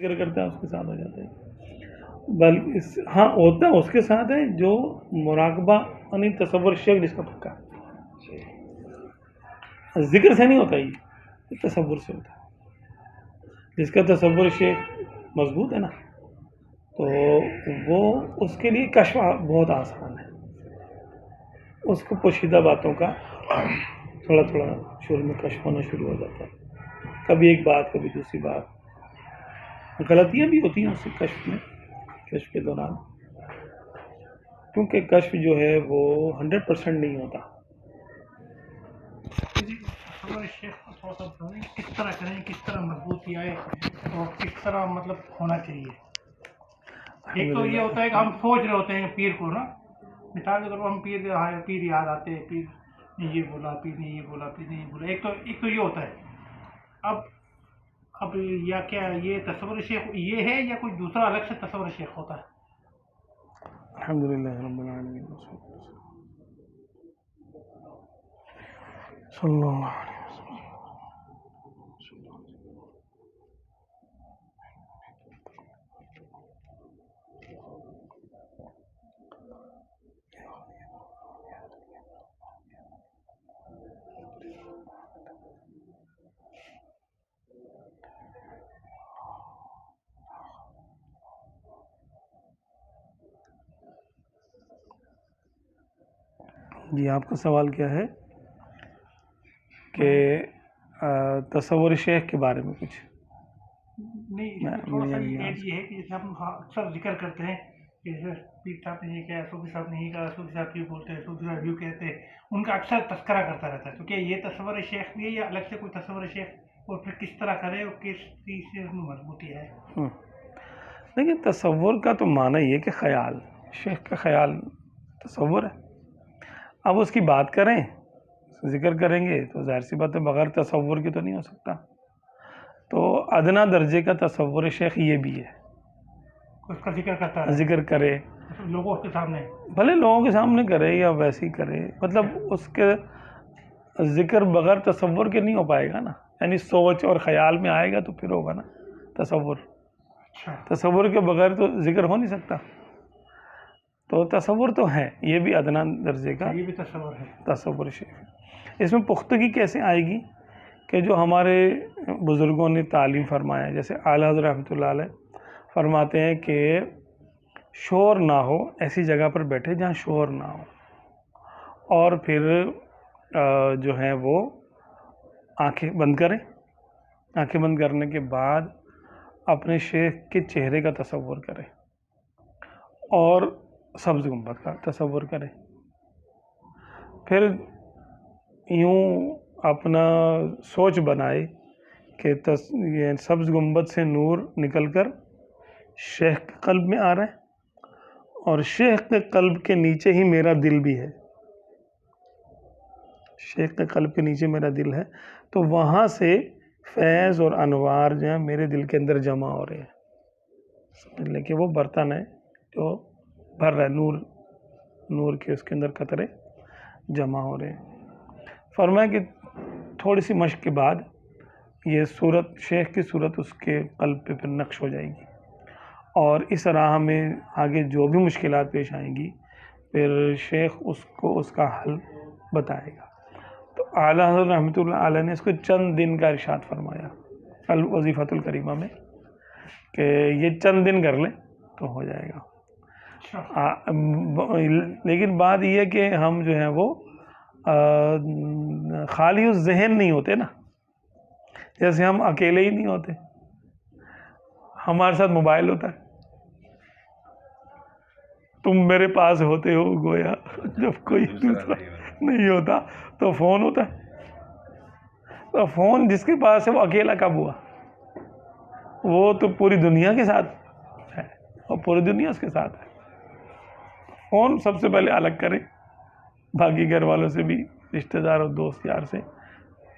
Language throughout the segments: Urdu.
ذکر کرتا ہے اس کے ساتھ ہو جاتا ہے، بلکہ ہاں ہوتا ہے اس کے ساتھ ہے جو مراقبہ یعنی تصور شیخ جس کا پکا ہے، ذکر سے نہیں ہوتا، یہ تصور سے ہوتا ہے. جس کا تصور شیخ مضبوط ہے نا تو وہ اس کے لیے کشف بہت آسان ہے. اس کو پوشیدہ باتوں کا تھوڑا تھوڑا شروع میں کشف ہونا شروع ہو جاتا ہے، کبھی ایک بات کبھی دوسری بات. غلطیاں بھی ہوتی ہیں اس سے کشف کے دوران، کیونکہ کشف جو ہے وہ 100% نہیں ہوتا. شیخ کو تھوڑا سا بتائیں کس طرح کریں، کس طرح مضبوطی آئے اور کس طرح مطلب ہونا چاہیے. ایک تو یہ ہوتا ہے کہ ہم سوچ رہے ہوتے ہیں پیر کو نا، مثال کے طور پر ہم پیر یاد آتے ہیں، پیر نے یہ بولا، پیر نے یہ بولا، پیر نے یہ بولا. ایک تو یہ ہوتا ہے. اب یا کیا یہ تصور شیخ یہ ہے یا کوئی دوسرا الگ سے تصور شیخ ہوتا ہے؟ الحمدللہ رب العالمین صلی اللہ علیہ وسلم. جی آپ کا سوال کیا ہے کہ تصور شیخ کے بارے میں کچھ نہیں، تھوڑا سا یہ ہے کہ جیسے ہم اکثر ذکر کرتے ہیں کہ پیر صاحب نے یہ کہا، صوفی صاحب نے یہ کہا، صوفی صاحب یہ بولتے ہیں، صوفی صاحب یوں کہتے ہیں، ان کا اکثر تذکرہ کرتا رہتا ہے. تو کیا یہ تصور شیخ بھی ہے یا الگ سے کوئی تصور شیخ، اور پھر کس طرح کرے اور کس چیز سے مضبوطی ہے؟ دیکھیں تصور کا تو معنی یہ کہ خیال، شیخ کا خیال تصور ہے. اب اس کی بات کریں ذکر کریں گے تو ظاہر سی بات ہے بغیر تصور کے تو نہیں ہو سکتا. تو ادنا درجے کا تصور شیخ یہ بھی ہے، اس کا ذکر کرتا ہے، ذکر کرے لوگوں کے سامنے، بھلے لوگوں کے سامنے کرے یا ویسے ہی کرے، مطلب اس کے ذکر بغیر تصور کے نہیں ہو پائے گا نا. یعنی سوچ اور خیال میں آئے گا تو پھر ہوگا نا تصور. تصور کے بغیر تو ذکر ہو نہیں سکتا. تو تصور تو ہے، یہ بھی ادنا درجے کا یہ بھی تصور ہے، تصور شیخ. اس میں پختگی کیسے آئے گی کہ جو ہمارے بزرگوں نے تعلیم فرمایا، جیسے اعلیٰ حضرت رحمۃ اللہ علیہ فرماتے ہیں کہ شور نہ ہو، ایسی جگہ پر بیٹھے جہاں شور نہ ہو، اور پھر جو ہیں وہ آنکھیں بند کریں. آنکھیں بند کرنے کے بعد اپنے شیخ کے چہرے کا تصور کریں اور سبز گنبد کا تصور کریں. پھر یوں اپنا سوچ بنائے کہ یہ سبز گنبد سے نور نکل کر شیخ کے قلب میں آ رہا ہے اور شیخ کے قلب کے نیچے ہی میرا دل بھی ہے. شیخ کے قلب کے نیچے میرا دل ہے، تو وہاں سے فیض اور انوار جو ہیں میرے دل کے اندر جمع ہو رہے ہیں. سمجھ لیں کہ وہ برتن ہے جو بھر رہا ہے، نور کے اس کے اندر قطرے جمع ہو رہے ہیں. فرمایا کہ تھوڑی سی مشق کے بعد یہ صورت، شیخ کی صورت اس کے قلب پہ پھر نقش ہو جائے گی، اور اس راہ میں آگے جو بھی مشکلات پیش آئیں گی پھر شیخ اس کو اس کا حل بتائے گا. تو اعلیٰ حضرت رحمۃ اللہ علیہ نے اس کو چند دن کا ارشاد فرمایا الوظیفۃ الکریمہ میں کہ یہ چند دن کر لیں تو ہو جائے گا. لیکن بات یہ ہے کہ ہم جو ہیں وہ خالی اس ذہن نہیں ہوتے نا، جیسے ہم اکیلے ہی نہیں ہوتے، ہمارے ساتھ موبائل ہوتا ہے. تم میرے پاس ہوتے ہو گویا جب کوئی دوسرا نہیں ہوتا، تو فون ہوتا ہے. تو فون جس کے پاس ہے وہ اکیلا کب ہوا؟ وہ تو پوری دنیا کے ساتھ ہے اور پوری دنیا اس کے ساتھ ہے. فون سب سے پہلے الگ کریں، باقی گھر والوں سے بھی، رشتہ دار اور دوست یار سے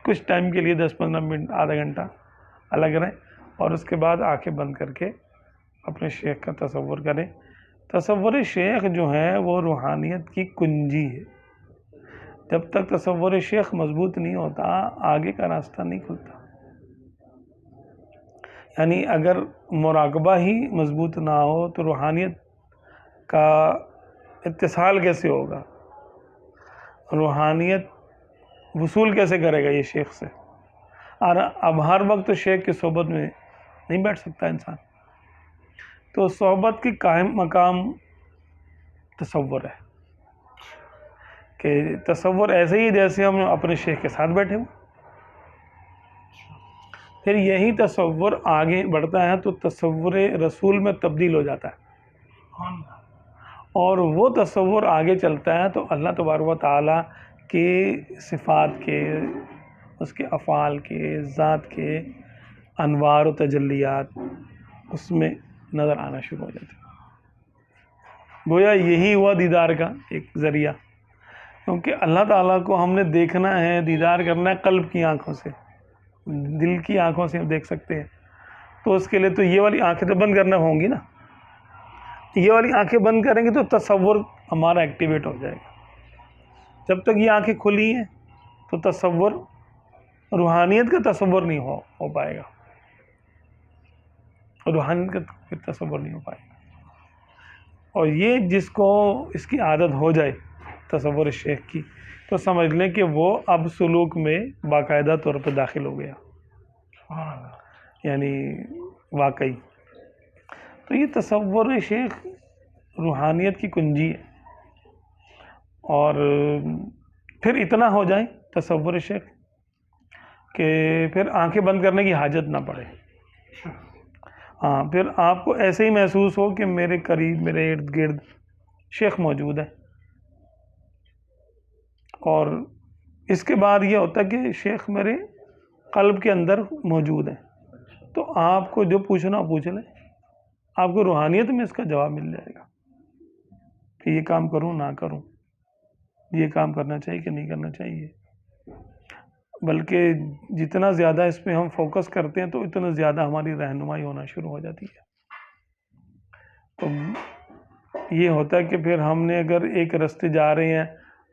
کچھ ٹائم کے لیے 10-15 منٹ، آدھا گھنٹہ الگ رہیں، اور اس کے بعد آنکھیں بند کر کے اپنے شیخ کا تصور کریں. تصور شیخ جو ہے وہ روحانیت کی کنجی ہے. جب تک تصور شیخ مضبوط نہیں ہوتا آگے کا راستہ نہیں کھلتا. یعنی اگر مراقبہ ہی مضبوط نہ ہو تو روحانیت کا اتصال کیسے ہوگا؟ روحانیت وصول کیسے کرے گا یہ شیخ سے؟ اور اب ہر وقت شیخ کی صحبت میں نہیں بیٹھ سکتا انسان، تو صحبت کی قائم مقام تصور ہے، کہ تصور ایسے ہی جیسے ہم اپنے شیخ کے ساتھ بیٹھے ہوں، پھر یہی تصور آگے بڑھتا ہے تو تصور رسول میں تبدیل ہو جاتا ہے، اور وہ تصور آگے چلتا ہے تو اللہ تبارک و تعالیٰ کے صفات کے، اس کے افعال کے، ذات کے انوار و تجلیات اس میں نظر آنا شروع ہو جاتے ہیں۔ گویا یہی ہوا دیدار کا ایک ذریعہ، کیونکہ اللہ تعالیٰ کو ہم نے دیکھنا ہے، دیدار کرنا ہے قلب کی آنکھوں سے، دل کی آنکھوں سے ہم دیکھ سکتے ہیں، تو اس کے لیے تو یہ والی آنکھیں تو بند کرنا ہوں گی نا، یہ والی آنکھیں بند کریں گے تو تصور ہمارا ایکٹیویٹ ہو جائے گا۔ جب تک یہ آنکھیں کھلی ہیں تو تصور، روحانیت کا تصور نہیں ہو پائے گا، روحانیت کا تصور نہیں ہو پائے گا۔ اور یہ جس کو اس کی عادت ہو جائے تصور شیخ کی، تو سمجھ لیں کہ وہ اب سلوک میں باقاعدہ طور پہ داخل ہو گیا، یعنی واقعی۔ تو یہ تصور شیخ روحانیت کی کنجی ہے، اور پھر اتنا ہو جائے تصور شیخ کہ پھر آنکھیں بند کرنے کی حاجت نہ پڑے، ہاں، پھر آپ کو ایسے ہی محسوس ہو کہ میرے قریب، میرے ارد گرد شیخ موجود ہے، اور اس کے بعد یہ ہوتا ہے کہ شیخ میرے قلب کے اندر موجود ہے، تو آپ کو جو پوچھنا پوچھ لیں، آپ کو روحانیت میں اس کا جواب مل جائے گا کہ یہ کام کروں نہ کروں، یہ کام کرنا چاہیے کہ نہیں کرنا چاہیے۔ بلکہ جتنا زیادہ اس پہ ہم فوکس کرتے ہیں تو اتنا زیادہ ہماری رہنمائی ہونا شروع ہو جاتی ہے۔ تو یہ ہوتا ہے کہ پھر ہم نے اگر ایک راستے جا رہے ہیں،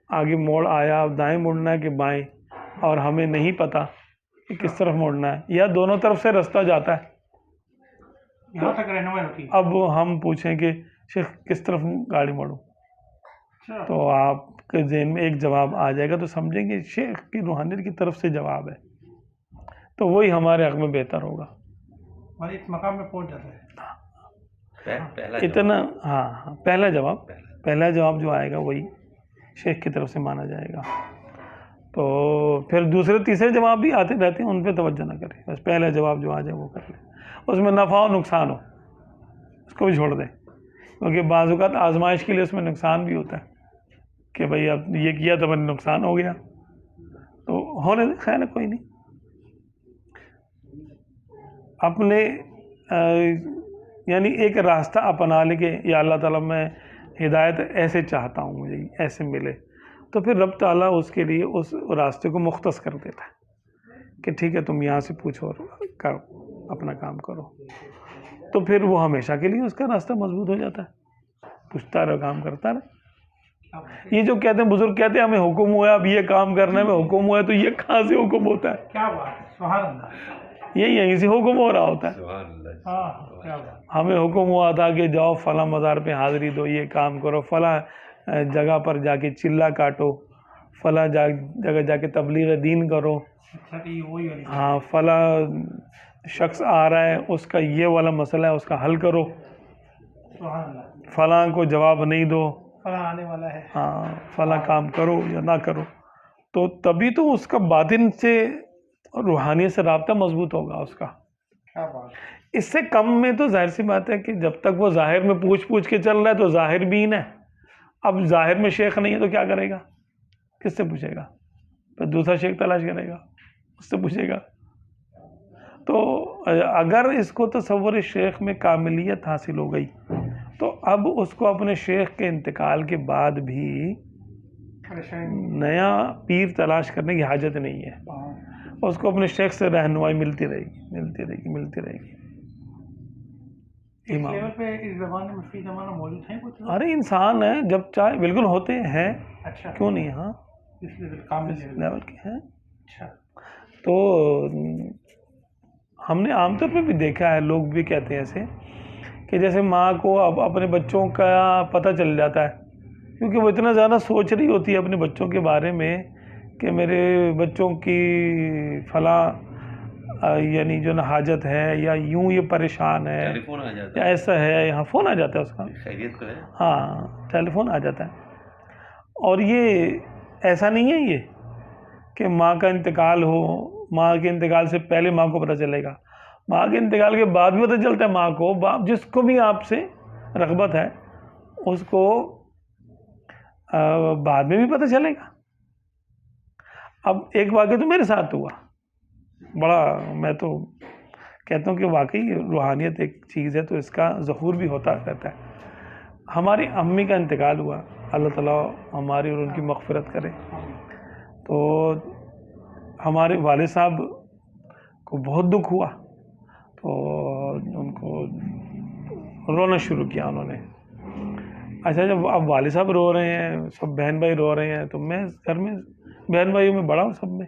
آگے موڑ آیا، اب دائیں مڑنا ہے کہ بائیں، اور ہمیں نہیں پتہ کہ کس طرف مڑنا ہے، یا دونوں طرف سے راستہ جاتا ہے، یہاں تک رہنمائی ہوتی ہے۔ اب ہم پوچھیں کہ شیخ کس طرف گاڑی موڑوں، تو آپ کے ذہن میں ایک جواب آ جائے گا، تو سمجھیں کہ شیخ کی روحانیت کی طرف سے جواب ہے، تو وہی ہمارے حق میں بہتر ہوگا، اور اس مقام میں پہنچ جاتا ہے اتنا۔ ہاں، پہلا جواب جو آئے گا وہی شیخ کی طرف سے مانا جائے گا۔ تو پھر دوسرے تیسرے جواب بھی آتے رہتے ہیں، ان پہ توجہ نہ کریں، بس پہلا جواب جو آ جائے وہ کر لیں، اس میں نفع و نقصان ہو اس کو بھی چھوڑ دیں، کیونکہ بعض اوقات آزمائش کے لیے اس میں نقصان بھی ہوتا ہے کہ بھئی اب یہ کیا تو میرا نقصان ہو گیا، تو ہونے دیں، خیر ہے، کوئی نہیں۔ اپنے یعنی ایک راستہ اپنا لے کے، یا اللہ تعالیٰ میں ہدایت ایسے چاہتا ہوں، مجھے ایسے ملے، تو پھر رب تعالیٰ اس کے لیے اس راستے کو مختص کر دیتا ہے کہ ٹھیک ہے تم یہاں سے پوچھو، کرو اپنا کام کرو، تو پھر وہ ہمیشہ کے لیے اس کا راستہ مضبوط ہو جاتا ہے، پوچھتا رہو، کام کرتا رہے۔ یہ جو کہتے ہیں بزرگ کہتے ہیں ہمیں حکم ہوا ہے اب یہ کام کرنے میں، حکم ہوا ہے، تو یہ کہاں سے حکم ہوتا ہے؟ کیا بات ہے، سبحان اللہ، یہ یہیں سے حکم ہو رہا ہوتا ہے۔ ہاں، کیا بات، ہمیں حکم ہوا تھا کہ جاؤ فلاں مزار پہ حاضری دو، یہ کام کرو، فلاں جگہ پر جا کے چلہ کاٹو، فلاں جگہ جا کے تبلیغ دین کرو، وہی والی، ہاں، فلاں شخص آ رہا ہے اس کا یہ والا مسئلہ ہے اس کا حل کرو، سبحان اللہ، فلاں کو جواب نہیں دو، فلاں آنے والا ہے، ہاں، فلاں کام کرو یا نہ کرو، تو تبھی تو اس کا باطن سے، روحانیت سے رابطہ مضبوط ہوگا اس کا۔ کیا بات، اس سے کم میں تو ظاہر سی بات ہے کہ جب تک وہ ظاہر میں پوچھ کے چل رہا ہے تو ظاہر بین ہے، اب ظاہر میں شیخ نہیں ہے تو کیا کرے گا؟ کس سے پوچھے گا؟ پھر دوسرا شیخ تلاش کرے گا، اس سے پوچھے گا۔ تو اگر اس کو تصور شیخ میں کاملیت حاصل ہو گئی تو اب اس کو اپنے شیخ کے انتقال کے بعد بھی نیا پیر تلاش کرنے کی حاجت نہیں ہے، اس کو اپنے شیخ سے رہنمائی ملتی رہے گی۔ اس لیول پہ اس زمانے میں فی زمانہ موجود ہیں کچھ لوگ؟ ارے انسان ہے، جب چاہے بالکل ہوتے ہیں، اچھا، کیوں نہیں، ہاں، اس لیول کامل لیول کے ہیں۔ اچھا، تو ہم نے عام طور پہ بھی دیکھا ہے، لوگ بھی کہتے ہیں ایسے کہ جیسے ماں کو اب اپنے بچوں کا پتہ چل جاتا ہے، کیونکہ وہ اتنا زیادہ سوچ رہی ہوتی ہے اپنے بچوں کے بارے میں کہ میرے بچوں کی فلاں یعنی جو نا حاجت ہے، یا یوں یہ پریشان ہے، ٹیلی فون آ جاتا یا ہے، ایسا ہے، یہاں فون آ جاتا ہے اس کا، خیریت تو ہے. ہاں ٹیلی فون آ جاتا ہے. اور یہ ایسا نہیں ہے یہ کہ ماں کا انتقال ہو، ماں کے انتقال سے پہلے ماں کو پتہ چلے گا، ماں کے انتقال کے بعد بھی پتہ چلتا ہے ماں کو. باپ جس کو بھی آپ سے رغبت ہے اس کو بعد میں بھی پتہ چلے گا. اب ایک واقعہ تو میرے ساتھ ہوا بڑا، میں تو کہتا ہوں کہ واقعی روحانیت ایک چیز ہے تو اس کا ظہور بھی ہوتا رہتا ہے. ہماری امی کا انتقال ہوا، اللہ تعالیٰ ہماری اور ان کی مغفرت کرے. تو ہمارے والد صاحب کو بہت دکھ ہوا، تو ان کو رونا شروع کیا انہوں نے. اچھا جب اب والد صاحب رو رہے ہیں، سب بہن بھائی رو رہے ہیں، تو میں گھر میں بہن بھائیوں میں بڑا ہوں سب میں.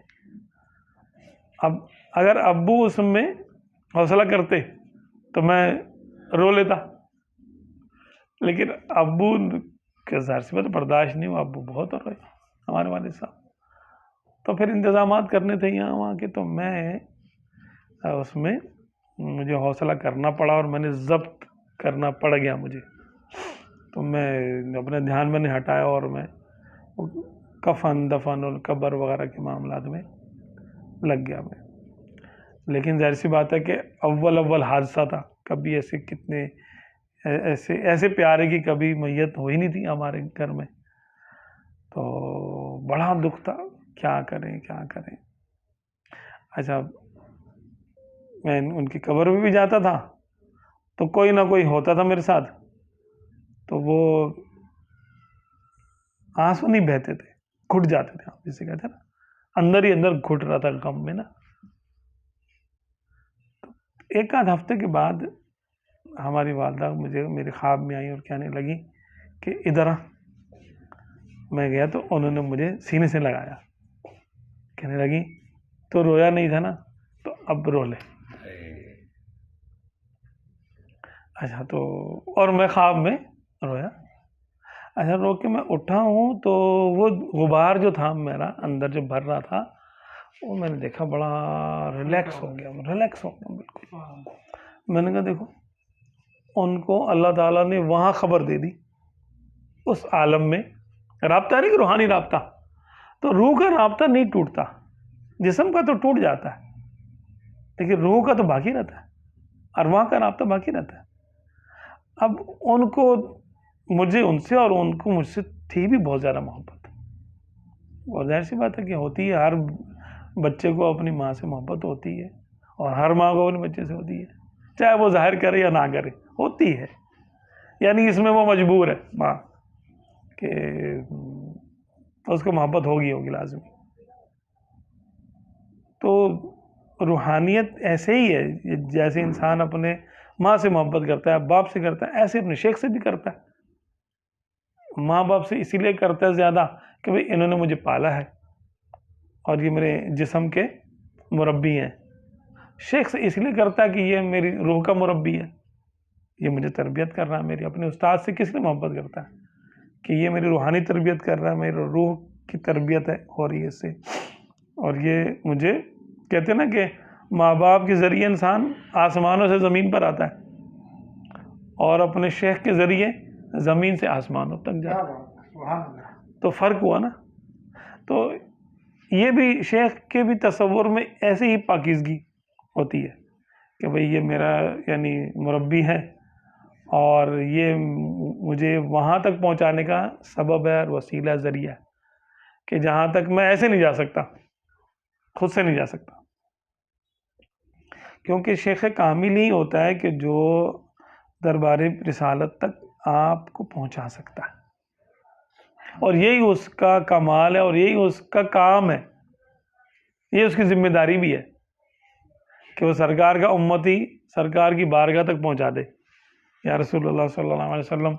اب اگر ابو اس میں حوصلہ کرتے تو میں رو لیتا، لیکن ابو کے ظاہر سے تو برداشت نہیں ہوا، ابو بہت روئے ہمارے والد صاحب. تو پھر انتظامات کرنے تھے یہاں وہاں کے، تو میں اس میں مجھے حوصلہ کرنا پڑا اور میں نے ضبط کرنا پڑ گیا مجھے. تو میں اپنا دھیان میں نے ہٹایا اور میں کفن دفن اور قبر وغیرہ کے معاملات میں لگ گیا میں. لیکن ظاہر سی بات ہے کہ اول حادثہ تھا، کبھی ایسے کتنے ایسے پیارے کی کبھی میت ہوئی نہیں تھی ہمارے گھر میں. تو بڑا دکھ تھا، کیا کریں کیا کریں. اچھا میں ان کی قبر میں بھی جاتا تھا تو کوئی نہ کوئی ہوتا تھا میرے ساتھ، تو وہ آنسو نہیں بہتے تھے، گھٹ جاتے تھے، آپ جسے کہتے ہیں نا، اندر ہی اندر گھٹ رہا تھا غم میں نا. ایک آدھ ہفتے کے بعد ہماری والدہ مجھے میرے خواب میں آئی اور کہنے لگی کہ ادھر آ. میں گیا تو انہوں نے مجھے سینے سے لگایا، کہنے لگی تو رویا نہیں تھا نا، تو اب رو لے. اچھا تو اور میں خواب میں رویا. اچھا رو کے میں اٹھا ہوں تو وہ غبار جو تھا میرا اندر جو بھر رہا تھا، وہ میں نے دیکھا بڑا ریلیکس ہو گیا بالکل. میں نے کہا دیکھو ان کو اللہ تعالیٰ نے وہاں خبر دے دی، اس عالم میں رابطہ نہیں کہ روحانی رابطہ، تو روح کا رابطہ نہیں ٹوٹتا، جسم کا تو ٹوٹ جاتا ہے لیکن روح کا تو باقی رہتا ہے، ارواح کا رابطہ باقی رہتا ہے. اب ان کو مجھے ان سے اور ان کو مجھ سے تھی بھی بہت زیادہ محبت، اور ظاہر سی بات ہے کہ ہوتی ہے، ہر بچے کو اپنی ماں سے محبت ہوتی ہے اور ہر ماں کو اپنے بچے سے ہوتی ہے، چاہے وہ ظاہر کرے یا نہ کرے، ہوتی ہے. یعنی اس میں وہ مجبور ہے ماں کہ اس کو محبت ہوگی لازمی. تو روحانیت ایسے ہی ہے، جیسے انسان اپنے ماں سے محبت کرتا ہے، باپ سے کرتا ہے، ایسے اپنے شیخ سے بھی کرتا ہے. ماں باپ سے اسی لیے کرتا ہے زیادہ کہ بھئی انہوں نے مجھے پالا ہے اور یہ میرے جسم کے مربی ہیں. شیخ سے اس لیے کرتا ہے کہ یہ میری روح کا مربی ہے، یہ مجھے تربیت کر رہا ہے. میری اپنے استاد سے کس لیے محبت کرتا ہے کہ یہ میری روحانی تربیت کر رہا ہے، میری روح کی تربیت ہو رہی ہے اس سے. اور یہ مجھے کہتے ہیں نا کہ ماں باپ کے ذریعے انسان آسمانوں سے زمین پر آتا ہے اور اپنے شیخ کے ذریعے زمین سے آسمانوں تک جاتا ہے. تو فرق ہوا نا. تو یہ بھی شیخ کے بھی تصور میں ایسے ہی پاکیزگی ہوتی ہے کہ بھئی یہ میرا یعنی مربی ہے اور یہ مجھے وہاں تک پہنچانے کا سبب ہے اور وسیلہ ذریعہ ہے کہ جہاں تک میں ایسے نہیں جا سکتا، خود سے نہیں جا سکتا. کیونکہ شیخ کامل ہی ہوتا ہے کہ جو دربار رسالت تک آپ کو پہنچا سکتا ہے، اور یہی اس کا کمال ہے اور یہی اس کا کام ہے، یہ اس کی ذمہ داری بھی ہے کہ وہ سرکار کا امتی سرکار کی بارگاہ تک پہنچا دے. یا رسول اللہ صلی اللہ علیہ وسلم،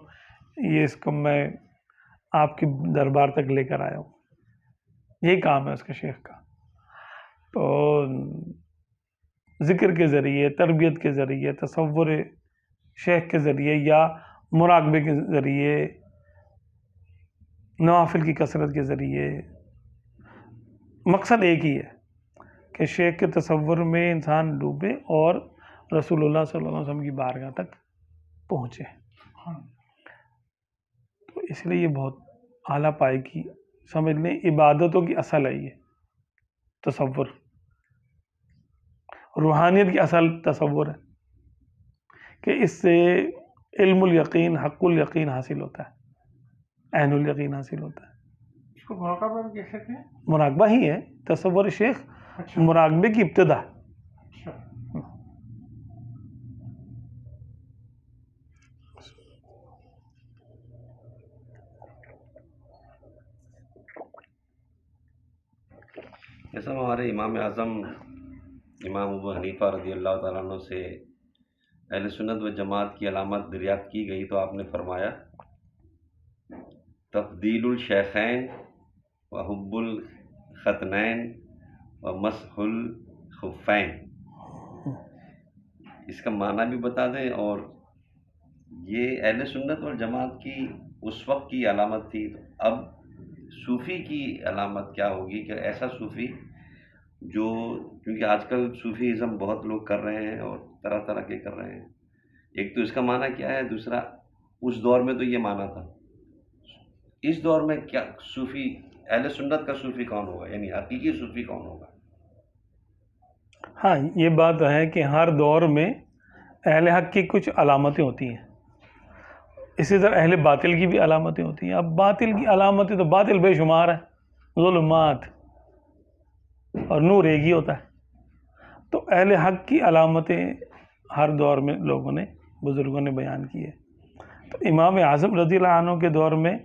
یہ اس کو میں آپ کی دربار تک لے کر آیا ہوں. یہی کام ہے اس کے شیخ کا. تو ذکر کے ذریعے، تربیت کے ذریعے، تصور شیخ کے ذریعے یا مراقبے کے ذریعے، نوافل کی کثرت کے ذریعے، مقصد ایک ہی ہے کہ شیخ کے تصور میں انسان ڈوبے اور رسول اللہ صلی اللہ علیہ وسلم کی بارگاہ تک پہنچے. تو اس لیے یہ بہت اعلیٰ پائے کی سمجھ لیں عبادتوں کی اصل ہے یہ تصور. روحانیت کی اصل تصور ہے کہ اس سے علم الیقین، حق الیقین حاصل ہوتا ہے، عین الیقین حاصل ہوتا ہے. اس کو مراقبہ بھی کہہ سکتے ہیں. مراقبہ ہی ہے تصور شیخ، مراقبے کی ابتدا. جیسا ہمارے امام اعظم امام ابو حنیفہ رضی اللہ تعالیٰ عنہ سے اہل سنت و جماعت کی علامت دریافت کی گئی تو آپ نے فرمایا تفضیل الشیخین و حب الختنین و مسح الخفین. اس کا معنی بھی بتا دیں، اور یہ اہل سنت والجماعت کی اس وقت کی علامت تھی، تو اب صوفی کی علامت کیا ہوگی کہ ایسا صوفی جو، کیونکہ آج کل صوفی ازم بہت لوگ کر رہے ہیں اور طرح طرح کے کر رہے ہیں. ایک تو اس کا معنی کیا ہے، دوسرا اس دور میں تو یہ معنی تھا، اس دور میں کیا صوفی، اہل سنت کا صوفی کون ہوگا، یعنی حقیقی صوفی کون ہوگا؟ ہاں یہ بات ہے کہ ہر دور میں اہل حق کی کچھ علامتیں ہوتی ہیں، اسی طرح اہل باطل کی بھی علامتیں ہوتی ہیں. اب باطل کی علامتیں تو باطل بے شمار ہیں، ظلمات، اور نور ایک ہی ہوتا ہے. تو اہل حق کی علامتیں ہر دور میں لوگوں نے، بزرگوں نے بیان کی ہے. تو امام اعظم رضی اللہ عنہ کے دور میں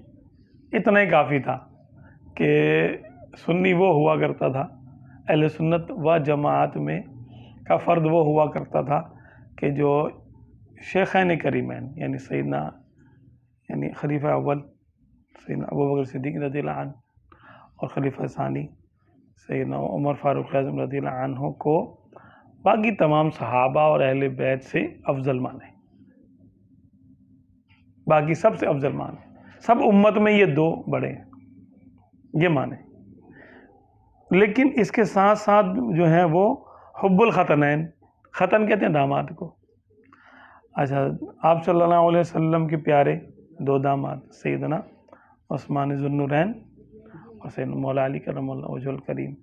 اتنا ہی کافی تھا کہ سنی وہ ہوا کرتا تھا، اہل سنت و جماعت میں کا فرد وہ ہوا کرتا تھا کہ جو شیخین کریمین یعنی سیدنا، یعنی خلیفہ اول سیدنا ابوبکر صدیق رضی اللہ عنہ اور خلیفہ ثانی سیدنا عمر فاروق اعظم رضی اللہ عنہ کو باقی تمام صحابہ اور اہل بیت سے افضل مانے، باقی سب سے افضل مانے، سب امت میں یہ دو بڑے ہیں یہ مانے. لیکن اس کے ساتھ ساتھ جو ہیں وہ حب الختنین، ختن کہتے ہیں داماد کو. اچھا، آپ صلی اللہ علیہ وسلم کے پیارے دو داماد سیدنا عثمان ذو النورین اور سیدنا مولا علی کرم اللہ وجہ الکریم،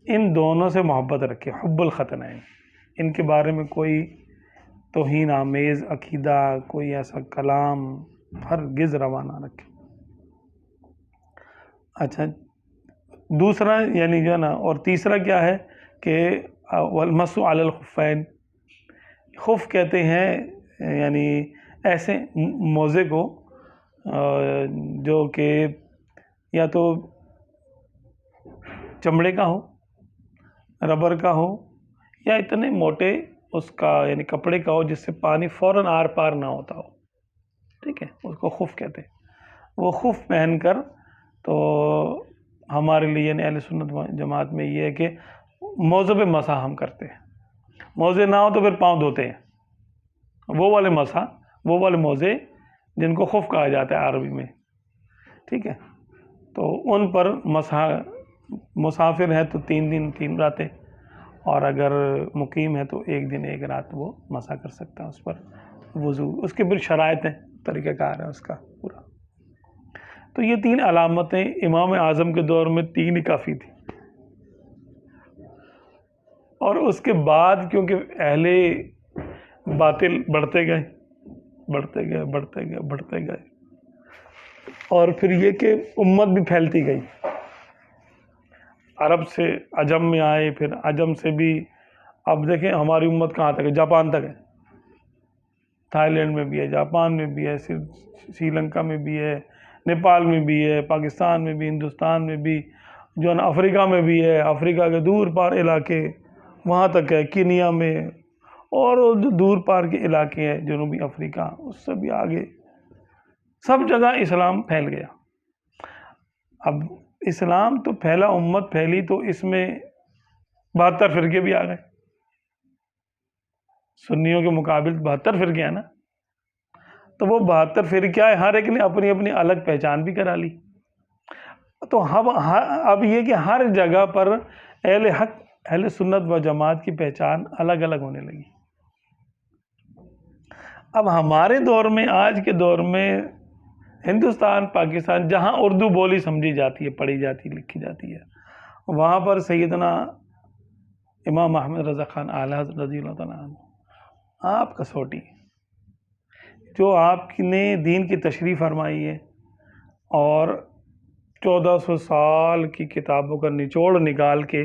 ان دونوں سے محبت رکھے. حب الختنین، ان کے بارے میں کوئی توہین آمیز عقیدہ، کوئی ایسا کلام ہرگز روا نہ رکھے. اچھا، دوسرا یعنی جو ہے نا، اور تیسرا کیا ہے کہ والمسح علی الخفین، خف کہتے ہیں یعنی ایسے موزے کو جو کہ یا تو چمڑے کا ہو، ربر کا ہو، یا اتنے موٹے اس کا یعنی کپڑے کا ہو جس سے پانی فوراً آر پار نہ ہوتا ہو. ٹھیک ہے، اس کو خف کہتے ہیں. وہ خف پہن کر، تو ہمارے لیے یعنی اہل سنت جماعت میں یہ ہے کہ موزے پہ مسح ہم کرتے ہیں. موزے نہ ہو تو پھر پاؤں دھوتے ہیں. وہ والے مسح، وہ والے موزے جن کو خف کہا جاتا ہے عربی میں. ٹھیک ہے، تو ان پر مسح، مسافر ہے تو 3 دن 3 راتیں، اور اگر مقیم ہے تو 1 دن 1 رات وہ مسح کر سکتا ہے اس پر. وضو، اس کے پھر شرائط ہیں، طریقہ کار ہے اس کا پورا. تو یہ 3 علامتیں امام اعظم کے دور میں 3 ہی کافی تھی. اور اس کے بعد کیونکہ اہل باطل بڑھتے گئے بڑھتے گئے بڑھتے گئے بڑھتے گئے، اور پھر یہ کہ امت بھی پھیلتی گئی. عرب سے عجم میں آئے، پھر عجم سے بھی اب دیکھیں ہماری امت کہاں تک ہے، جاپان تک ہے. تھائی لینڈ میں بھی ہے، جاپان میں بھی ہے، سری لنکا میں بھی ہے، نیپال میں بھی ہے، پاکستان میں بھی، ہندوستان میں بھی، جو ہے نا افریقہ میں بھی ہے، افریقہ کے دور پار علاقے وہاں تک ہے، کینیا میں، اور دور پار کے علاقے ہیں جنوبی افریقہ، اس سے بھی آگے سب جگہ اسلام پھیل گیا. اب اسلام تو پھیلا، امت پھیلی، تو اس میں 72 فرقے بھی آ گئے. سنیوں کے مقابل 72 فرقے ہیں نا، تو وہ 72 فرقے ہر ایک نے اپنی اپنی الگ پہچان بھی کرا لی. تو اب یہ کہ ہر جگہ پر اہل حق اہل سنت و جماعت کی پہچان الگ الگ ہونے لگی. اب ہمارے دور میں، آج کے دور میں ہندوستان پاکستان جہاں اردو بولی سمجھی جاتی ہے، پڑھی جاتی ہے، لکھی جاتی ہے، وہاں پر سیدنا امام احمد رضا خان اعلیٰ حضرت رضی اللہ تعالیٰ عنہ آپ کسوٹی، جو آپ نے دین کی تشریح فرمائی ہے اور 1400 سال کی کتابوں کا نچوڑ نکال کے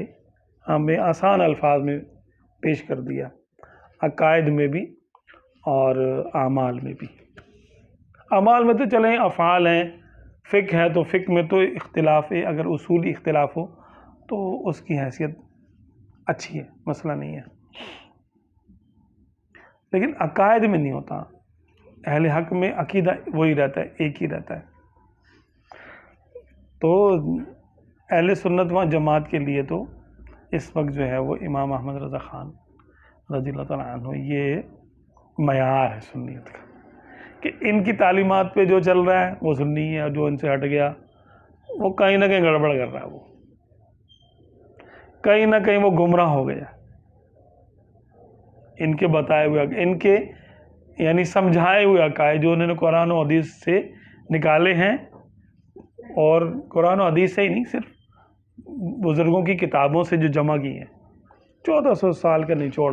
ہمیں آسان الفاظ میں پیش کر دیا، عقائد میں بھی اور اعمال میں بھی. اعمال میں تو چلیں افعال ہیں، فقہ ہے تو فقہ میں تو اختلاف ہے، اگر اصولی اختلاف ہو تو اس کی حیثیت اچھی ہے، مسئلہ نہیں ہے، لیکن عقائد میں نہیں ہوتا. اہل حق میں عقیدہ وہی رہتا ہے، ایک ہی رہتا ہے. تو اہل سنت و جماعت کے لیے تو اس وقت جو ہے وہ امام احمد رضا خان رضی اللہ تعالیٰ عنہ یہ معیار ہے سنیت کا، کہ ان کی تعلیمات پہ جو چل رہا ہے وہ سنی ہے، اور جو ان سے ہٹ گیا وہ کہیں نہ کہیں گڑبڑ کر رہا ہے، وہ کہیں نہ کہیں وہ گمراہ ہو گیا. ان کے بتائے ہوئے، ان کے یعنی سمجھائے ہوئے عقائد جو انہوں نے قرآن و حدیث سے نکالے ہیں، اور قرآن و حدیث سے ہی نہیں، صرف بزرگوں کی کتابوں سے جو جمع کی ہیں، 1400 سال کا نچوڑ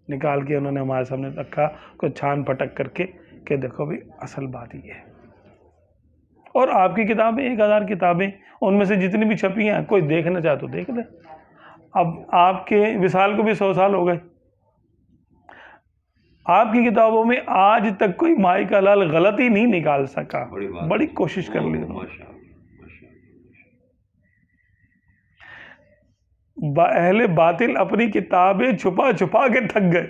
نکال کے انہوں نے ہمارے سامنے رکھا، کو چھان پٹک کر کے کہ دیکھو بھی اصل بات یہ ہے. اور آپ کی کتابیں 1000 کتابیں، ان میں سے جتنی بھی چھپی ہیں کوئی دیکھنا چاہے تو دیکھ لے. اب آپ کے وصال کو بھی 100 سال ہو گئے، آپ کی کتابوں میں آج تک کوئی مائی کا لال غلطی نہیں نکال سکا، بڑی کوشش کر لی انہوں نے. اہل باطل اپنی کتابیں چھپا چھپا کے تھک گئے،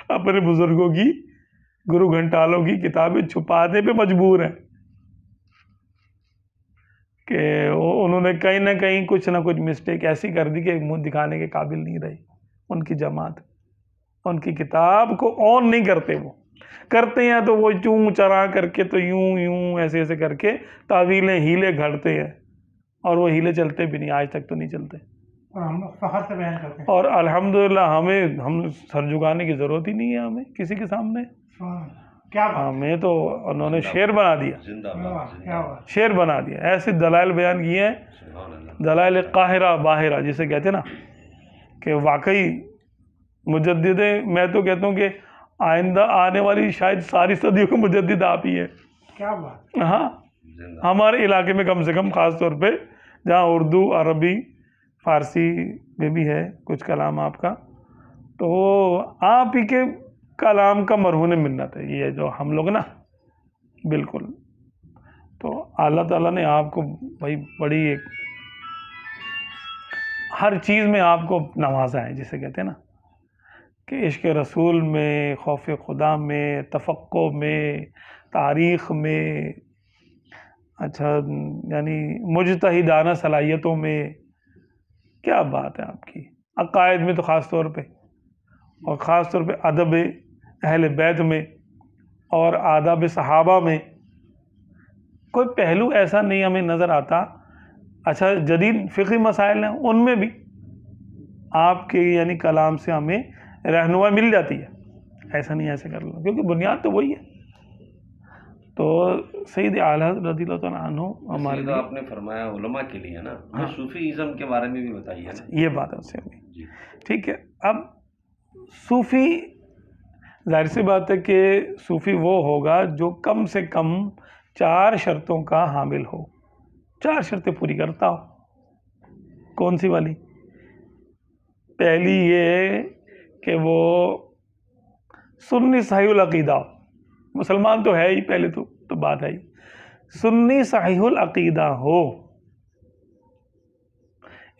اپنے بزرگوں کی، گرو گھنٹالوں کی کتابیں چھپانے پہ مجبور ہیں، کہ انہوں نے کہیں نہ کہیں کچھ نہ کچھ مسٹیک ایسی کر دی کہ منہ دکھانے کے قابل نہیں رہی. ان کی جماعت ان کی کتاب کو آن نہیں کرتے، وہ کرتے ہیں تو وہ چوں چرا کر کے، تو یوں ایسے ایسے کر کے تعویلیں ہیلے گھڑتے ہیں، اور وہ ہیلے چلتے بھی نہیں، آج تک تو نہیں چلتے. اور ہم لوگ فخر سے بیان کرتے ہیں، اور الحمدللہ ہم سر جھکانے کی ضرورت ہی نہیں ہے ہمیں کسی کے سامنے. کیا بات، ہمیں تو انہوں نے شعر بنا دیا، کیا بات. شعر بنا دیا. ایسے دلائل بیان کیے ہیں، دلائل قاہرہ باہرہ جسے کہتے ہیں نا، کہ واقعی مجدد، میں تو کہتا ہوں کہ آئندہ آنے والی شاید ساری صدیوں کا مجدد آپ ہی ہے. کیا بات. ہاں، ہمارے علاقے میں کم سے کم، خاص طور پہ جہاں اردو، عربی، فارسی میں بھی ہے کچھ کلام آپ کا، تو آپ ہی کے کلام کا مرہون منت ہے یہ جو ہم لوگ نا. بالکل. تو اللہ تعالیٰ نے آپ کو بھائی بڑی ایک ہر چیز میں آپ کو نوازا ہے، جسے کہتے ہیں نا کہ عشق رسول میں، خوف خدا میں، تفقہ میں، تاریخ میں، اچھا یعنی مجتہدانہ صلاحیتوں میں. کیا بات ہے آپ کی. عقائد میں تو خاص طور پہ، اور خاص طور پہ ادب اہل بیت میں اور آداب صحابہ میں کوئی پہلو ایسا نہیں ہمیں نظر آتا. اچھا جدید فقہی مسائل ہیں، ان میں بھی آپ کے یعنی کلام سے ہمیں رہنمائی مل جاتی ہے. ایسا نہیں ایسے کر لو، کیونکہ بنیاد تو وہی ہے. تو سید اعلیٰ حضرت رضی اللہ تعالیٰ عنہ ہمارے لیے آپ نے فرمایا علماء کے لیے نا، صوفی ازم کے بارے میں بھی بتائیے نا. یہ بات ہے اس سے بھی ٹھیک ہے. اب صوفی، ظاہر سی بات ہے کہ صوفی وہ ہوگا جو کم سے کم 4 شرطوں کا حامل ہو، 4 شرطیں پوری کرتا ہو. کون سی والی؟ پہلی یہ کہ وہ سنی صحیح العقیدہ ہو. مسلمان تو ہے ہی، پہلے تو بات ہے ہی، سنی صحیح العقیدہ ہو،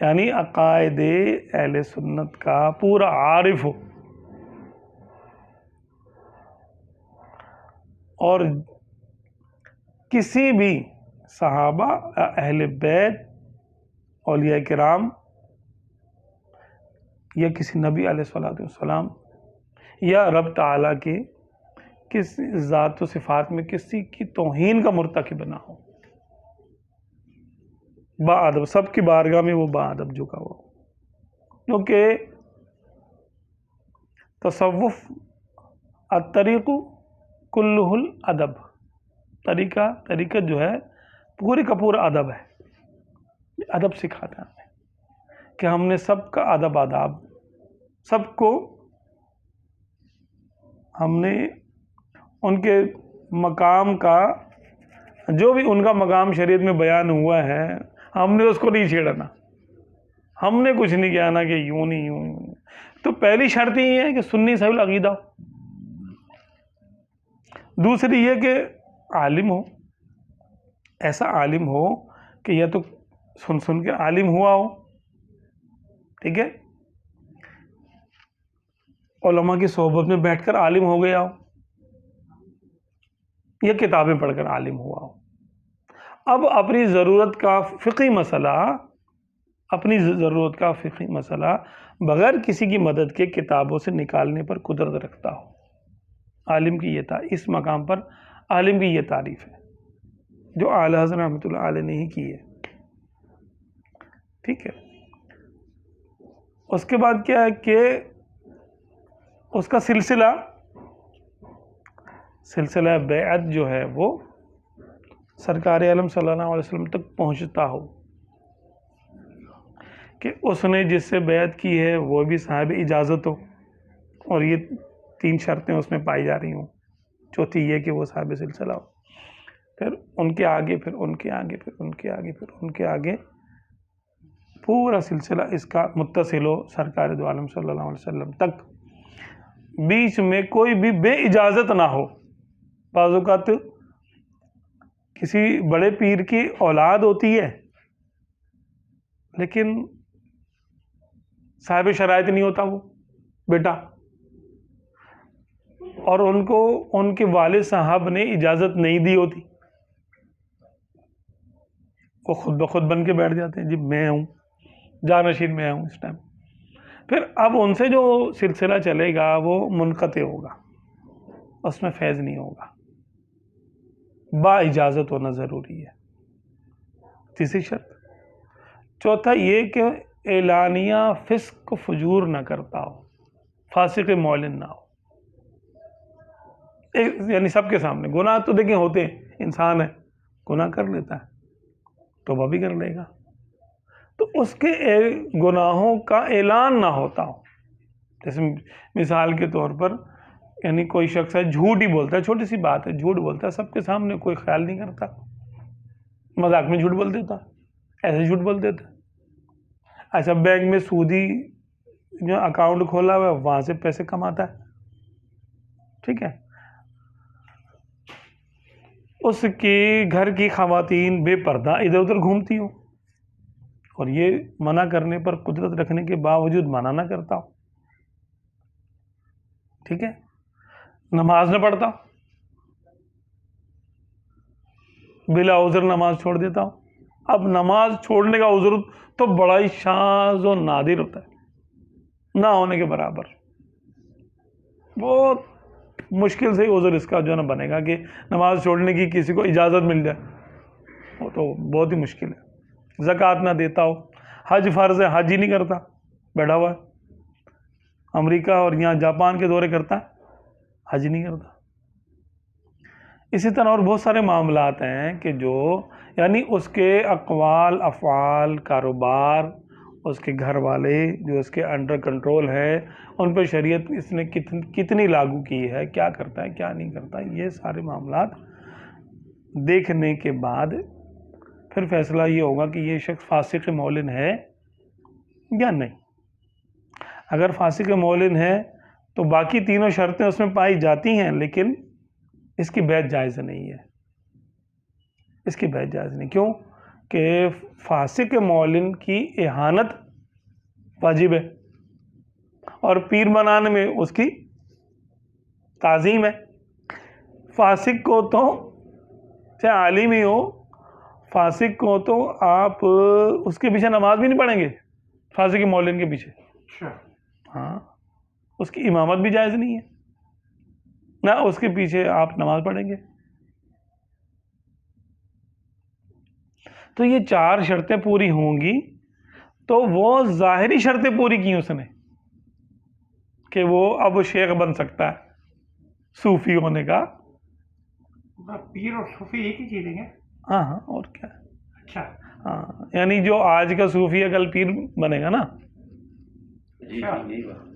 یعنی عقائد اہل سنت کا پورا عارف ہو، اور کسی بھی صحابہ، اہل بیت، اولیاء کرام یا کسی نبی علیہ الصلوۃ والسلام یا رب تعالیٰ کے کس ذات و صفات میں کسی کی توہین کا مرتکب نہ ہو، با ادب، سب کی بارگاہ میں وہ با ادب جھکا ہوا ہو. کیونکہ تصوف الطریق کلہ الادب، طریقہ جو ہے پورے کا پورا ادب ہے. ادب سکھاتا ہے کہ ہم نے سب کا ادب آداب، سب کو ہم نے ان کے مقام کا، جو بھی ان کا مقام شریعت میں بیان ہوا ہے، ہم نے اس کو نہیں چھیڑنا. ہم نے کچھ نہیں کیا نا کہ یوں نہیں یوں. تو پہلی شرط یہ ہے کہ سنی صحیح العقیدہ ہو. دوسری یہ کہ عالم ہو، ایسا عالم ہو کہ یا تو سن کے عالم ہوا ہو، ٹھیک ہے، علماء کی صحبت میں بیٹھ کر عالم ہو گیا ہو، یا کتابیں پڑھ کر عالم ہوا ہو. اب اپنی ضرورت کا فقہی مسئلہ بغیر کسی کی مدد کے کتابوں سے نکالنے پر قدرت رکھتا ہو. عالم کی یہ اس مقام پر عالم کی یہ تعریف ہے جو اعلی حضرت رحمۃ اللہ علیہ نے ہی کی ہے. ٹھیک ہے. اس کے بعد کیا ہے کہ اس کا سلسلہ بیعت جو ہے وہ سرکار عالم صلی اللہ علیہ وسلم تک پہنچتا ہو، کہ اس نے جس سے بیعت کی ہے وہ بھی صاحب اجازت ہو، اور یہ 3 شرطیں اس میں پائی جا رہی ہوں. چوتھی یہ کہ وہ صاحب سلسلہ ہو، پھر ان کے آگے، پھر ان کے آگے، پھر ان کے آگے، پھر ان کے آگے، پورا سلسلہ اس کا متصل ہو سرکار دو عالم صلی اللہ علیہ وسلم تک. بیچ میں کوئی بھی بے اجازت نہ ہو. بعض اوقات کسی بڑے پیر کی اولاد ہوتی ہے لیکن صاحب شرائط نہیں ہوتا وہ بیٹا، اور ان کو ان کے والد صاحب نے اجازت نہیں دی ہوتی، وہ خود بخود بن کے بیٹھ جاتے ہیں، جی میں ہوں، جانشین میں ہوں اس ٹائم. پھر اب ان سے جو سلسلہ چلے گا وہ منقطع ہوگا، اس میں فیض نہیں ہوگا. با اجازت ہونا ضروری ہے. تیسری شرط. چوتھا یہ کہ اعلانیہ فسق فجور نہ کرتا ہو، فاسق معلن نہ ہو. یعنی سب کے سامنے گناہ تو دیکھیں ہوتے ہیں، انسان ہے، گناہ کر لیتا ہے، توبہ بھی کر لے گا، تو اس کے گناہوں کا اعلان نہ ہوتا ہو. جیسے مثال کے طور پر یعنی کوئی شخص ہے جھوٹ ہی بولتا ہے، چھوٹی سی بات ہے، جھوٹ بولتا ہے سب کے سامنے، کوئی خیال نہیں کرتا، مذاق میں جھوٹ بول دیتا، ایسے جھوٹ بول دیتا. ایسا بینک میں سودی جو اکاؤنٹ کھولا ہوا ہے وہاں سے پیسے کماتا ہے، ٹھیک ہے. اس کی گھر کی خواتین بے پردہ ادھر ادھر گھومتی ہوں، اور یہ منع کرنے پر قدرت رکھنے کے باوجود منع نہ کرتا ہوں، ٹھیک ہے. نماز نہ پڑھتا ہوں، بلا عذر نماز چھوڑ دیتا ہوں. اب نماز چھوڑنے کا عذر تو بڑا ہی شاذ و نادر ہوتا ہے، نہ ہونے کے برابر. بہت مشکل سے عذر اس کا جو ہے نا بنے گا کہ نماز چھوڑنے کی کسی کو اجازت مل جائے، وہ تو بہت ہی مشکل ہے. زکوٰۃ نہ دیتا ہو، حج فرض ہے، حج ہی نہیں کرتا، بیٹھا ہوا ہے. امریکہ اور یہاں جاپان کے دورے کرتا ہے، حج نہیں کرتا. اسی طرح اور بہت سارے معاملات ہیں کہ جو یعنی اس کے اقوال، افعال، کاروبار، اس کے گھر والے جو اس کے انڈر کنٹرول ہے، ان پہ شریعت اس نے کتنی لاگو کی ہے، کیا کرتا ہے کیا نہیں کرتا، یہ سارے معاملات دیکھنے کے بعد پھر فیصلہ یہ ہوگا کہ یہ شخص فاسق معلن ہے یا نہیں. اگر فاسق معلن ہے تو باقی تینوں شرطیں اس میں پائی جاتی ہیں، لیکن اس کی بیعت جائز نہیں ہے. اس کی بیعت جائز نہیں. کیوں کہ فاسق معلن کی اہانت واجب ہے، اور پیر بنانے میں اس کی تعظیم ہے. فاسق کو تو چاہے عالم ہی ہو، فاسق کو تو آپ اس کے پیچھے نماز بھی نہیں پڑھیں گے، فاسق معلن کے پیچھے. ہاں اس کی امامت بھی جائز نہیں ہے، نہ اس کے پیچھے آپ نماز پڑھیں گے. تو یہ 4 شرطیں پوری ہوں گی تو وہ ظاہری شرطیں پوری کی اس نے کہ وہ اب شیخ بن سکتا ہے صوفی ہونے کا. پیر اور صوفی ایک ہی چیز ہے کیا؟ ہاں ہاں اور کیا. اچھا. ہاں یعنی جو آج کا صوفی ہے کل پیر بنے گا نا. جی یہی بات.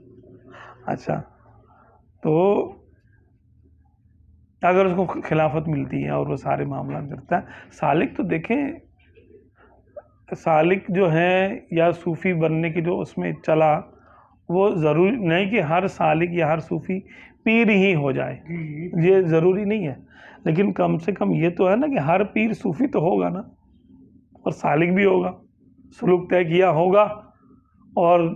اچھا تو اگر اس کو خلافت ملتی ہے اور وہ سارے معاملات کرتا ہے، سالک تو دیکھیں سالک جو ہے یا صوفی بننے کی جو اس میں چلا، وہ ضروری نہیں کہ ہر سالک یا ہر صوفی پیر ہی ہو جائے، یہ ضروری نہیں ہے، لیکن کم سے کم یہ تو ہے نا کہ ہر پیر صوفی تو ہوگا نا، اور سالک بھی ہوگا، سلوک طے کیا ہوگا، اور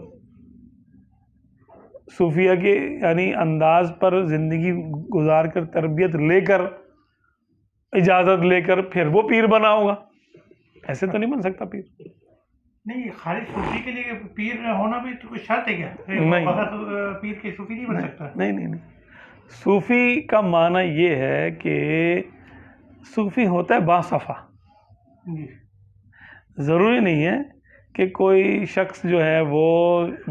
صوفیہ کے یعنی انداز پر زندگی گزار کر تربیت لے کر اجازت لے کر پھر وہ پیر بنا ہوگا. ایسے تو نہیں بن سکتا پیر. نہیں، خالی صوفی کے لیے پیر ہونا بھی تو کوئی شرط ہے کیا؟ نہیں. بغیر پیر کے صوفی نہیں بن سکتا. نہیں. صوفی کا معنی یہ ہے کہ صوفی ہوتا ہے باصفا. ضروری نہیں ہے کہ کوئی شخص جو ہے وہ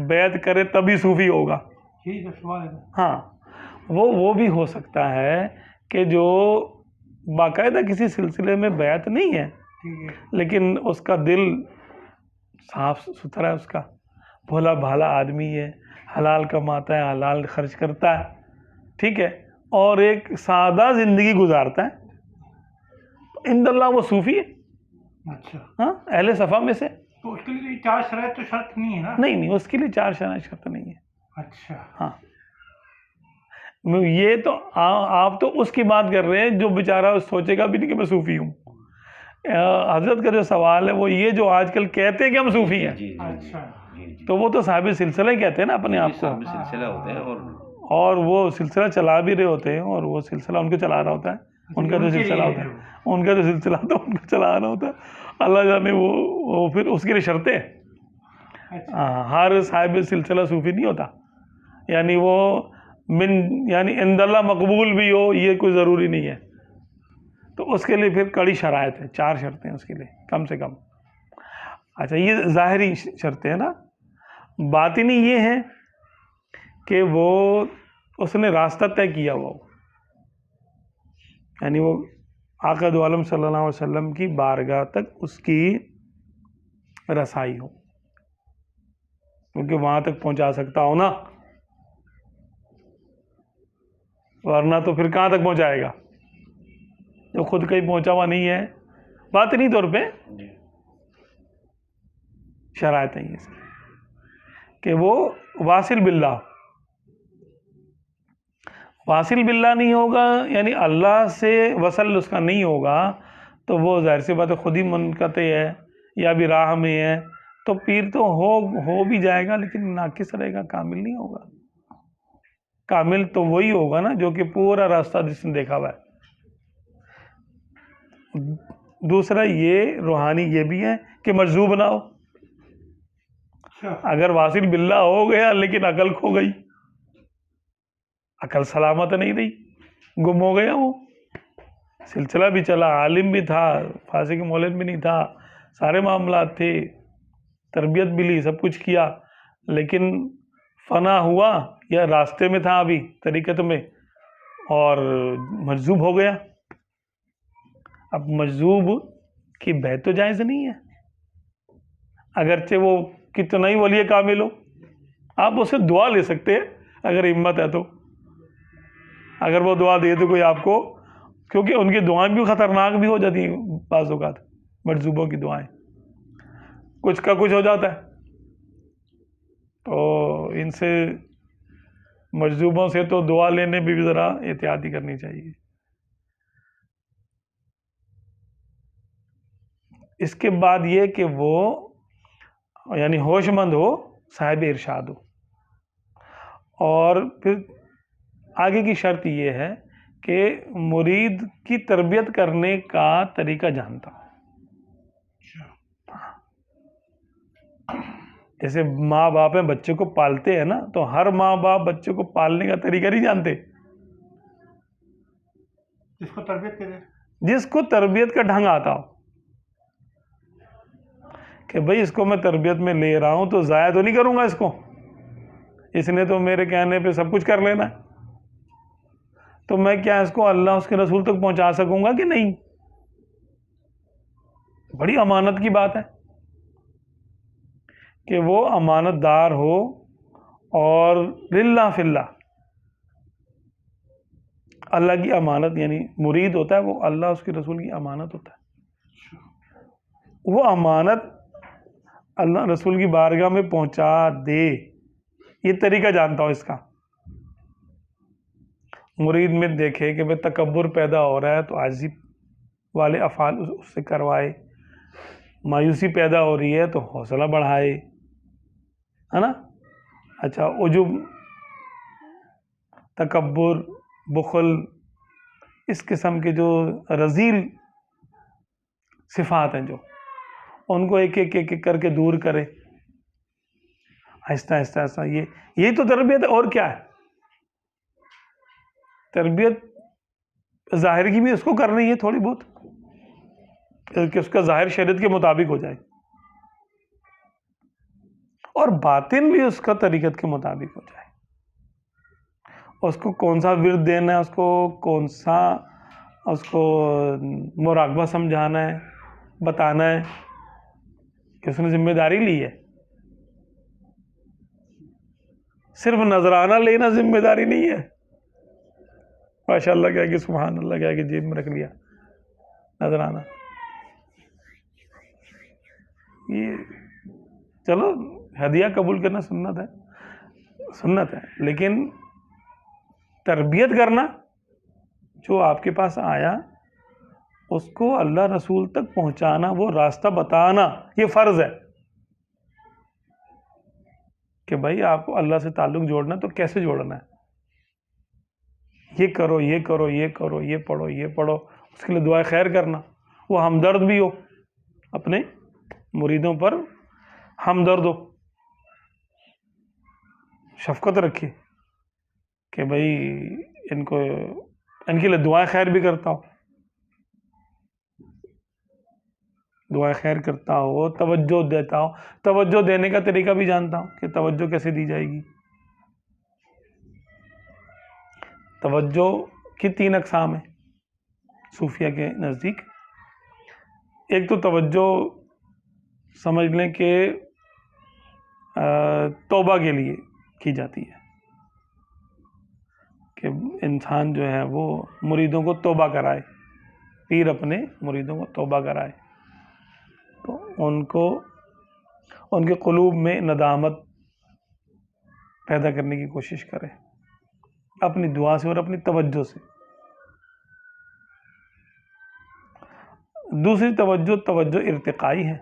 بیعت کرے تبھی صوفی ہوگا. ہاں وہ بھی ہو سکتا ہے کہ جو باقاعدہ کسی سلسلے میں بیعت نہیں ہے لیکن اس کا دل صاف ستھرا ہے، اس کا بھولا بھالا آدمی ہے، حلال کماتا ہے، حلال خرچ کرتا ہے، ٹھیک ہے، اور ایک سادہ زندگی گزارتا ہے، عند اللہ وہ صوفی ہے. اچھا. ہاں اہل صفا میں سے. تو اس کے لیے 4 شرائط تو شرط نہیں ہے نا؟ نہیں اس کے لیے 4 شرائط شرط نہیں ہے. اچھا. ہاں یہ تو آپ تو اس کی بات کر رہے ہیں جو بیچارہ سوچے گا بھی نہیں کہ میں صوفی ہوں. حضرت کا جو سوال ہے وہ یہ جو آج کل کہتے ہیں کہ ہم صوفی ہیں، اچھا. تو وہ تو صاحب سلسلہ ہی کہتے ہیں نا اپنے آپ کو، صاحب سلسلہ ہوتے ہیں اور وہ سلسلہ چلا بھی رہے ہوتے ہیں، اور وہ سلسلہ ان کو چلا رہا ہوتا ہے، ان کا جو سلسلہ ہوتا ہے ان کا جو سلسلہ ہوتا ہے ان کو چلا رہا ہوتا ہے. اللہ جانے وہ پھر اس کے لیے شرطیں. ہر صاحب سلسلہ صوفی نہیں ہوتا، یعنی وہ یعنی عند اللہ مقبول بھی ہو یہ کوئی ضروری نہیں ہے. تو اس کے لیے پھر کڑی شرائط ہے، 4 شرطیں اس کے لیے کم سے کم. اچھا یہ ظاہری شرطیں ہیں نا. باطنی یہ ہے کہ وہ اس نے راستہ طے کیا ہوا ہو، یعنی وہ آقا دو عالم صلی اللہ علیہ وسلم کی بارگاہ تک اس کی رسائی ہو، کیونکہ وہاں تک پہنچا سکتا ہو نا، ورنہ تو پھر کہاں تک پہنچائے گا جو خود کہیں پہنچا ہوا نہیں ہے. باطنی طور پہ شرائط ہیں اس کہ وہ واصل باللہ. واصل باللہ نہیں ہوگا یعنی اللہ سے وصل اس کا نہیں ہوگا تو وہ ظاہر سی بات ہے خود ہی منقطع ہے یا بھی راہ میں ہے، تو پیر تو ہو بھی جائے گا لیکن ناقص رہے گا، کامل نہیں ہوگا. کامل تو وہی ہوگا نا جو کہ پورا راستہ جس نے دیکھا ہوا ہے. دوسرا یہ روحانی یہ بھی ہے کہ مجذوب نہ ہو. اگر واصل باللہ ہو گیا لیکن عقل کھو گئی، عقل سلامت نہیں رہی، گم ہو گیا، وہ سلسلہ بھی چلا، عالم بھی تھا، فاسق مولد بھی نہیں تھا، سارے معاملات تھے، تربیت بھی لی، سب کچھ کیا، لیکن فنا ہوا یا راستے میں تھا ابھی طریقت میں اور مجذوب ہو گیا. اب مجذوب کی بیعت تو جائز نہیں ہے، اگرچہ وہ کتنا ہی ولی کامل ہو. آپ اس سے دعا لے سکتے ہیں اگر ہمت ہے تو، اگر وہ دعا دے تو کوئی آپ کو، کیونکہ ان کی دعائیں بھی خطرناک بھی ہو جاتی ہیں بعض اوقات، مجذوبوں کی دعائیں کچھ کا کچھ ہو جاتا ہے. تو ان سے مجذوبوں سے تو دعا لینے میں بھی ذرا احتیاطی کرنی چاہیے. اس کے بعد یہ کہ وہ یعنی ہوش مند ہو، صاحب ارشاد ہو، اور پھر آگے کی شرط یہ ہے کہ مرید کی تربیت کرنے کا طریقہ جانتا ہو. جیسے ماں باپ ہیں بچے کو پالتے ہیں نا، تو ہر ماں باپ بچے کو پالنے کا طریقہ نہیں جانتے. جس کو تربیت کرے، جس کو تربیت کا ڈھنگ آتا ہو کہ بھئی اس کو میں تربیت میں لے رہا ہوں تو ضائع تو نہیں کروں گا اس کو، اس نے تو میرے کہنے پہ سب کچھ کر لینا ہے، تو میں کیا اس کو اللہ اس کے رسول تک پہنچا سکوں گا کہ نہیں؟ بڑی امانت کی بات ہے کہ وہ امانت دار ہو اور للہ فی اللہ اللہ کی امانت، یعنی مرید ہوتا ہے وہ اللہ اس کے رسول کی امانت ہوتا ہے، وہ امانت اللہ رسول کی بارگاہ میں پہنچا دے. یہ طریقہ جانتا ہو اس کا. مرید میں دیکھے کہ بھئی تکبر پیدا ہو رہا ہے تو عاجزی والے افعال اس سے کروائے، مایوسی پیدا ہو رہی ہے تو حوصلہ بڑھائے، ہے نا. اچھا، عجب، تکبر، بخل، اس قسم کے جو رذیل صفات ہیں جو ان کو ایک ایک کر کے دور کرے آہستہ آہستہ آہستہ. یہ تو تربیت ہے. اور کیا ہے؟ تربیت ظاہر کی بھی اس کو کرنی ہے تھوڑی بہت کہ اس کا ظاہر شریعت کے مطابق ہو جائے، اور باطن بھی اس کا طریقت کے مطابق ہو جائے. اس کو کون سا ورد دینا ہے، اس کو کون سا اس کو مراقبہ سمجھانا ہے، بتانا ہے کہ اس نے ذمہ داری لی ہے. صرف نذرانہ لینا ذمہ داری نہیں ہے. ماشاء اللہ کہہ کہ سبحان اللہ کہہ کہ جیب میں رکھ لیا نذرانہ. یہ چلو ہدیہ قبول کرنا سنت ہے، لیکن تربیت کرنا، جو آپ کے پاس آیا اس کو اللہ رسول تک پہنچانا، وہ راستہ بتانا، یہ فرض ہے کہ بھائی آپ کو اللہ سے تعلق جوڑنا تو کیسے جوڑنا ہے. یہ کرو، یہ کرو، یہ کرو، یہ پڑھو، یہ پڑھو، اس کے لیے دعائے خیر کرنا. وہ ہمدرد بھی ہو، اپنے مریدوں پر ہمدرد ہو، شفقت رکھے کہ بھائی ان کے لیے دعائیں خیر بھی کرتا ہوں، دعائیں خیر کرتا ہو، توجہ دیتا ہوں. توجہ دینے کا طریقہ بھی جانتا ہوں کہ توجہ کیسے دی جائے گی. توجہ کی 3 اقسام ہیں صوفیہ کے نزدیک. ایک تو توجہ سمجھ لیں کہ توبہ کے لیے کی جاتی ہے کہ انسان جو ہے وہ مریدوں کو توبہ کرائے، پیر اپنے مریدوں کو توبہ کرائے، تو ان کے قلوب میں ندامت پیدا کرنے کی کوشش کرے اپنی دعا سے اور اپنی توجہ سے. دوسری توجہ ارتقائی ہے،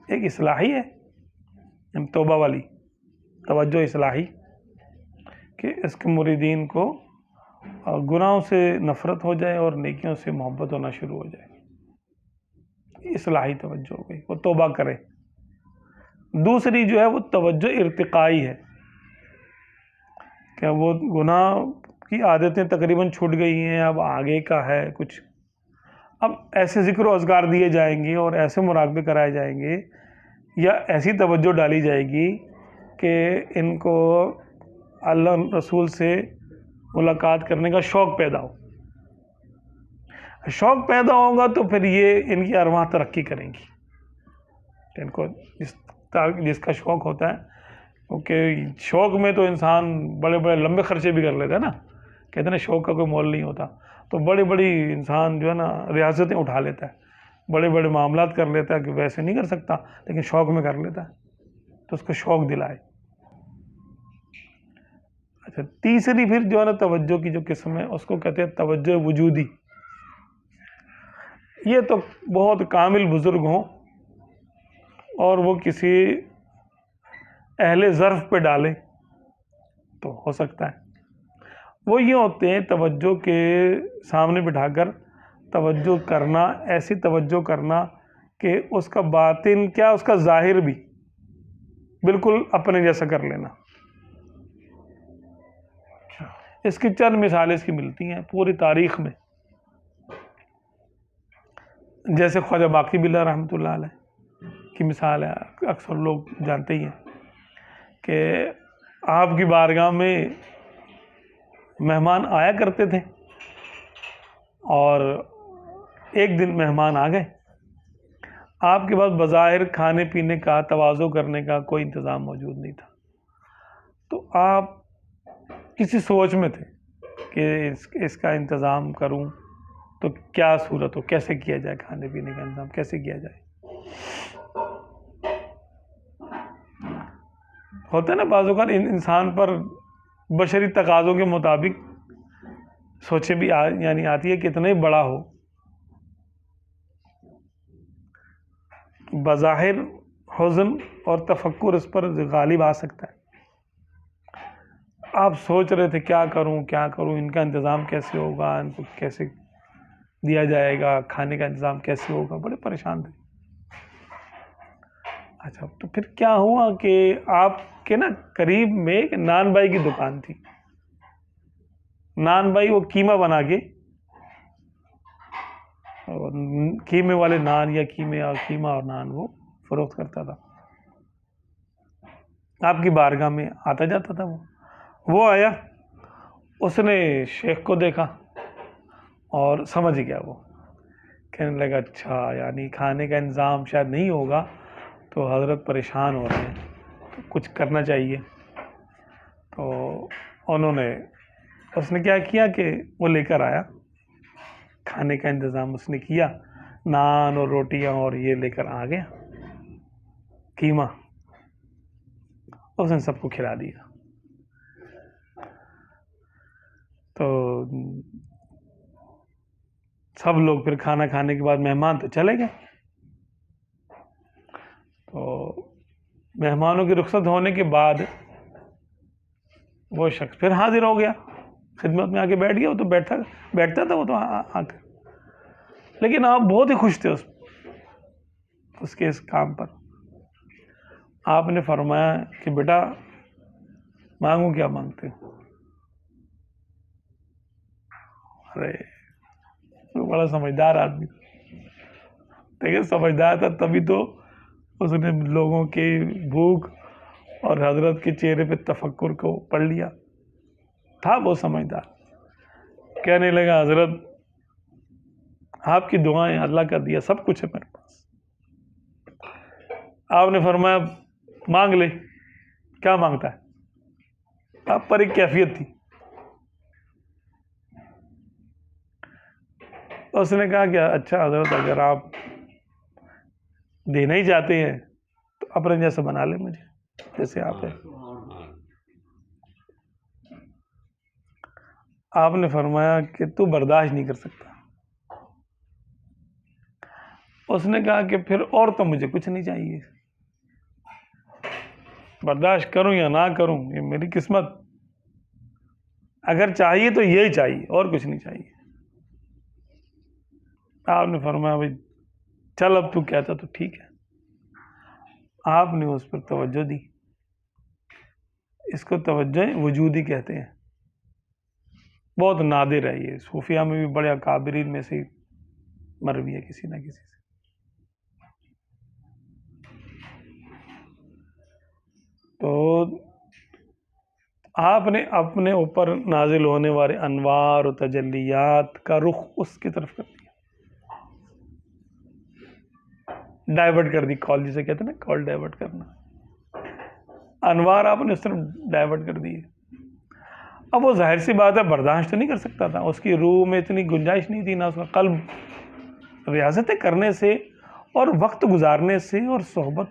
ایک اصلاحی ہے، توبہ والی توجہ اصلاحی، کہ اس کے مریدین کو گناہوں سے نفرت ہو جائے اور نیکیوں سے محبت ہونا شروع ہو جائے. اصلاحی توجہ ہو گئی، وہ توبہ کرے. دوسری جو ہے وہ توجہ ارتقائی ہے کہ وہ گناہ کی عادتیں تقریباً چھوٹ گئی ہیں، اب آگے کا ہے کچھ، اب ایسے ذکر و اذکار دیے جائیں گے اور ایسے مراقبے کرائے جائیں گے یا ایسی توجہ ڈالی جائے گی کہ ان کو اللہ رسول سے ملاقات کرنے کا شوق پیدا ہو. شوق پیدا ہوگا تو پھر یہ ان کی ارواح ترقی کریں گی. ان کو جس کا شوق ہوتا ہے، کیونکہ شوق میں تو انسان بڑے بڑے لمبے خرچے بھی کر لیتا ہے نا، کہتے ہیں نا شوق کا کوئی مول نہیں ہوتا. تو بڑی بڑی انسان جو ہے نا ریاستیں اٹھا لیتا ہے، بڑے بڑے معاملات کر لیتا ہے کہ ویسے نہیں کر سکتا لیکن شوق میں کر لیتا ہے، تو اس کو شوق دلائے. اچھا، تیسری پھر جو ہے نا توجہ کی جو قسم ہے اس کو کہتے ہیں توجہ وجودی. یہ تو بہت کامل بزرگ ہوں اور وہ کسی اہل ظرف پہ ڈالیں تو ہو سکتا ہے. وہ یہ ہوتے ہیں توجہ کے سامنے بٹھا کر توجہ کرنا، ایسی توجہ کرنا کہ اس کا باطن کیا اس کا ظاہر بھی بالکل اپنے جیسا کر لینا. اس کی چند مثالیں اس کی ملتی ہیں پوری تاریخ میں. جیسے خواجہ باقی باللہ رحمۃ اللہ علیہ کی مثال ہے، اکثر لوگ جانتے ہی ہیں کہ آپ کی بارگاہ میں مہمان آیا کرتے تھے، اور ایک دن مہمان آ گئے، آپ کے پاس بظاہر کھانے پینے کا، تواضع کرنے کا کوئی انتظام موجود نہیں تھا. تو آپ کسی سوچ میں تھے کہ اس کا انتظام کروں تو کیا صورت ہو، کیسے کیا جائے، کھانے پینے کا انتظام کیسے کیا جائے. ہوتا ہے نا بعض اوقات انسان پر بشری تقاضوں کے مطابق سوچیں بھی یعنی آتی ہے کہ اتنا ہی بڑا ہو، بظاہر حزن اور تفکر اس پر غالب آ سکتا ہے. آپ سوچ رہے تھے کیا کروں کیا کروں، ان کا انتظام کیسے ہوگا، ان کو کیسے دیا جائے گا، کھانے کا انتظام کیسے ہوگا، بڑے پریشان تھے. اچھا تو پھر کیا ہوا کہ آپ کے نا قریب میں ایک نان بائی کی دکان تھی. نان بائی وہ قیمہ بنا کے، قیمے والے نان یا قیمہ اور نان وہ فروخت کرتا تھا. آپ کی بارگاہ میں آتا جاتا تھا. وہ آیا، اس نے شیخ کو دیکھا اور سمجھ گیا. وہ کہنے لگا اچھا یعنی کھانے کا انتظام شاید نہیں ہوگا، تو حضرت پریشان ہو رہے ہیں، تو کچھ کرنا چاہیے. تو اس نے کیا کیا کہ وہ لے کر آیا کھانے کا انتظام. اس نے کیا، نان اور روٹیاں اور یہ لے کر آ گیا قیمہ، اس نے سب کو کھلا دیا. تو سب لوگ پھر کھانا کھانے کے بعد مہمان تو چلے گئے. تو مہمانوں کی رخصت ہونے کے بعد وہ شخص پھر حاضر ہو گیا، خدمت میں آ کے بیٹھ گیا. وہ تو بیٹھتا تھا وہ تو آ کر، لیکن آپ بہت ہی خوش تھے اس کے اس کام پر. آپ نے فرمایا کہ بیٹا مانگو کیا مانگتے ہو. ارے وہ بڑا سمجھدار آدمی تھا، لیکن سمجھدار تھا تبھی تو اس نے لوگوں کی بھوک اور حضرت کے چہرے پہ تفکر کو پڑھ لیا. تھا وہ سمجھدار. کہنے لگا حضرت آپ کی دعائیں، اللہ کا دیا سب کچھ ہے میرے پاس. آپ نے فرمایا مانگ لے، کیا مانگتا ہے. آپ پر ایک کیفیت تھی. اس نے کہا کہ اچھا حضرت اگر آپ دینا ہی چاہتے ہیں تو اپنے جیسا بنا لے مجھے، جیسے آپ ہیں. آپ نے فرمایا کہ تو برداشت نہیں کر سکتا. اس نے کہا کہ پھر اور تو مجھے کچھ نہیں چاہیے، برداشت کروں یا نہ کروں یہ میری قسمت. اگر چاہیے تو یہی چاہیے اور کچھ نہیں چاہیے. آپ نے فرمایا بھائی چل اب تو کہتا تو ٹھیک ہے. آپ نے اس پر توجہ دی. اس کو توجہ وجودی کہتے ہیں. بہت نادر ہے یہ، صوفیہ میں بھی بڑے اکابرین میں سے مروی ہے کسی نہ کسی سے. تو آپ نے اپنے اوپر نازل ہونے والے انوار و تجلیات کا رخ اس کی طرف کر دیا، ڈائیورٹ کر دی. کال جسے کہتے ہیں نا، کال ڈائیورٹ کرنا. انوار آپ نے اس طرف ڈائیورٹ کر دیے. اب وہ ظاہر سی بات ہے برداشت تو نہیں کر سکتا تھا، اس کی روح میں اتنی گنجائش نہیں تھی، نہ اس کا قلب ریاضتیں کرنے سے اور وقت گزارنے سے اور صحبت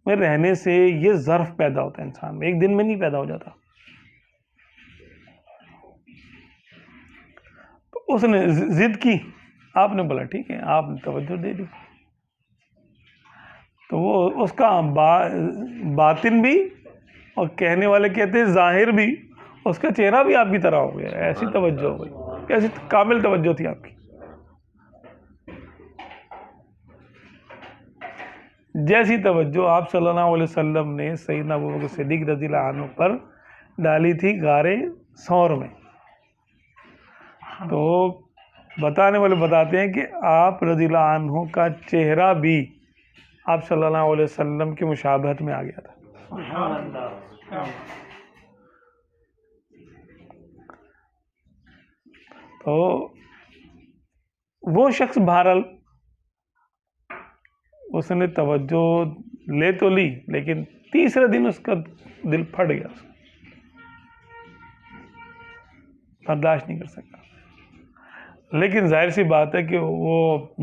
میں رہنے سے یہ ظرف پیدا ہوتا ہے انسان میں، ایک دن میں نہیں پیدا ہو جاتا. تو اس نے ضد کی. آپ نے بولا ٹھیک ہے، آپ نے توجہ دے دی. تو وہ اس کا باطن بھی، اور کہنے والے کہتے ہیں ظاہر بھی، اس کا چہرہ بھی آپ کی طرح ہو گیا. ایسی توجہ ہو گئی، ایسی کامل توجہ تھی آپ کی. جیسی توجہ آپ صلی اللہ علیہ وسلم نے سیدنا ابوبکر صدیق رضی اللہ عنہ پر ڈالی تھی غار ثور میں، تو بتانے والے بتاتے ہیں کہ آپ رضی اللہ عنہ کا چہرہ بھی آپ صلی اللہ علیہ وسلم کی مشابہت میں آ گیا تھا. سبحان اللہ. تو وہ شخص بہرحال اس نے توجہ لے تو لی، لیکن تیسرے دن اس کا دل پھٹ گیا، برداشت نہیں کر سکا. لیکن ظاہر سی بات ہے کہ وہ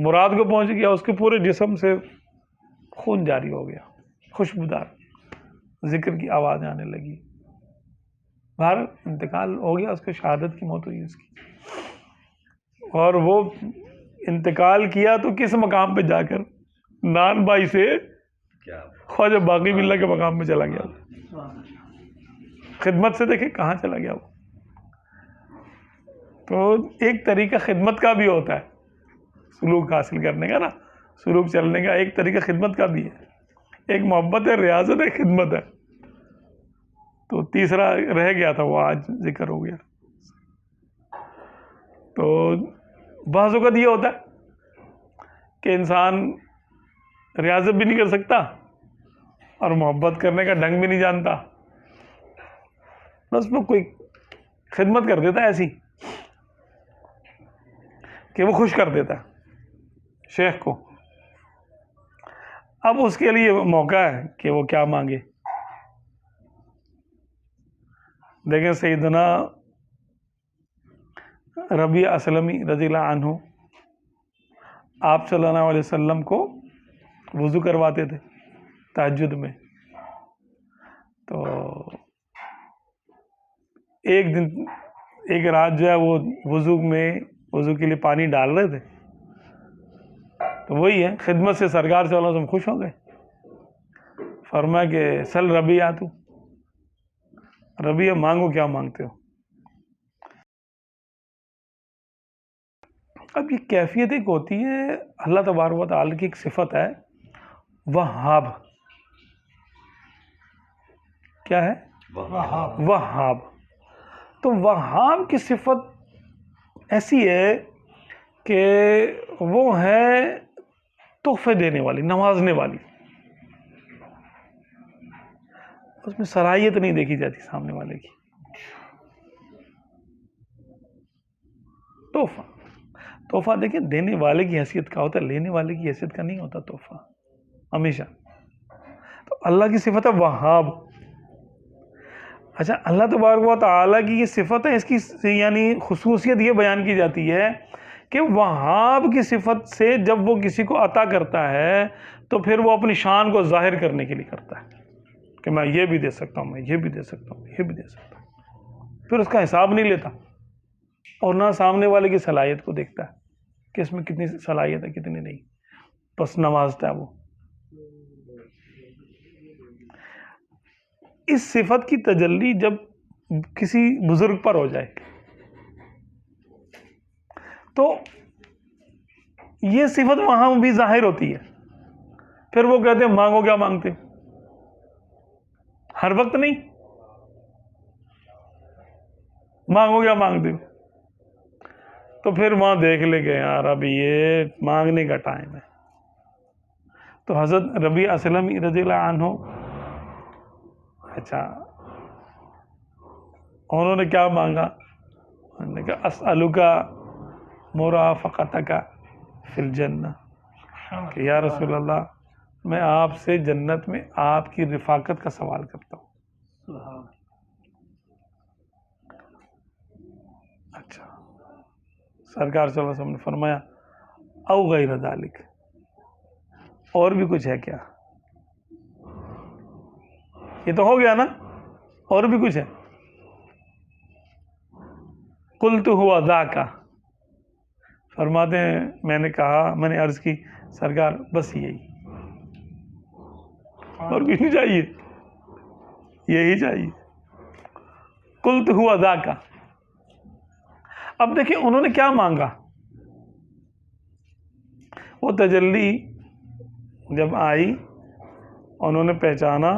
مراد کو پہنچ گیا، اس کے پورے جسم سے خون جاری ہو گیا، خوشبودار ذکر کی آواز آنے لگی. باہر انتقال ہو گیا، اس کو شہادت کی موت ہوئی اس کی. اور وہ انتقال کیا تو کس مقام پہ جا کر؟ نان بھائی سے خواجہ باقی باللہ کے مقام میں چلا گیا. خدمت سے دیکھیں کہاں چلا گیا وہ. تو ایک طریقہ خدمت کا بھی ہوتا ہے، سلوک حاصل کرنے کا نا، سلوک چلنے کا ایک طریقہ خدمت کا بھی ہے. ایک محبت ہے، ریاضت ہے، خدمت ہے. تو تیسرا رہ گیا تھا، وہ آج ذکر ہو گیا. تو بعض اوقات یہ ہوتا ہے کہ انسان ریاضت بھی نہیں کر سکتا اور محبت کرنے کا ڈھنگ بھی نہیں جانتا، بس وہ کوئی خدمت کر دیتا ہے ایسی کہ وہ خوش کر دیتا ہے شیخ کو. اب اس کے لیے موقع ہے کہ وہ کیا مانگے. دیکھیں سیدنا ربیع اسلمی رضی اللہ عنہ آپ صلی اللہ علیہ وسلم کو وضو کرواتے تھے تہجد میں. تو ایک دن ایک رات جو ہے وہ وضو کے لیے پانی ڈال رہے تھے. تو وہی ہے خدمت سے سرکار صلی اللہ علیہ وسلم خوش ہو گئے. فرمایا کہ سل ربیع، تو ربیع مانگو، کیا مانگتے ہو. اب یہ کیفیت ایک ہوتی ہے، اللہ تبارک و تعالی کی ایک صفت ہے وہاب. کیا ہے؟ وہاب. تو وہاب کی صفت ایسی ہے کہ وہ ہے تحفے دینے والی، نوازنے والی. اس میں صلاحیت نہیں دیکھی جاتی سامنے والے کی. تحفہ دیکھیں دینے والے کی حیثیت کا ہوتا ہے، لینے والے کی حیثیت کا نہیں ہوتا تحفہ ہمیشہ. تو اللہ کی صفت ہے وہاب. اچھا، اللہ تبارک و تعالیٰ کی یہ صفت ہے، اس کی یعنی خصوصیت یہ بیان کی جاتی ہے کہ وہاب کی صفت سے جب وہ کسی کو عطا کرتا ہے تو پھر وہ اپنی شان کو ظاہر کرنے کے لیے کرتا ہے کہ میں یہ بھی دے سکتا ہوں، میں یہ بھی دے سکتا ہوں، یہ بھی دے سکتا ہوں. پھر اس کا حساب نہیں لیتا اور نہ سامنے والے کی صلاحیت کو دیکھتا ہے کہ اس میں کتنی صلاحیت ہے کتنی نہیں، بس نوازتا ہے وہ. اس صفت کی تجلی جب کسی بزرگ پر ہو جائے تو یہ صفت وہاں بھی ظاہر ہوتی ہے. پھر وہ کہتے ہیں مانگو، کیا مانگتے ہو. ہر وقت نہیں، مانگو کیا مانگتے ہو. تو پھر وہاں دیکھ لے گئے یار ابھی یہ مانگنے کا ٹائم ہے. تو حضرت ربیع اسلمی رضی اللہ عنہ، اچھا انہوں نے کیا مانگا؟ انہوں نے کہا اسألک مرافقتک فی الجنہ، کہ یا رسول اللہ میں آپ سے جنت میں آپ کی رفاقت کا سوال کرتا ہوں. اچھا، سرکار صلی اللہ علیہ وسلم نے فرمایا او غیر ذالک، اور بھی کچھ ہے کیا؟ یہ تو ہو گیا نا، اور بھی کچھ ہے؟ قلت ہوا ذاک، فرماتے ہیں میں نے کہا، میں نے عرض کی سرکار بس یہی، اور کچھ نہیں چاہیے، یہی چاہیے. قلت ہوا ذاک. اب دیکھیں انہوں نے کیا مانگا. وہ تجلی جب آئی انہوں نے پہچانا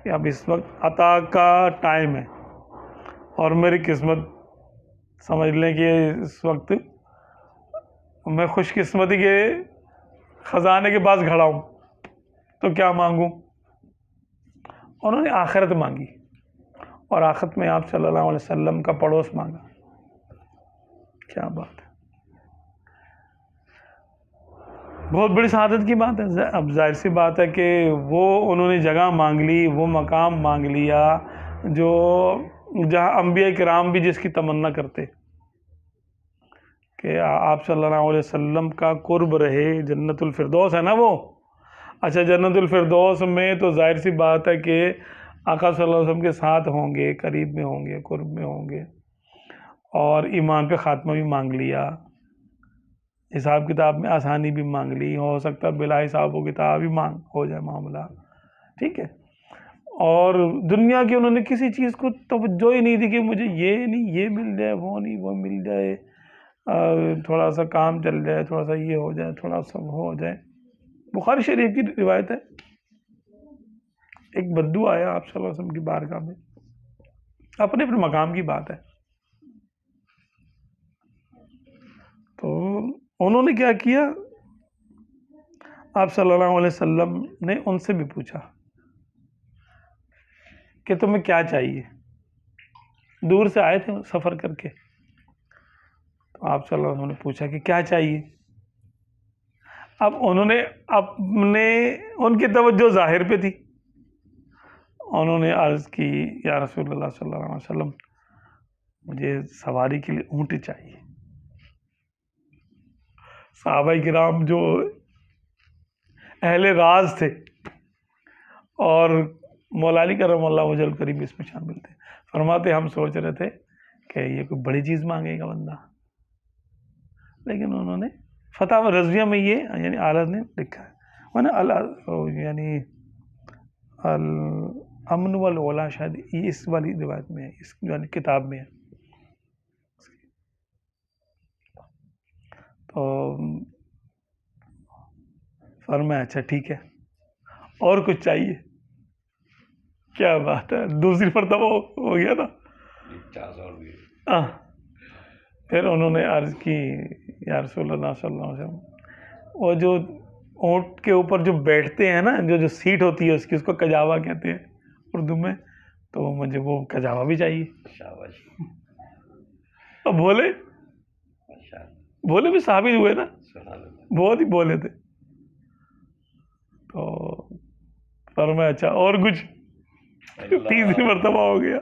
کہ اب اس وقت عطا کا ٹائم ہے اور میری قسمت سمجھ لیں کہ اس وقت میں خوش قسمتی کے خزانے کے پاس کھڑا ہوں، تو کیا مانگوں؟ انہوں نے آخرت مانگی، اور آخرت میں آپ صلی اللہ علیہ وسلم کا پڑوس مانگا. کیا بات ہے، بہت بڑی سعادت کی بات ہے. اب ظاہر سی بات ہے کہ وہ انہوں نے جگہ مانگ لی، وہ مقام مانگ لیا جو جہاں انبیاء کرام بھی جس کی تمنا کرتے کہ آپ صلی اللہ علیہ وسلم کا قرب رہے. جنت الفردوس ہے نا وہ. اچھا، جنت الفردوس میں تو ظاہر سی بات ہے کہ آقا صلی اللہ علیہ وسلم کے ساتھ ہوں گے، قریب میں ہوں گے، قرب میں ہوں گے، اور ایمان پہ خاتمہ بھی مانگ لیا، حساب کتاب میں آسانی بھی مانگ لی، ہو سکتا ہے بلا حساب و کتاب بھی مانگ ہو جائے معاملہ، ٹھیک ہے. اور دنیا کی انہوں نے کسی چیز کو توجہ ہی نہیں دی کہ مجھے یہ نہیں یہ مل جائے، وہ نہیں وہ مل جائے، تھوڑا سا کام چل جائے، تھوڑا سا یہ ہو جائے، تھوڑا سا وہ ہو جائے. بخاری شریف کی روایت ہے، ایک بدو آیا آپ صلی اللہ علیہ وسلم کی بارگاہ میں، اپنے اپنے مقام کی بات ہے. تو انہوں نے کیا کیا، آپ صلی اللہ علیہ وسلم نے ان سے بھی پوچھا کہ تمہیں کیا چاہیے. دور سے آئے تھے سفر کر کے، تو آپ صلی اللہ علیہ وسلم نے پوچھا کہ کیا چاہیے. اب انہوں نے ان کی توجہ ظاہر پہ تھی. انہوں نے عرض کی، یا رسول اللہ صلی اللہ علیہ وسلم مجھے سواری کے لیے اونٹ چاہیے. صحابہ کرام جو اہل راز تھے اور مولا علی کرم اللہ وجہ الکریم اس میں شامل تھے، فرماتے ہم سوچ رہے تھے کہ یہ کوئی بڑی چیز مانگے گا بندہ، لیکن انہوں نے فتح رضویہ میں یہ یعنی اعلیٰ نے لکھا ہے، یعنی الامن والولا، شاید یہ اس والی روایت میں ہے، اس یعنی کتاب میں ہے. تو فرمایا اچھا ٹھیک ہے، اور کچھ چاہیے؟ کیا بات ہے، دوسری مرتبہ ہو گیا نا. پھر انہوں نے عرض کی، یا رسول اللہ صلی اللہ علیہ وسلم وہ جو اونٹ کے اوپر جو بیٹھتے ہیں نا، جو سیٹ ہوتی ہے اس کی، اس کو کجاوا کہتے ہیں اردو میں، تو مجھے وہ کجاوا بھی چاہیے. اب بولے بھی ثابت ہوئے نا، بہت ہی بولے تھے. تو فرمایا اچھا اور کچھ؟ تیسری مرتبہ ہو گیا.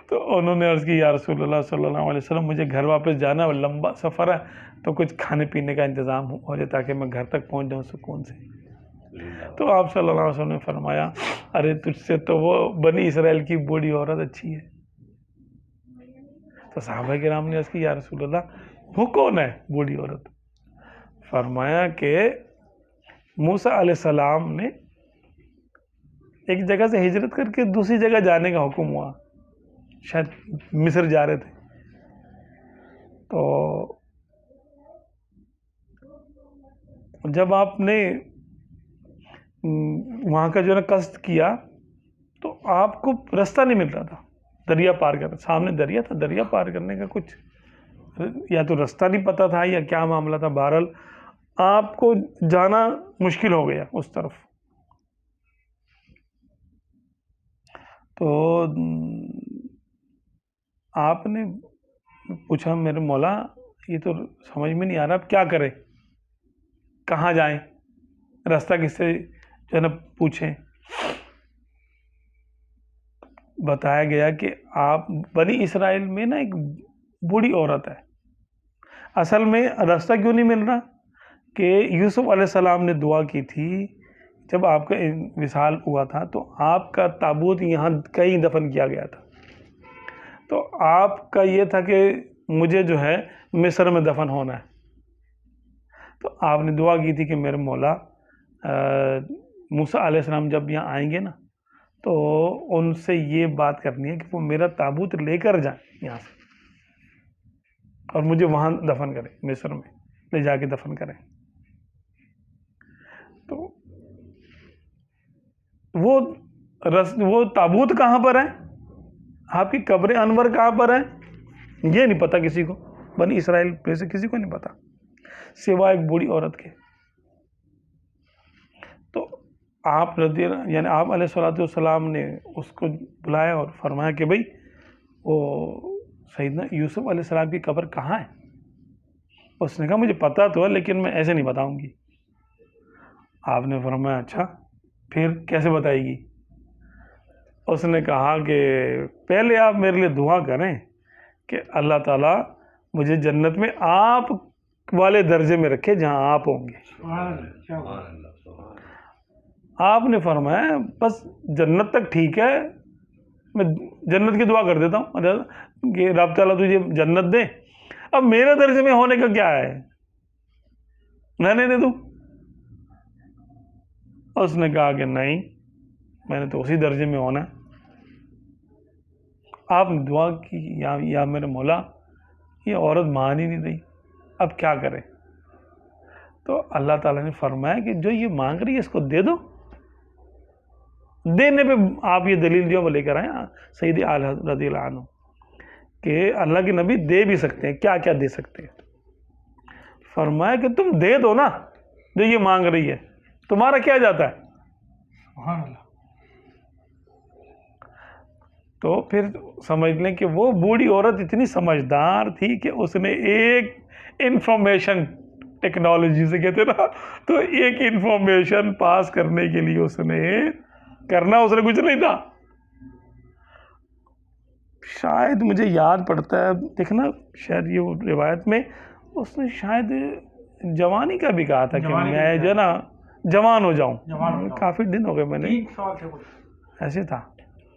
تو انہوں نے عرض کی، یا رسول اللہ صلی اللہ علیہ وسلم مجھے گھر واپس جانا ہے، لمبا سفر ہے، تو کچھ کھانے پینے کا انتظام ہو جائے تاکہ میں گھر تک پہنچ جاؤں سکون سے. تو آپ صلی اللہ علیہ وسلم نے فرمایا، ارے تجھ سے تو وہ بنی اسرائیل کی بوڑھی عورت اچھی ہے. تو صحابہ کرام نے عرض کی، یا رسول اللہ وہ کون ہے بوڑھی عورت؟ فرمایا کہ موسیٰ علیہ السلام نے ایک جگہ سے ہجرت کر کے دوسری جگہ جانے کا حکم ہوا، شاید مصر جا رہے تھے، تو جب آپ نے وہاں کا جو ہے قصد کیا تو آپ کو راستہ نہیں مل رہا تھا دریا پار کرنا. سامنے دریا تھا، دریا پار کرنے کا کچھ یا تو راستہ نہیں پتہ تھا یا کیا معاملہ تھا، بہرحال آپ کو جانا مشکل ہو گیا اس طرف. تو آپ نے پوچھا، میرے مولا یہ تو سمجھ میں نہیں آ رہا، اب کیا کریں، کہاں جائیں، راستہ کس سے جو ہے نا پوچھیں. بتایا گیا کہ آپ بنی اسرائیل میں نا ایک بوڑھی عورت ہے. اصل میں راستہ کیوں نہیں مل رہا کہ یوسف علیہ السلام نے دعا کی تھی جب آپ کا وصال ہوا تھا، تو آپ کا تابوت یہاں کہیں دفن کیا گیا تھا. تو آپ کا یہ تھا کہ مجھے جو ہے مصر میں دفن ہونا ہے. تو آپ نے دعا کی تھی کہ میرے مولا موسیٰ علیہ السلام جب یہاں آئیں گے نا تو ان سے یہ بات کرنی ہے کہ وہ میرا تابوت لے کر جائیں یہاں سے اور مجھے وہاں دفن کریں، مصر میں لے جا کے دفن کریں. تو وہ تابوت کہاں پر ہے, آپ کی قبر انور کہاں پر ہے, یہ نہیں پتا کسی کو, بنی اسرائیل میں سے کسی کو نہیں پتا سوائے ایک بوڑھی عورت کے. تو آپ یعنی آپ علیہ الصلوۃ والسلام نے اس کو بلایا اور فرمایا کہ بھئی وہ سیدنا یوسف علیہ السلام کی قبر کہاں ہے. اس نے کہا مجھے پتا تو ہے لیکن میں ایسے نہیں بتاؤں گی. آپ نے فرمایا اچھا پھر کیسے بتائے گی. اس نے کہا کہ پہلے آپ میرے لیے دعا کریں کہ اللہ تعالیٰ مجھے جنت میں آپ والے درجے میں رکھے جہاں آپ ہوں گے. آپ نے فرمایا بس جنت تک ٹھیک ہے, میں جنت کی دعا کر دیتا ہوں کہ رب تعالیٰ تجھے جنت دے, اب میرے درجے میں ہونے کا کیا ہے, رہنے دے تو. اس نے کہا کہ نہیں, میں نے تو اسی درجے میں ہونا ہے. آپ نے دعا کی یا میرے مولا یہ عورت مان ہی نہیں رہی, اب کیا کرے. تو اللہ تعالیٰ نے فرمایا کہ جو یہ مانگ رہی ہے اس کو دے دو. دینے پہ آپ یہ دلیل جو وہ لے کر آئے سیدی اعلی رضی اللہ عنہ کہ اللہ کے نبی دے بھی سکتے ہیں, کیا کیا دے سکتے ہیں. فرمایا کہ تم دے دو نا جو یہ مانگ رہی ہے, تمہارا کیا جاتا ہے. سبحان اللہ. تو پھر سمجھ لیں کہ وہ بوڑھی عورت اتنی سمجھدار تھی کہ اس نے ایک انفارمیشن ٹیکنالوجی سے کہتے نا, تو ایک انفارمیشن پاس کرنے کے لیے اس نے کچھ نہیں تھا. شاید مجھے یاد پڑتا ہے دیکھنا شاید یہ روایت میں اس نے شاید جوانی کا بھی کہا تھا کہ میں جو ہے نا جوان ہو جاؤں. کافی دن ہو گئے میں نے, ایسے تھا.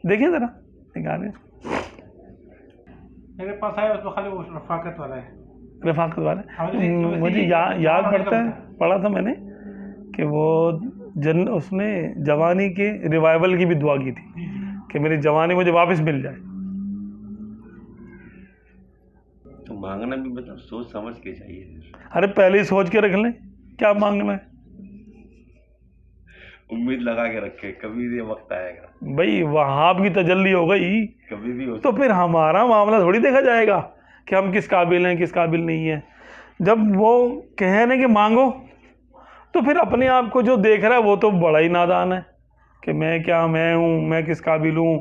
دیکھیں ذرا نکالیں, میرے پاس آیا اس میں خالی وہ رفاقت والا ہے. رفاقت والے مجھے یاد پڑتا ہے, پڑھا تھا میں نے کہ وہ اس نے جوانی کے ریوائول کی بھی دعا کی تھی کہ میری جوانی مجھے واپس مل جائے. تو مانگنا بھی مطلب سوچ سمجھ کے چاہیے. ارے پہلے ہی سوچ کے رکھ لیں کیا مانگنا ہے, امید لگا کے رکھے کبھی یہ وقت آئے گا. بھائی وہاب کی تجلی ہو گئی کبھی بھی تو پھر ہمارا معاملہ تھوڑی دیکھا جائے گا کہ ہم کس قابل ہیں کس قابل نہیں ہیں. جب وہ کہیں نا کہ مانگو تو پھر اپنے آپ کو جو دیکھ رہا ہے وہ تو بڑا ہی نادان ہے کہ میں کیا, میں ہوں, میں کس قابل ہوں.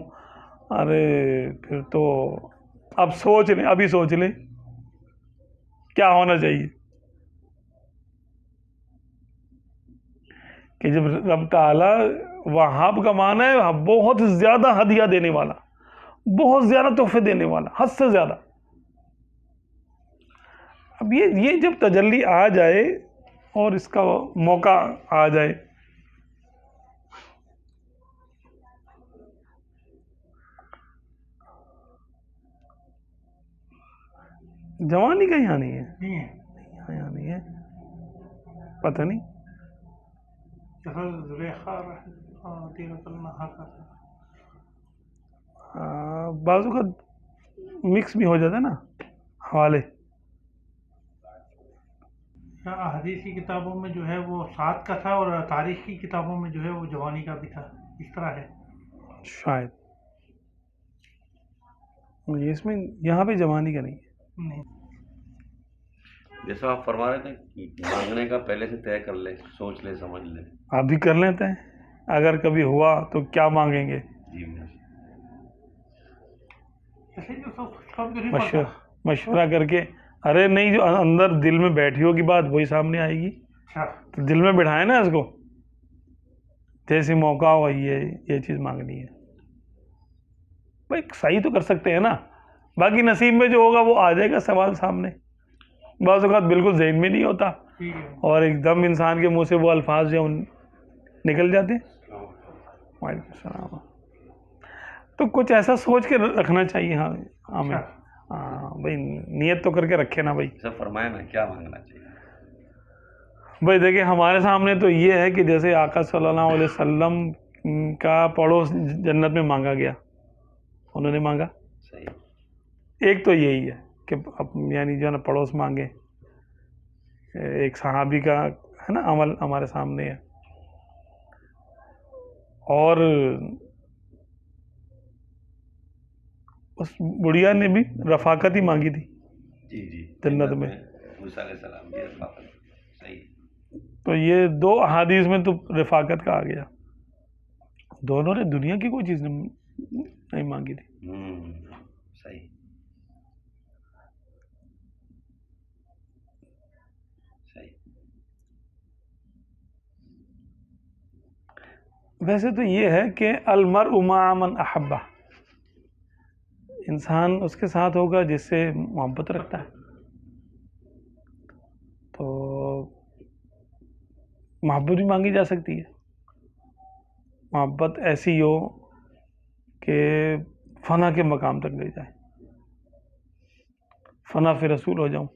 ارے پھر تو اب سوچ لیں, ابھی سوچ لیں کیا ہونا چاہیے کہ جب رب تعالیٰ وہاب کا معنی ہے بہت زیادہ ہدیہ دینے والا, بہت زیادہ تحفے دینے والا, حد سے زیادہ. اب یہ جب تجلی آ جائے اور اس کا موقع آ جائے جوانی کا یہاں نہیں ہے, یہاں نہیں ہے, پتہ نہیں. بعض اوقات مکس بھی ہو جاتا ہے نا حوالے. حدیث کی کتابوں میں جو ہے وہ 7 کا تھا اور تاریخ کی کتابوں میں جو ہے وہ جوانی کا بھی تھا, اس طرح ہے شاید. اس میں یہاں پہ جوانی کا نہیں ہے. جیسا آپ فرما رہے تھے کہ مانگنے کا پہلے سے طے کر لیں, سوچ لیں, سمجھ لیں. آپ بھی کر لیتے ہیں, اگر کبھی ہوا تو کیا مانگیں گے. مشورہ کر کے, ارے نہیں جو اندر دل میں بیٹھی ہوگی بات وہی سامنے آئے گی. تو دل میں بٹھائیں نا اس کو, جیسے موقع ہو یہ چیز مانگنی ہے. بھائی صحیح تو کر سکتے ہیں نا, باقی نصیب میں جو ہوگا وہ آ جائے گا سوال سامنے. بعض اوقات بالکل ذہن میں نہیں ہوتا اور ایک دم انسان کے منہ سے وہ الفاظ جو نکل جاتے ہیں. وعلیکم السلام. تو کچھ ایسا سوچ کے رکھنا چاہیے. ہمیں بھائی نیت تو کر کے رکھے نا بھائی. سب فرمائے نا کیا مانگنا چاہیے. بھائی دیکھیں ہمارے سامنے تو یہ ہے کہ جیسے آقا صلی اللہ علیہ وسلم کا پڑوس جنت میں مانگا گیا, انہوں نے مانگا. صحیح. ایک تو یہی ہے کہ یعنی جو ہے نا پڑوس مانگے. ایک صحابی کا ہے نا عمل ہمارے سامنے ہے. اور اس بڑھیا نے بھی رفاقت ہی مانگی تھی جی جی جنت میں. موسیٰ علیہ السلام کی رفاقت. صحیح. تو یہ دو احادیث میں تو رفاقت کا آ گیا. دونوں نے دنیا کی کوئی چیز نہیں مانگی تھی. صحیح. صحیح. ویسے تو یہ ہے کہ المرء مع من احبہ، انسان اس کے ساتھ ہوگا جس سے محبت رکھتا ہے. تو محبت بھی مانگی جا سکتی ہے. محبت ایسی ہو کہ فنا کے مقام تک لے جائے، فنا فی رسول ہو جاؤں،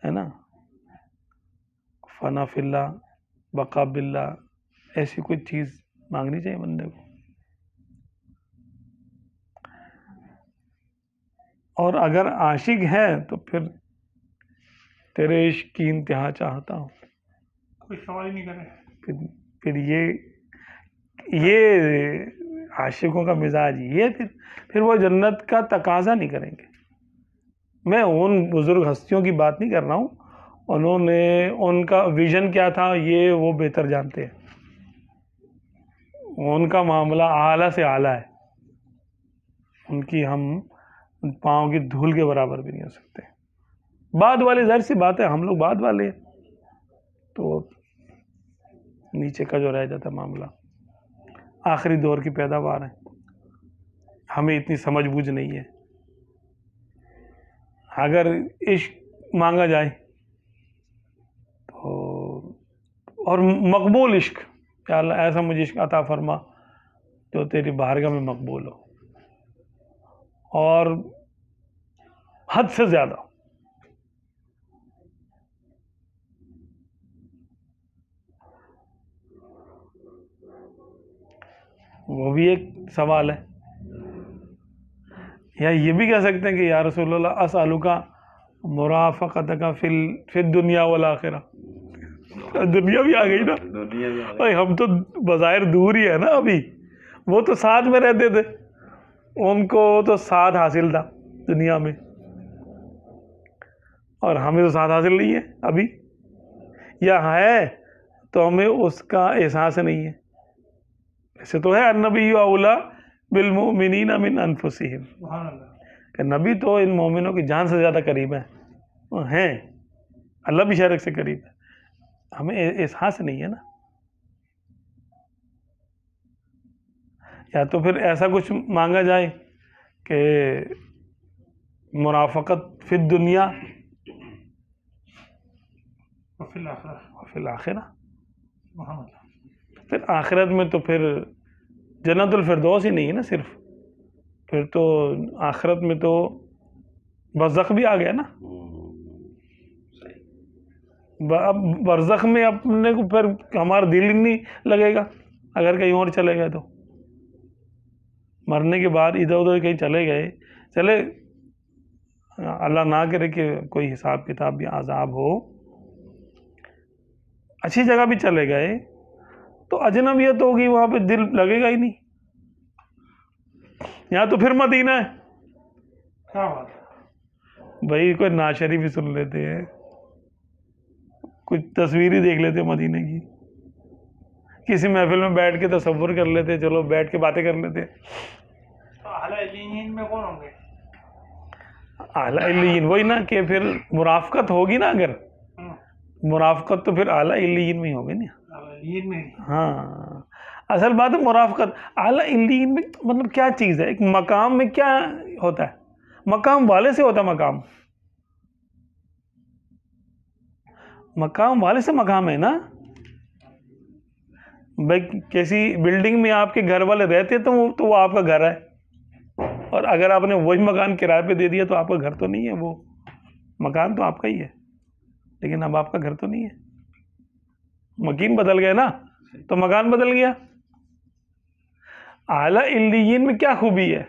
ہے نا. فنا فی اللہ، بقا باللہ، ایسی کوئی چیز مانگنی چاہیے بندے کو. اور اگر عاشق ہے تو پھر تیرے عشق کی انتہا چاہتا ہوں. کوئی سوال ہی نہیں کرے. پھر یہ عاشقوں کا مزاج یہ پھر وہ جنت کا تقاضا نہیں کریں گے. میں ان بزرگ ہستیوں کی بات نہیں کر رہا ہوں، انہوں نے ان کا ویژن کیا تھا یہ وہ بہتر جانتے ہیں. ان کا معاملہ اعلیٰ سے اعلیٰ ہے، ان کی ہم پاؤں کی دھول کے برابر بھی نہیں ہو سکتے. بعد والے ظاہر سی بات ہے، ہم لوگ بعد والے ہیں تو نیچے کا جو رہ جاتا ہے معاملہ. آخری دور کی پیداوار ہے، ہمیں اتنی سمجھ بوجھ نہیں ہے. اگر عشق مانگا جائے تو اور مقبول عشق، یا اللہ ایسا مجھے عشق عطا فرما جو تیری بارگاہ میں مقبول ہو، اور حد سے زیادہ. وہ بھی ایک سوال ہے. یا یہ بھی کہہ سکتے ہیں کہ یا رسول اللہ اسالک مرافقتک فی الدنیا والآخرہ. دنیا بھی آ گئی نا دنیا میں بھائی، ہم تو بظاہر دور ہی ہے نا. ابھی وہ تو ساتھ میں رہتے تھے، ان کو تو ساتھ حاصل تھا دنیا میں، اور ہمیں تو ساتھ حاصل نہیں ہے ابھی، یا ہے تو ہمیں اس کا احساس نہیں ہے. ایسے تو ہے النبی اولیٰ بالمؤمنین من انفسہم، سبحان اللہ. کہ نبی تو ان مومنوں کی جان سے زیادہ قریب ہیں، اللہ بھی شرک سے قریب ہے. ہمیں احساس نہیں ہے نا. یا تو پھر ایسا کچھ مانگا جائے کہ مرافقت فی الدنیا وفی الآخرہ. فی الآخرہ. سبحان اللہ. پھر آخرت میں تو پھر جنت الفردوس ہی نہیں ہے نا صرف، پھر تو آخرت میں تو برزخ بھی آ گیا نا. اب برزخ میں اپنے کو پھر ہمارا دل ہی نہیں لگے گا اگر کہیں اور چلے گئے. تو مرنے کے بعد ادھر ادھر کہیں چلے گئے، چلے اللہ نہ کرے کہ کوئی حساب کتاب بھی عذاب ہو، اچھی جگہ بھی چلے گئے تو اجنبیت ہوگی، وہاں پہ دل لگے گا ہی نہیں. یہاں تو پھر مدینہ ہے کیا بات ہے. بھائی، کوئی ناشری بھی سن لیتے ہیں، کچھ تصویری دیکھ لیتے مدینے کی، کسی محفل میں بیٹھ کے تصور کر لیتے، چلو بیٹھ کے باتیں کر لیتے. تو اعلیٰ علیین میں کون ہوں گے؟ اعلیٰ علیین وہی نا کہ پھر مرافقت ہوگی نا. اگر مرافقت تو پھر اعلیٰ علیین میں ہی ہوگی نا. اعلیٰ علیین میں. ہاں، اصل بات ہے مرافقت. اعلیٰ علیین میں مطلب کیا چیز ہے؟ ایک مقام میں کیا ہوتا ہے؟ مقام والے سے ہوتا ہے. مقام والے سے مقام ہے نا. بھائی کسی بلڈنگ میں آپ کے گھر والے رہتے تو وہ آپ کا گھر ہے، اور اگر آپ نے وہی مکان کرائے پہ دے دیا تو آپ کا گھر تو نہیں ہے. وہ مکان تو آپ کا ہی ہے لیکن اب آپ کا گھر تو نہیں ہے. مکین بدل گئے نا تو مکان بدل گیا. اعلیٰ علیین میں کیا خوبی ہے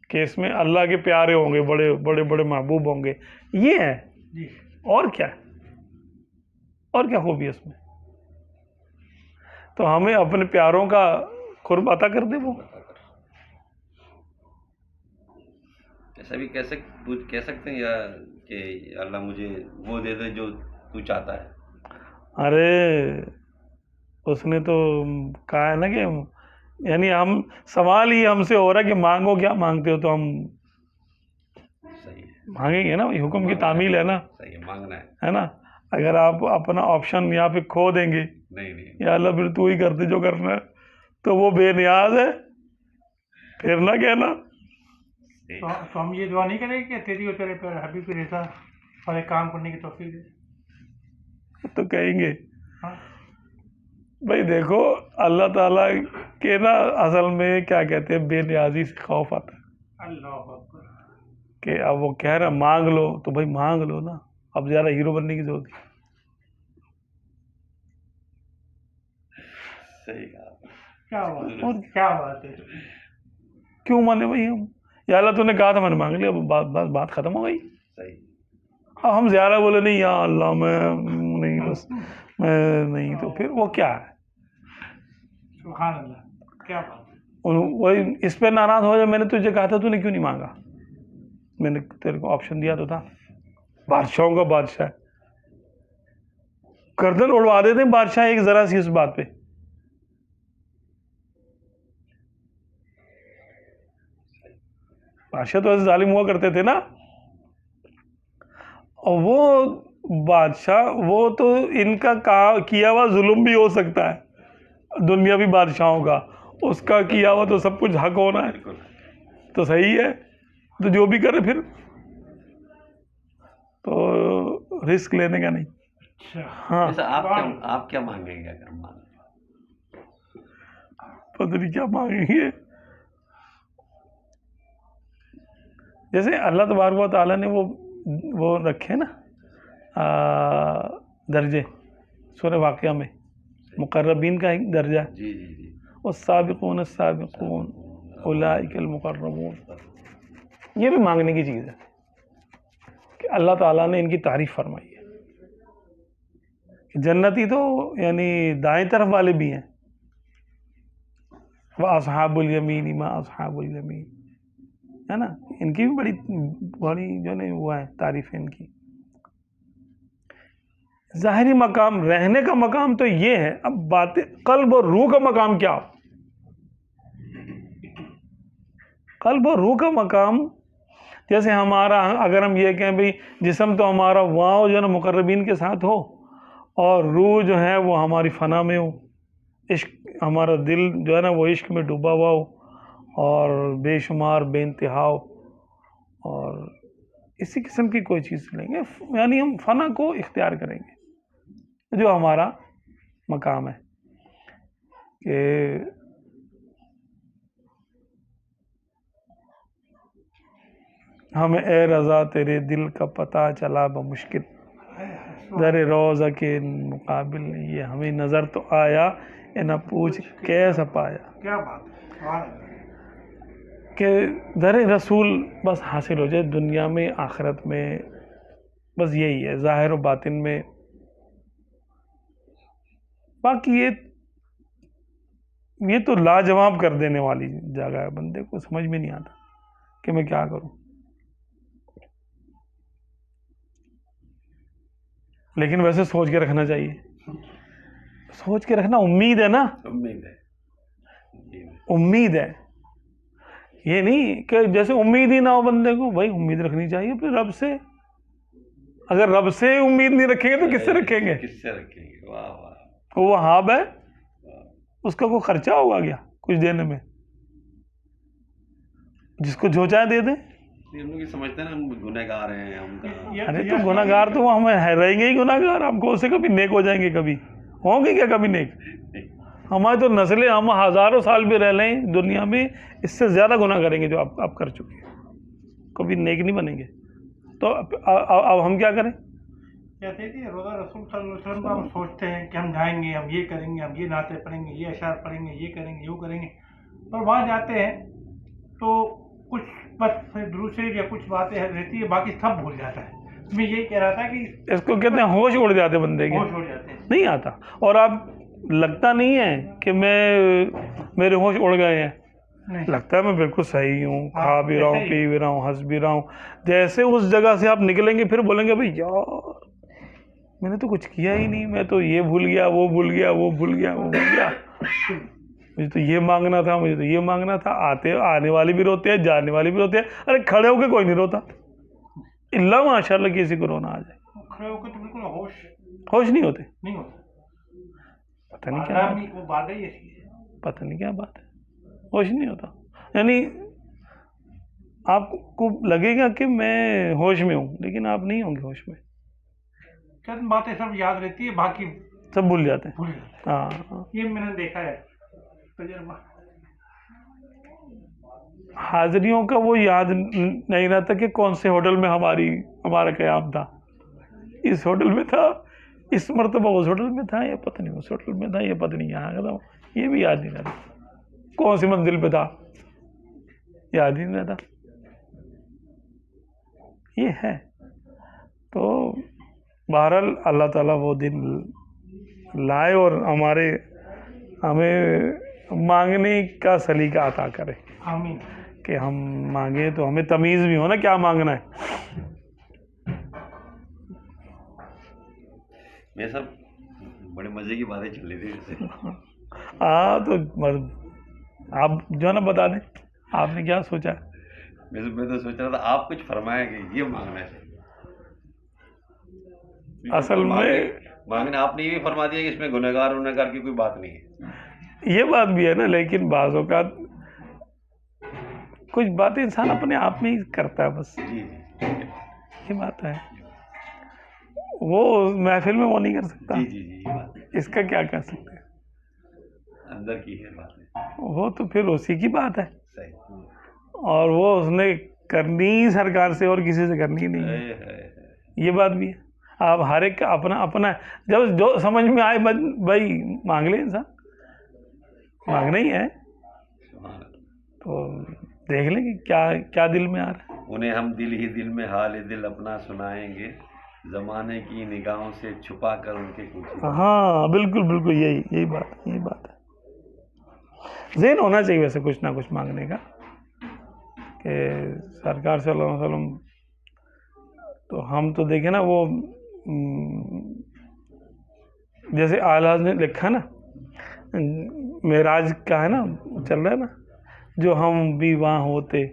کہ اس میں اللہ کے پیارے ہوں گے، بڑے بڑے بڑے محبوب ہوں گے، یہ ہے. جی. اور کیا ہے؟ اور کیا خوبی ہے اس میں؟ تو ہمیں اپنے پیاروں کا قرب عطا کر دے وہ. ایسا بھی کہہ سکتے ہیں یا کہ اللہ مجھے وہ دے دے جو تو چاہتا ہے. ارے اس نے تو کہا ہے نا کہ یعنی ہم سوال ہی ہم سے ہو رہا ہے کہ مانگو کیا مانگتے ہو، تو ہم صحیح ہے، مانگیں گے نا. حکم کی تعمیل ہے نا، صحیح ہے، مانگنا ہے نا. اگر آپ اپنا آپشن یہاں پہ کھو دیں گے، نہیں یا اللہ پھر تو ہی کرتے جو کرنا ہے، تو وہ بے نیاز ہے، پھر نہ کہنا. تو ہم یہ دعا نہیں کریں گے کہ تیری اور تیرے پیارے حبیب کی رضا اور ایک کام کرنے کی توفیق دے. تو کہیں گے ہاں بھائی دیکھو اللہ تعالیٰ کے نا اصل میں کیا کہتے ہیں، بے نیازی سے خوف آتا ہے. اللہ اکبر. کہ اب وہ کہہ رہا مانگ لو، تو بھائی مانگ لو نا، اب زیادہ ہیرو بننے کی ضرورت ہے. صحیح کہا. کیا بات ہے، کیا بات ہے. کیوں مانے بھائی ہم؟ یا اللہ تو نے کہا تھا میں نے مانگ لیا، اب بات ختم ہو گئی. صحیح. اب ہم زیادہ بولے نہیں یا اللہ میں نہیں، بس میں نہیں، تو پھر وہ کیا ہے؟ سبحان اللہ، کیا بات ہے. وہی اس پہ ناراض ہو جائے، میں نے تجھے کہا تھا تو نے کیوں نہیں مانگا، میں نے تیرے کو آپشن دیا تو تھا. بادشاہوں کا بادشاہ گردن اڑوا دیتے ہیں بادشاہ ایک ذرا سی اس بات پہ. بادشاہ تو ایسے ظالم ہوا کرتے تھے نا. اور وہ بادشاہ، وہ تو ان کا کیا ہوا ظلم بھی ہو سکتا ہے دنیاوی بادشاہوں کا، اس کا کیا ہوا تو سب کچھ حق ہونا ہے. تو صحیح ہے، تو جو بھی کرے پھر تو رسک لینے کا نہیں. ہاں آپ کیا مانگیں گے اگر مانگیں؟ پتہ نہیں کیا مانگیں گے. جیسے اللہ تبارک و تعالیٰ نے وہ رکھے نا درجے سورہ واقعہ میں، مقربین کا ایک درجہ ہے، جی جی جی. والسابقون السابقون اولئک المقربون. یہ بھی مانگنے کی چیز ہے کہ اللہ تعالیٰ نے ان کی تعریف فرمائی ہے کہ جنتی تو یعنی دائیں طرف والے بھی ہیں. وَأَصْحَابُ الْيَمِينِ مَا أَصْحَابُ الْيَمِينِ، ہے نا. ان کی بھی بڑی جو نہیں ہوا ہے تعریف ہے ان کی. ظاہری مقام، رہنے کا مقام تو یہ ہے. اب بات قلب اور روح کا مقام کیا ہو؟ قلب اور روح کا مقام جیسے ہمارا، اگر ہم یہ کہیں بھئی جسم تو ہمارا وہاں جو ہے نا مقربین کے ساتھ ہو، اور روح جو ہے وہ ہماری فنا میں ہو، عشق ہمارا دل جو ہے نا وہ عشق میں ڈوبا ہوا ہو اور بے شمار بے انتہا ہو، اور اسی قسم کی کوئی چیز لیں گے، یعنی ہم فنا کو اختیار کریں گے جو ہمارا مقام ہے. کہ ہمیں اے رضا تیرے دل کا پتہ چلا بمشکل، در روضہ کے مقابل یہ ہمیں نظر تو آیا، اے نہ پوچھ کیسا پایا. کیا بات ہے، سبحان اللہ. کہ در رسول بس حاصل ہو جائے دنیا میں آخرت میں، بس یہی ہے ظاہر و باطن میں. باقی یہ تو لاجواب کر دینے والی جگہ ہے، بندے کو سمجھ میں نہیں آتا کہ میں کیا کروں. لیکن ویسے سوچ کے رکھنا چاہیے، سوچ کے رکھنا. امید ہے نا، امید ہے. یہ نہیں کہ جیسے امید ہی نہ ہو بندے کو. بھائی امید رکھنی چاہیے اپنے رب سے. اگر رب سے امید نہیں رکھیں گے تو کس سے رکھیں گے؟ واہ واہ. وہ وہاب ہے، اس کا کوئی خرچہ ہوگا کیا کچھ دینے میں؟ جس کو جو چاہے دے دیں. ہم لوگ یہ سمجھتے ہیں نا ہم گنہ گار ہیں ہم. ارے تو گناہ گار تو ہم رہیں گے ہی گناہ گار. ہم کون سے کبھی نیک ہو جائیں گے؟ کبھی ہوں گے کیا کبھی نیک؟ ہماری تو نسلیں، ہم ہزاروں سال بھی رہ لیں دنیا میں، اس سے زیادہ گناہ کریں گے جو آپ کر چکے ہیں. کبھی نیک نہیں بنیں گے. تو اب ہم کیا کریں؟ کہتے ہیں کہ روزہ رسول صلی اللہ علیہ وسلم کا ہم سوچتے ہیں کہ ہم جائیں گے، ہم یہ کریں گے، ہم یہ نعتیں پڑھیں گے، یہ اشعار پڑھیں گے، یہ کریں گے، یوں کریں گے. اور وہاں جاتے ہیں تو کچھ بس دروشے یا کچھ باتیں رہتی ہے، باقی سب بھول جاتا ہے. میں یہی کہہ رہا تھا کہ اس کو کہتے ہیں ہوش اڑ جاتے بندے کے، ہوش اڑ جاتے ہیں. نہیں آتا. اور آپ لگتا نہیں ہے کہ میرے ہوش اڑ گئے ہیں، نہیں لگتا ہے میں بالکل صحیح ہوں، ہاں، کھا بھی رہا ہوں، ایسا ہی. پی بھی رہا ہوں، ہنس بھی رہا ہوں. جیسے اس جگہ سے آپ نکلیں گے پھر بولیں گے بھائی یار میں نے تو کچھ کیا ہی نہیں، میں تو یہ بھول گیا، وہ بھول گیا، وہ بھول گیا، وہ بھول گیا، مجھے تو یہ مانگنا تھا، مجھے تو یہ مانگنا تھا. آنے والے بھی روتے ہیں، جانے والے بھی روتے ہیں. ارے کھڑے ہو کے کوئی نہیں روتا، اللہ ماشاء اللہ کسی کو رونا آ جائے. کھڑے ہو کے تو بالکل ہوش نہیں ہوتے، نہیں ہوتا. پتہ نہیں کیا بات ہے، وہ بات ہی ایسی ہے. پتہ نہیں کیا بات ہے، ہوش نہیں ہوتا. یعنی آپ کو لگے گا کہ میں ہوش میں ہوں، لیکن آپ نہیں ہوں گے ہوش میں. چند باتیں سب یاد رہتی ہے، باقی سب بھول جاتے ہیں. بھول جاتے ہیں. ہاں، یہ میں نے دیکھا ہے تجربہ. حاضریوں کا وہ یاد نہیں رہتا کہ کون سے ہوٹل میں ہمارا قیام تھا، اس ہوٹل میں تھا، اس مرتبہ اس ہوٹل میں تھا، یا پتہ نہیں اس ہوٹل میں تھا، یا پتہ نہیں یہاں کا تھا. یہ بھی یاد نہیں رہتا کون سی منزل پہ تھا، یاد ہی نہیں رہتا. یہ ہے. تو بہرحال اللہ تعالیٰ وہ دن لائے اور ہمیں مانگنے کا سلیقہ عطا کرے آمین. کہ ہم مانگیں تو ہمیں تمیز بھی ہو نا کیا مانگنا ہے. یہ سب بڑے مزے کی باتیں چل رہی تھی ویسے. ہاں تو آپ جو ہے نا بتا دیں آپ نے کیا سوچا. میں تو سوچ رہا تھا آپ کچھ فرمایا کہ یہ مانگنا ہے. اصل میں مانگنا آپ نے یہ بھی فرما دیا کہ اس میں گنہگار کی کوئی بات نہیں ہے. یہ بات بھی ہے نا، لیکن بعض اوقات کچھ باتیں انسان اپنے آپ میں ہی کرتا ہے بس. جی یہ بات ہے، وہ محفل میں وہ نہیں کر سکتا. جی جی جی یہ بات ہے. اس کا کیا کر سکتے ہیں، اندر کی ہے بات ہے. وہ تو پھر اسی کی بات ہے، صحیح. اور وہ اس نے کرنی سرکار سے اور کسی سے کرنی نہیں ہے. یہ بات بھی ہے. آپ ہر ایک کا اپنا جب جو سمجھ میں آئے بھائی مانگ لے، انسان مانگنا ہی ہے تو دیکھ لیں کہ کیا دل میں آ رہا ہے. انہیں ہم دل ہی دل میں حال دل اپنا سنائیں گے، زمانے کی نگاہوں سے چھپا کر ان کے کچھ. ہاں بالکل بالکل یہی بات ہے. ذہن ہونا چاہیے ویسے کچھ نہ کچھ مانگنے کا، کہ سرکار صلی اللہ علیہ وسلم تو ہم تو دیکھیں نا وہ جیسے اعلیٰ نے لکھا نا معراج کا ہے نا، چل رہا ہے نا، جو ہم بھی وہاں ہوتے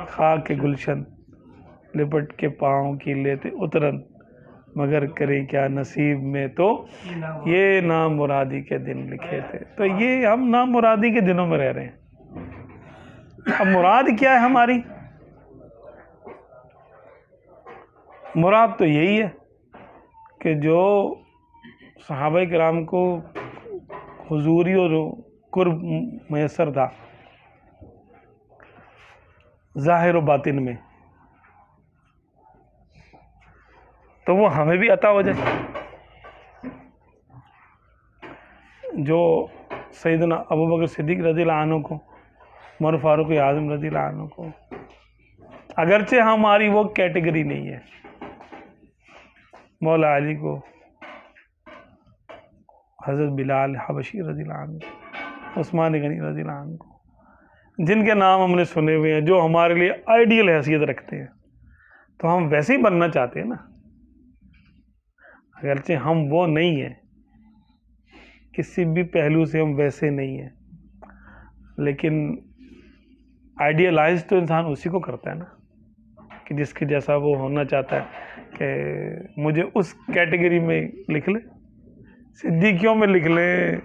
خاک کے گلشن لپٹ کے پاؤں کی لیتے اترن، مگر کریں کیا نصیب میں تو یہ نام مرادی کے دن لکھے تھے. تو یہ ہم نام مرادی کے دنوں میں رہ رہے ہیں. اب مراد کیا ہے ہماری؟ مراد تو یہی ہے کہ جو صحابہ کرام کو حضوری اور قرب میسر تھا ظاہر و باطن میں، تو وہ ہمیں بھی عطا ہو جائے. جو سیدنا ابوبکر صدیق رضی اللہ عنہ کو، عمر فاروق اعظم رضی اللہ عنہ کو، اگرچہ ہماری وہ کیٹیگری نہیں ہے، مولا علی کو، حضرت بلال حبشی رضی اللہ عنہ، عثمان غنی رضی اللہ عنہ کو، جن کے نام ہم نے سنے ہوئے ہیں، جو ہمارے لیے آئیڈیل حیثیت رکھتے ہیں، تو ہم ویسے ہی بننا چاہتے ہیں نا. اگرچہ ہم وہ نہیں ہیں، کسی بھی پہلو سے ہم ویسے نہیں ہیں، لیکن آئیڈیلائز تو انسان اسی کو کرتا ہے نا کہ جس کے جیسا وہ ہونا چاہتا ہے، کہ مجھے اس کیٹیگری میں لکھ لے، صدیقیوں میں لکھ لے،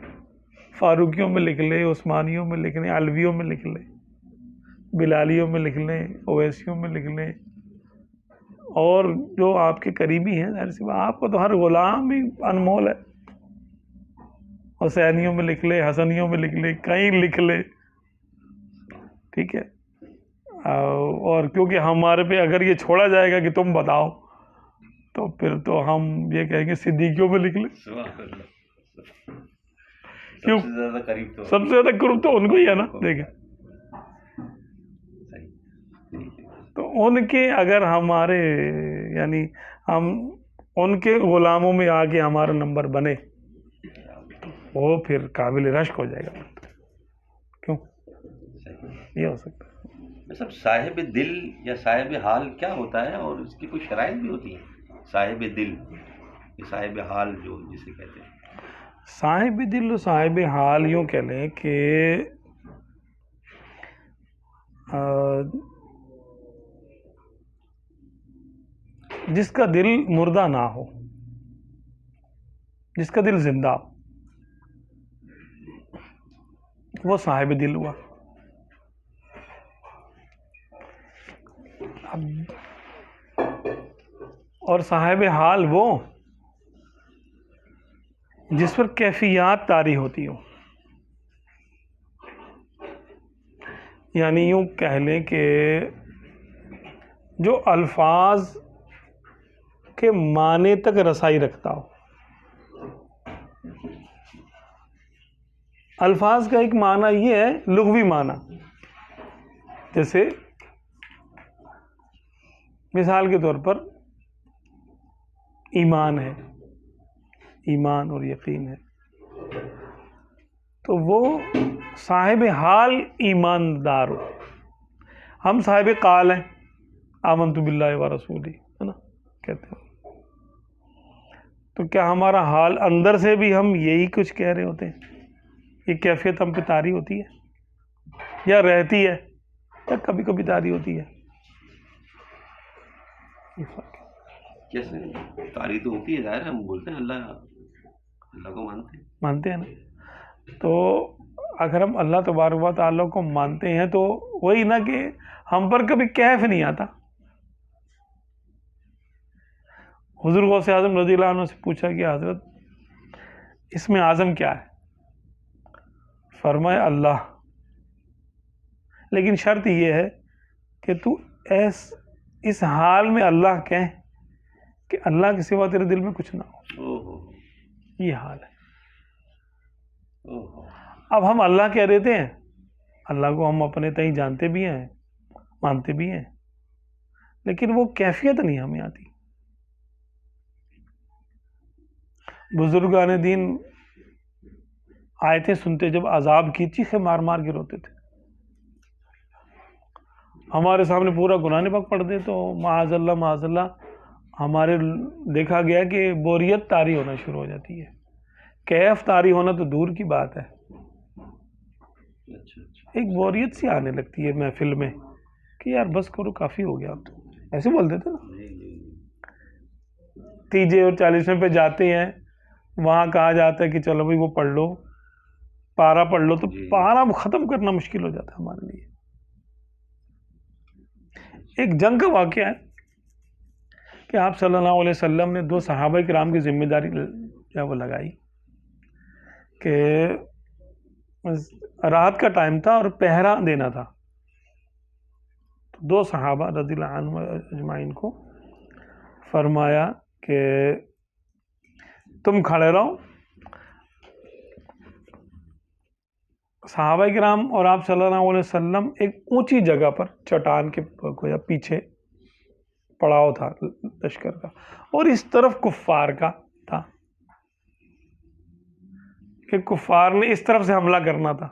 فاروقیوں میں لکھ لے، عثمانیوں میں لکھ لیں، علویوں میں لکھ لیں، بلالیوں میں لکھ لیں، اویسیوں میں لکھ لیں، اور جو آپ کے قریبی ہیں، ظاہر سی بات آپ کو تو ہر غلام ہی انمول ہے. حسینیوں میں لکھ لے، حسنیوں میں لکھ لے، کہیں لکھ لے، ٹھیک ہے. اور کیونکہ ہمارے پہ اگر یہ چھوڑا جائے گا کہ تم بتاؤ، تو پھر تو ہم یہ کہیں گے صدیقیوں میں لکھ لیں. کیوں؟ سب سے زیادہ قرب تو ان کو ہی ہے نا. دیکھیں تو ان کے اگر ہمارے یعنی ہم ان کے غلاموں میں آ کے ہمارا نمبر بنے وہ پھر قابل رشک ہو جائے گا. کیوں یہ ہو سکتا ہے. سب صاحب دل یا صاحب حال کیا ہوتا ہے اور اس کی کوئی شرائط بھی ہوتی ہے؟ صاحب دل یا صاحب حال جو جسے کہتے ہیں. صاحب دل و صاحب حال یوں کہہ لیں کہ جس کا دل مردہ نہ ہو، جس کا دل زندہ ہو، وہ صاحب دل ہوا. اور صاحب حال وہ جس پر کیفیات طاری ہوتی ہوں. یعنی یوں کہہ لیں کہ جو الفاظ کے معنی تک رسائی رکھتا ہو. الفاظ کا ایک معنی یہ ہے لغوی معنی، جیسے مثال کے طور پر ایمان ہے، ایمان اور یقین ہے، تو وہ صاحب حال ایماندار ہو. ہم صاحب قال ہیں، آمنت باللہ و رسولہ ہے نا کہتے ہیں. تو کیا ہمارا حال اندر سے بھی ہم یہی کچھ کہہ رہے ہوتے ہیں؟ یہ کیفیت ہم پہ طاری ہوتی ہے یا رہتی ہے یا کبھی کبھی طاری ہوتی ہے؟ کیسے طاری تو ہوتی ہے، ظاہر ہے ہم بولتے ہیں اللہ کو مانتے ہیں نا. تو اگر ہم اللہ تبارک و تعالیٰ کو مانتے ہیں تو وہی نا کہ ہم پر کبھی کیف نہیں آتا. حضور غوث اعظم رضی اللہ عنہ سے پوچھا کہ حضرت اس میں اعظم کیا ہے؟ فرمایا اللہ، لیکن شرط یہ ہے کہ تو اس حال میں اللہ کہیں کہ اللہ کے سوا تیرے دل میں کچھ نہ ہو. یہ حال ہے. اب ہم اللہ کہہ دیتے ہیں، اللہ کو ہم اپنے تئیں جانتے بھی ہیں، مانتے بھی ہیں، لیکن وہ کیفیت نہیں ہمیں آتی. بزرگان دین آیتیں سنتے جب عذاب کی چیخیں مار مار کے روتے تھے. ہمارے سامنے پورا قرآن پاک پڑھ دے تو معاذ اللہ ہمارے دیکھا گیا کہ بوریت طاری ہونا شروع ہو جاتی ہے. کیف طاری ہونا تو دور کی بات ہے، ایک بوریت سی آنے لگتی ہے محفل میں کہ یار بس کرو کافی ہو گیا. اب تو ایسے بولتے تھے نا. 30 اور 40 پہ جاتے ہیں، وہاں کہا جاتا ہے کہ چلو بھائی وہ پڑھ لو، پارا پڑھ لو، تو پارا ختم کرنا مشکل ہو جاتا ہے ہمارے لیے. ایک جنگ کا واقعہ ہے کہ آپ صلی اللہ علیہ وسلم نے 2 صحابہ کرام کی ذمہ داری جو ہے وہ لگائی کہ رات کا ٹائم تھا اور پہرا دینا تھا. تو 2 صحابہ رضی اللہ عنہم اجمعین کو فرمایا کہ تم کھڑے رہو. صحابہ کرام اور آپ صلی اللہ علیہ وسلم ایک اونچی جگہ پر چٹان کے گویا پیچھے پڑاؤ تھا لشکر کا، اور اس طرف کفار کا تھا کہ کفار نے اس طرف سے حملہ کرنا تھا،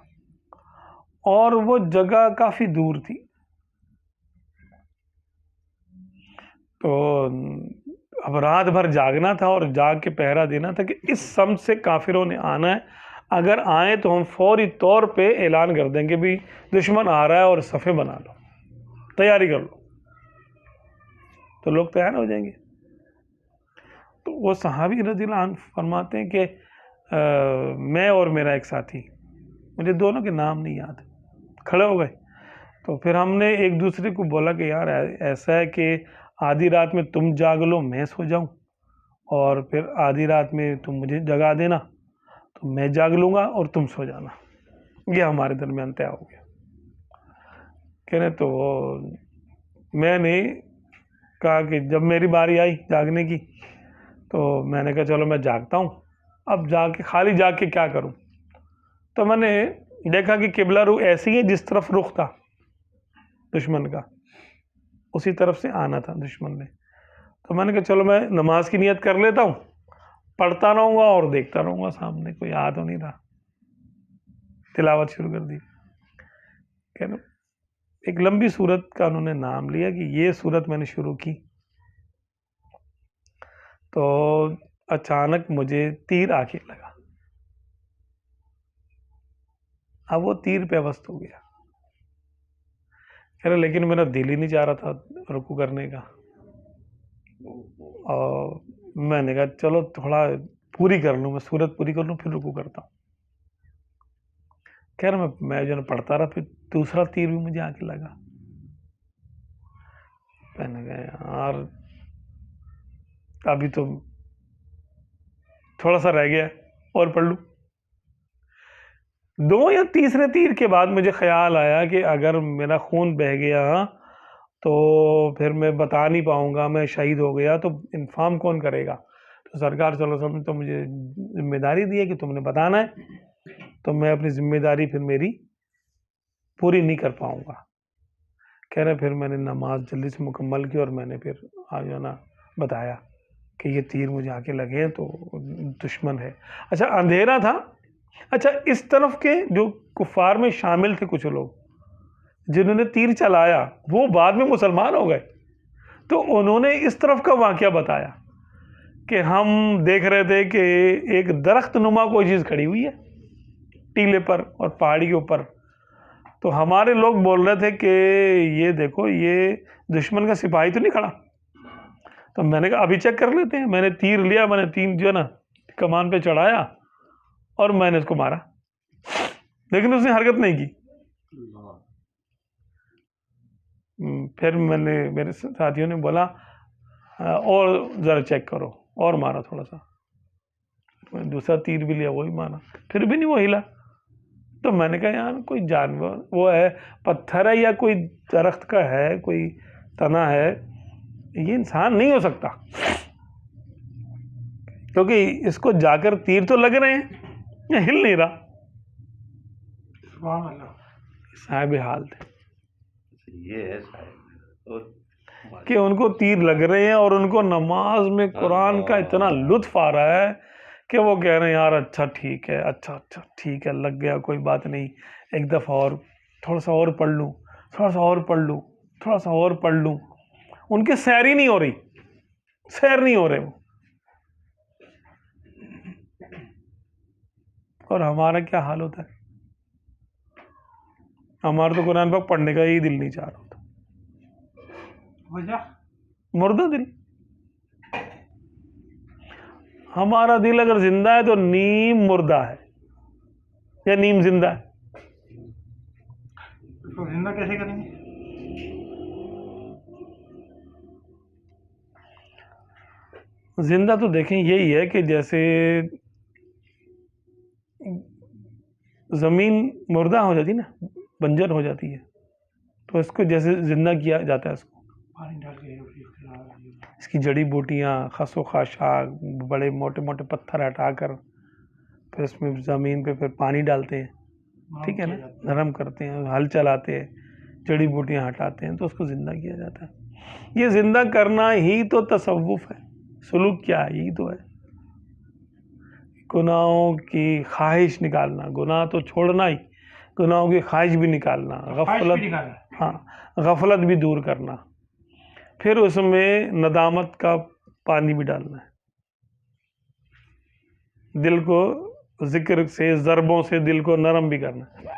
اور وہ جگہ کافی دور تھی. تو اب رات بھر جاگنا تھا اور جاگ کے پہرا دینا تھا کہ اس سمت سے کافروں نے آنا ہے، اگر آئیں تو ہم فوری طور پہ اعلان کر دیں گے بھی دشمن آ رہا ہے اور صفیں بنا لو، تیاری کر لو. تو لوگ تیار ہو جائیں گے. تو وہ صحابی رضی اللہ عنہ فرماتے ہیں کہ میں اور میرا ایک ساتھی، مجھے دونوں کے نام نہیں یاد، کھڑے ہو گئے. تو پھر ہم نے ایک دوسرے کو بولا کہ یار ایسا ہے کہ آدھی رات میں تم جاگ لو میں سو جاؤں، اور پھر آدھی رات میں تم مجھے جگا دینا تو میں جاگ لوں گا اور تم سو جانا. یہ ہمارے درمیان طے ہو گیا. کہنے تو میں نے کہا کہ جب میری باری آئی جاگنے کی تو میں نے کہا چلو میں جاگتا ہوں. اب خالی جاگ کے کیا کروں؟ تو میں نے دیکھا کہ قبلہ رو ایسی ہے جس طرف رخ تھا دشمن کا. اسی طرف سے آنا تھا دشمن نے. تو میں نے کہا چلو میں نماز کی نیت کر لیتا ہوں, پڑھتا رہوں گا اور دیکھتا رہوں گا سامنے, کوئی آ تو نہیں رہا. تلاوت شروع کر دی. ایک لمبی صورت کا انہوں نے نام لیا کہ یہ صورت میں نے شروع کی تو اچانک مجھے تیر آ کے لگا. اب وہ تیر پہ وسط ہو گیا. کہہ رہے لیکن میرا دل ہی نہیں چاہ رہا تھا رکوع کرنے کا, اور میں نے کہا چلو تھوڑا پوری کر لوں, میں صورت پوری کر لوں پھر رکوع کرتا ہوں. کہہ رہا میں جو ہے پڑھتا رہا, پھر دوسرا تیر بھی مجھے آ کے لگا. میں نے کہا یار ابھی تو تھوڑا سا رہ گیا اور پڑھ لوں. 2 یا تیسرے تیر کے بعد مجھے خیال آیا کہ اگر میرا خون بہہ گیا تو پھر میں بتا نہیں پاؤں گا, میں شہید ہو گیا تو انفارم کون کرے گا. تو سرکار صلی اللہ علیہ وسلم نے تو مجھے ذمہ داری دی ہے کہ تم نے بتانا ہے, تو میں اپنی ذمہ داری پھر میری پوری نہیں کر پاؤں گا. کہہ رہے پھر میں نے نماز جلدی سے مکمل کی اور میں نے پھر جو ہے نا بتایا کہ یہ تیر مجھے آ کے لگے ہیں تو دشمن ہے. اچھا اندھیرا تھا. اچھا اس طرف کے جو کفار میں شامل تھے کچھ لوگ جنہوں نے تیر چلایا وہ بعد میں مسلمان ہو گئے, تو انہوں نے اس طرف کا واقعہ بتایا کہ ہم دیکھ رہے تھے کہ ایک درخت نما کوئی چیز کھڑی ہوئی ہے ٹیلے پر اور پہاڑی کے اوپر, تو ہمارے لوگ بول رہے تھے کہ یہ دیکھو یہ دشمن کا سپاہی تو نہیں کھڑا. تو میں نے کہا ابھی چیک کر لیتے ہیں. میں نے تیر لیا, میں نے 3 جو ہے نا کمان پہ چڑھایا اور میں نے اس کو مارا, لیکن اس نے حرکت نہیں کی. پھر میں نے میرے ساتھیوں نے بولا اور ذرا چیک کرو, اور مارا تھوڑا سا. میں نے دوسرا تیر بھی لیا, وہی مارا, پھر بھی نہیں وہ ہلا. تو میں نے کہا یار کوئی جانور وہ ہے, پتھر ہے یا کوئی درخت کا ہے, کوئی تنا ہے, یہ انسان نہیں ہو سکتا, کیونکہ اس کو جا کر تیر تو لگ رہے ہیں, یہ ہل نہیں رہا. سبحان اللہ. صاحب حال تھے یہ ہے صاحب کہ ان کو تیر لگ رہے ہیں اور ان کو نماز میں قرآن کا اتنا لطف آ رہا ہے کہ وہ کہہ رہے ہیں یار اچھا ٹھیک ہے, اچھا ٹھیک ہے, لگ گیا کوئی بات نہیں, ایک دفعہ اور تھوڑا سا اور پڑھ لوں, تھوڑا سا اور پڑھ لوں, تھوڑا سا اور پڑھ لوں. ان کی سیر ہی نہیں ہو رہی, سیر نہیں ہو رہے وہ. اور ہمارا کیا حال ہوتا ہے, ہمارا تو قرآن پاک پڑھنے کا ہی دل نہیں چاہ رہا ہوتا, وجہ مردہ دل. ہمارا دل اگر زندہ ہے تو نیم مردہ ہے یا نیم زندہ ہے. تو زندہ کیسے کریں گے؟ زندہ تو دیکھیں یہی ہے کہ جیسے زمین مردہ ہو جاتی نا, بنجر ہو جاتی ہے, تو اس کو جیسے زندہ کیا جاتا ہے, اس کو پانی ڈال کے اس کی جڑی بوٹیاں, خس و خاشاک, بڑے موٹے موٹے پتھر ہٹا کر پھر اس میں زمین پہ پھر پانی ڈالتے ہیں, ٹھیک ہے نا, نرم کرتے ہیں, ہل چلاتے ہیں, جڑی بوٹیاں ہٹاتے ہیں, تو اس کو زندہ کیا جاتا ہے. یہ زندہ کرنا ہی تو تصوف ہے. سلوک کیا ہے, یہی تو ہے. گناہوں کی خواہش نکالنا, گناہ تو چھوڑنا ہی, گناہوں کی خواہش بھی نکالنا, غفلت بھی دور کرنا, پھر اس میں ندامت کا پانی بھی ڈالنا ہے. دل کو ذکر سے, ضربوں سے دل کو نرم بھی کرنا ہے,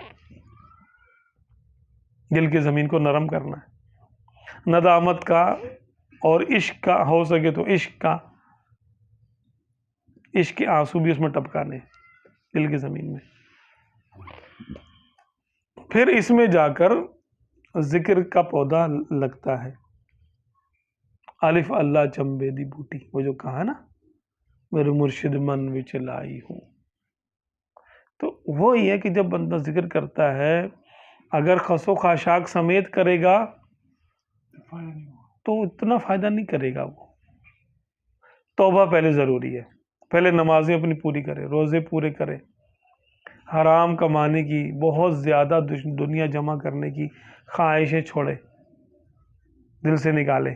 دل کی زمین کو نرم کرنا ہے. ندامت کا اور عشق کا, ہو سکے تو عشق کے آنسو بھی اس میں ٹپکانے دل کی زمین میں. پھر اس میں جا کر ذکر کا پودا لگتا ہے. الف اللہ چمبے دی بوٹی, وہ جو کہا نا میرے مرشد من وچ لائی ہوں, تو وہی ہے کہ جب بندہ ذکر کرتا ہے اگر خس و خاشاک سمیت کرے گا تو اتنا فائدہ نہیں کرے گا. وہ توبہ پہلے ضروری ہے, پہلے نمازیں اپنی پوری کرے, روزے پورے کرے, حرام کمانے کی, بہت زیادہ دنیا جمع کرنے کی خواہشیں چھوڑے, دل سے نکالے،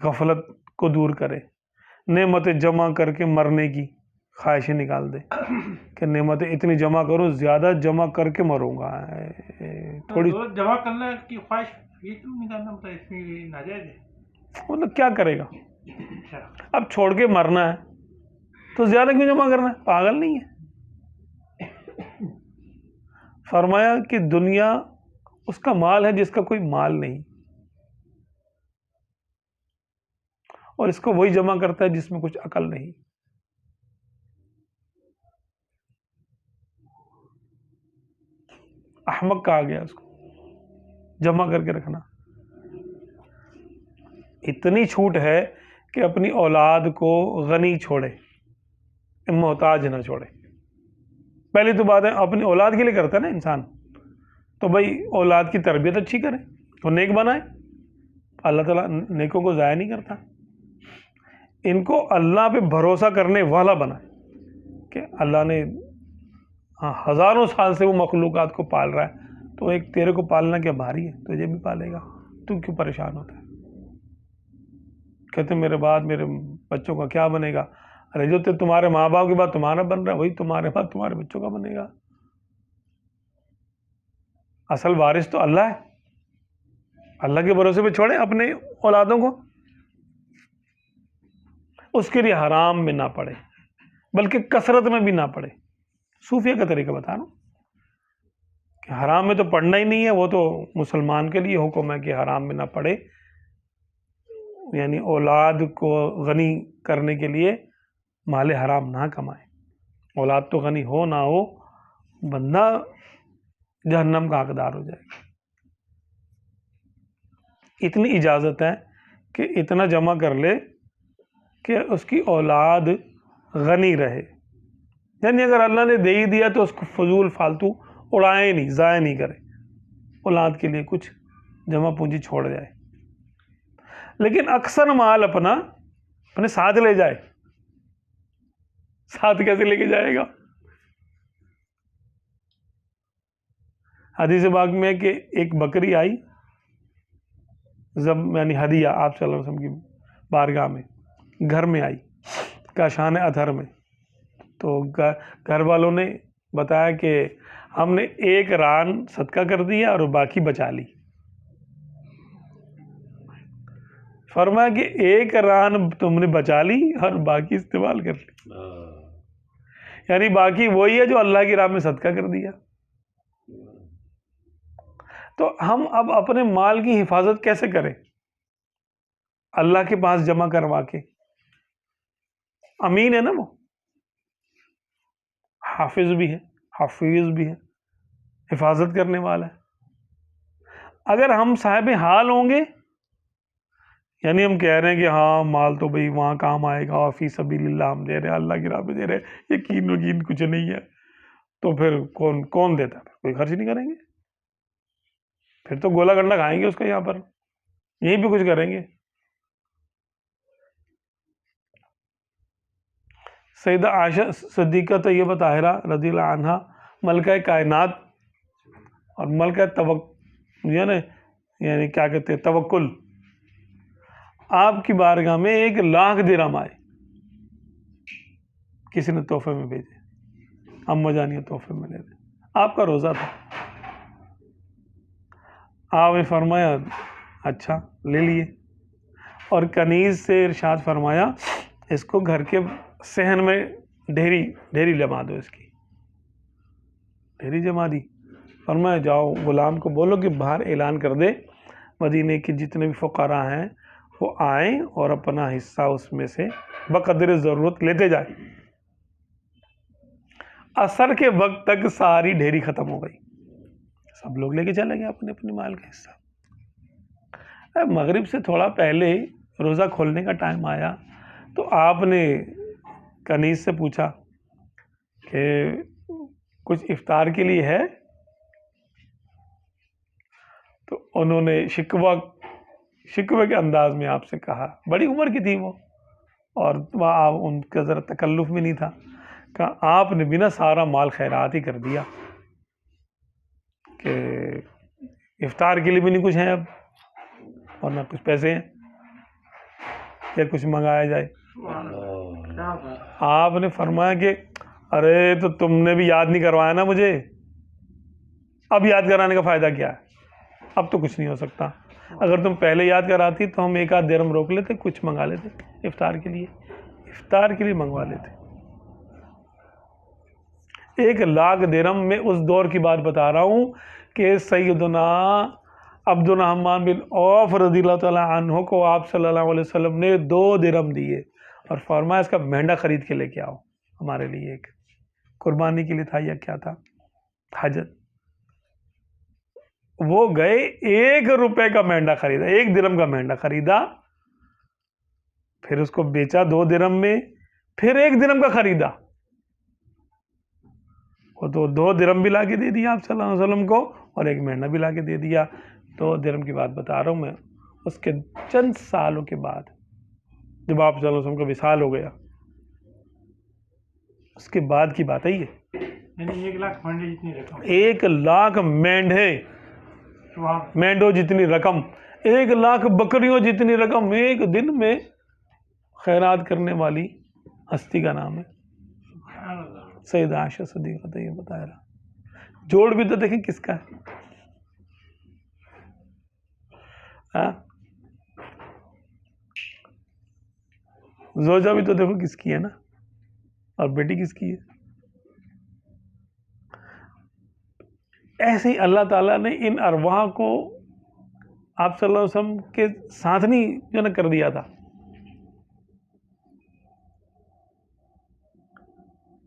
غفلت کو دور کرے، نعمتیں جمع کر کے مرنے کی خواہشیں نکال دے کہ نعمتیں اتنی جمع کروں، زیادہ جمع کر کے مروں گا، تھوڑی دولت جمع کرنے کی خواہش یہ کیوں نکالنا ہوتا ہے؟ اس میں یہ ناجائز ہے؟ مطلب کیا کرے گا؟ اچھا، اب چھوڑ کے مرنا ہے تو زیادہ کیوں جمع کرنا ہے؟ پاگل نہیں ہے؟ فرمایا کہ دنیا اس کا مال ہے جس کا کوئی مال نہیں، اور اس کو وہی جمع کرتا ہے جس میں کچھ عقل نہیں۔ احمق کہا گیا اس کو، جمع کر کے رکھنا۔ اتنی چھوٹ ہے کہ اپنی اولاد کو غنی چھوڑے، محتاج نہ چھوڑے۔ پہلی تو بات ہے اپنی اولاد کے لیے کرتا ہے نا انسان، تو بھائی اولاد کی تربیت اچھی کرے، تو نیک بنائے۔ اللہ تعالیٰ نیکوں کو ضائع نہیں کرتا، ان کو اللہ پہ بھروسہ کرنے والا بنائے کہ اللہ نے ہزاروں سال سے وہ مخلوقات کو پال رہا ہے، تو ایک تیرے کو پالنا کیا بھاری ہے؟ تجھے بھی پالے گا، تو کیوں پریشان ہوتا ہے؟ کہتے ہیں میرے بعد میرے بچوں کا کیا بنے گا؟ ارے جو تمہارے ماں باپ کے بعد تمہارا بن رہا ہے، وہی تمہارے بعد تمہارے بچوں کا بنے گا۔ اصل وارث تو اللہ ہے، اللہ کے بھروسے پہ چھوڑیں اپنے اولادوں کو، اس کے لیے حرام میں نہ پڑے، بلکہ کثرت میں بھی نہ پڑے۔ صوفیہ کا طریقہ بتا رہا ہوں کہ حرام میں تو پڑھنا ہی نہیں ہے، وہ تو مسلمان کے لیے حکم ہے کہ حرام میں نہ پڑے، یعنی اولاد کو غنی کرنے کے لیے مال حرام نہ کمائے۔ اولاد تو غنی ہو نہ ہو، بندہ جہنم کا حقدار ہو جائے گا۔ اتنی اجازت ہے کہ اتنا جمع کر لے کہ اس کی اولاد غنی رہے، یعنی اگر اللہ نے دے ہی دیا تو اس کو فضول فالتو اڑائے نہیں، ضائع نہیں کرے، اولاد کے لیے کچھ جمع پونجی چھوڑ جائے۔ لیکن اکثر مال اپنے ساتھ لے جائے، ساتھ کیسے لے کے جائے گا؟ حدیث پاک میں کہ ایک بکری آئی، یعنی ہدیہ آپ صلی اللہ علیہ وسلم کی بارگاہ میں، گھر میں آئی کاشان اطہر میں، تو گھر والوں نے بتایا کہ ہم نے ایک ران صدقہ کر دیا اور باقی بچا لی۔ فرمایا کہ ایک ران تم نے بچا لی اور باقی استعمال کر لی، یعنی باقی وہی ہے جو اللہ کی راہ میں صدقہ کر دیا۔ تو ہم اب اپنے مال کی حفاظت کیسے کریں؟ اللہ کے پاس جمع کروا کے، امین ہے نا وہ، حافظ بھی ہے، حفیظ بھی ہے، حفاظت کرنے والا ہے۔ اگر ہم صاحب حال ہوں گے، یعنی ہم کہہ رہے ہیں کہ ہاں مال تو بھئی وہاں کام آئے گا، اور فی سبیل اللہ ہم دے رہے ہیں، اللہ کی راہ پہ دے رہے ہیں، یقین کچھ نہیں ہے، تو پھر کون دیتا ہے؟ کوئی خرچ نہیں کریں گے، پھر تو گولا گنڈا کھائیں گے اس کا، یہاں پر یہیں پہ کچھ کریں گے۔ سیدہ عائشہ صدیقہ طیبہ طاہرہ رضی اللہ عنہا، ملکہ کائنات اور ملکہ یعنی کیا کہتے ہیں توکل، آپ کی بارگاہ میں 1,00,000 درہم آئے، کسی نے تحفے میں بھیجے، اماں جانی تحفے میں لے دیں، آپ کا روزہ تھا، آپ نے فرمایا اچھا لے لیے، اور کنیز سے ارشاد فرمایا اس کو گھر کے صحن میں ڈھیری جما دو، اس کی ڈھیری جما دی۔ فرمایا جاؤ غلام کو بولو کہ باہر اعلان کر دے، مدینے کے جتنے بھی فقراء ہیں وہ آئیں اور اپنا حصہ اس میں سے بقدر ضرورت لیتے جائیں۔ عصر کے وقت تک ساری ڈھیری ختم ہو گئی، سب لوگ لے کے چلے گئے اپنے اپنے مال کا حصہ۔ مغرب سے تھوڑا پہلے روزہ کھولنے کا ٹائم آیا تو آپ نے کنیز سے پوچھا کہ کچھ افطار کے لیے ہے؟ تو انہوں نے شکوے کے انداز میں آپ سے کہا، بڑی عمر کی تھی وہ، اور ان کا ذرا تکلف بھی نہیں تھا، کہ آپ نے بھی نا سارا مال خیرات ہی کر دیا کہ افطار کے لیے بھی نہیں کچھ ہے اب۔ اور نہ کچھ پیسے ہیں یا کچھ منگایا جائے. آپ نے فرمایا کہ ارے تو تم نے بھی یاد نہیں کروایا نا مجھے, اب یاد کرانے کا فائدہ کیا ہے؟ اب تو کچھ نہیں ہو سکتا. اگر تم پہلے یاد کراتی تو ہم 1 آدھ درہم روک لیتے, کچھ منگا لیتے افطار کے لیے منگوا لیتے. 1,00,000 درہم میں اس دور کی بات بتا رہا ہوں کہ سیدنا عبد الرحمن بن عوف رضی اللہ تعالیٰ عنہ کو آپ صلی اللہ علیہ وسلم نے 2 درہم دیے اور فرمایا اس کا مینڈا خرید کے لے کے آؤ ہمارے لیے. ایک قربانی کے لیے تھا یا کیا تھا, حاجت. وہ گئے 1 روپے کا مینڈا خریدا, 1 درہم کا مینڈا خریدا, پھر اس کو بیچا 2 درہم میں, پھر 1 درہم کا خریدا. وہ تو 2 درہم بھی لا کے دے دیا آپ صلی اللہ علیہ وسلم کو اور 1 مینڈا بھی لا کے دے دیا. 2 درہم کی بات بتا رہا ہوں میں. اس کے چند سالوں کے بعد جب آپ صلی اللہ علیہ وسلم کا وصال ہو گیا, اس کے بعد کی بات ہے یہ. یعنی 1,00,000 مینڈے جتنی رقم, 1,00,000 مینڈوں جتنی رقم, 1,00,000 بکریوں جتنی رقم, ایک دن میں خیرات کرنے والی ہستی کا نام ہے سیدہ عائشہ صدیقہ. یہ بتایا رہا, جوڑ بھی تو دیکھیں کس کا ہے. زوجہ بھی تو دیکھو کس کی ہے نا, اور بیٹی کس کی ہے. ایسے ہی اللہ تعالیٰ نے ان ارواح کو آپ صلی اللہ علیہ وسلم کے ساتھ نہیں جو نا کر دیا تھا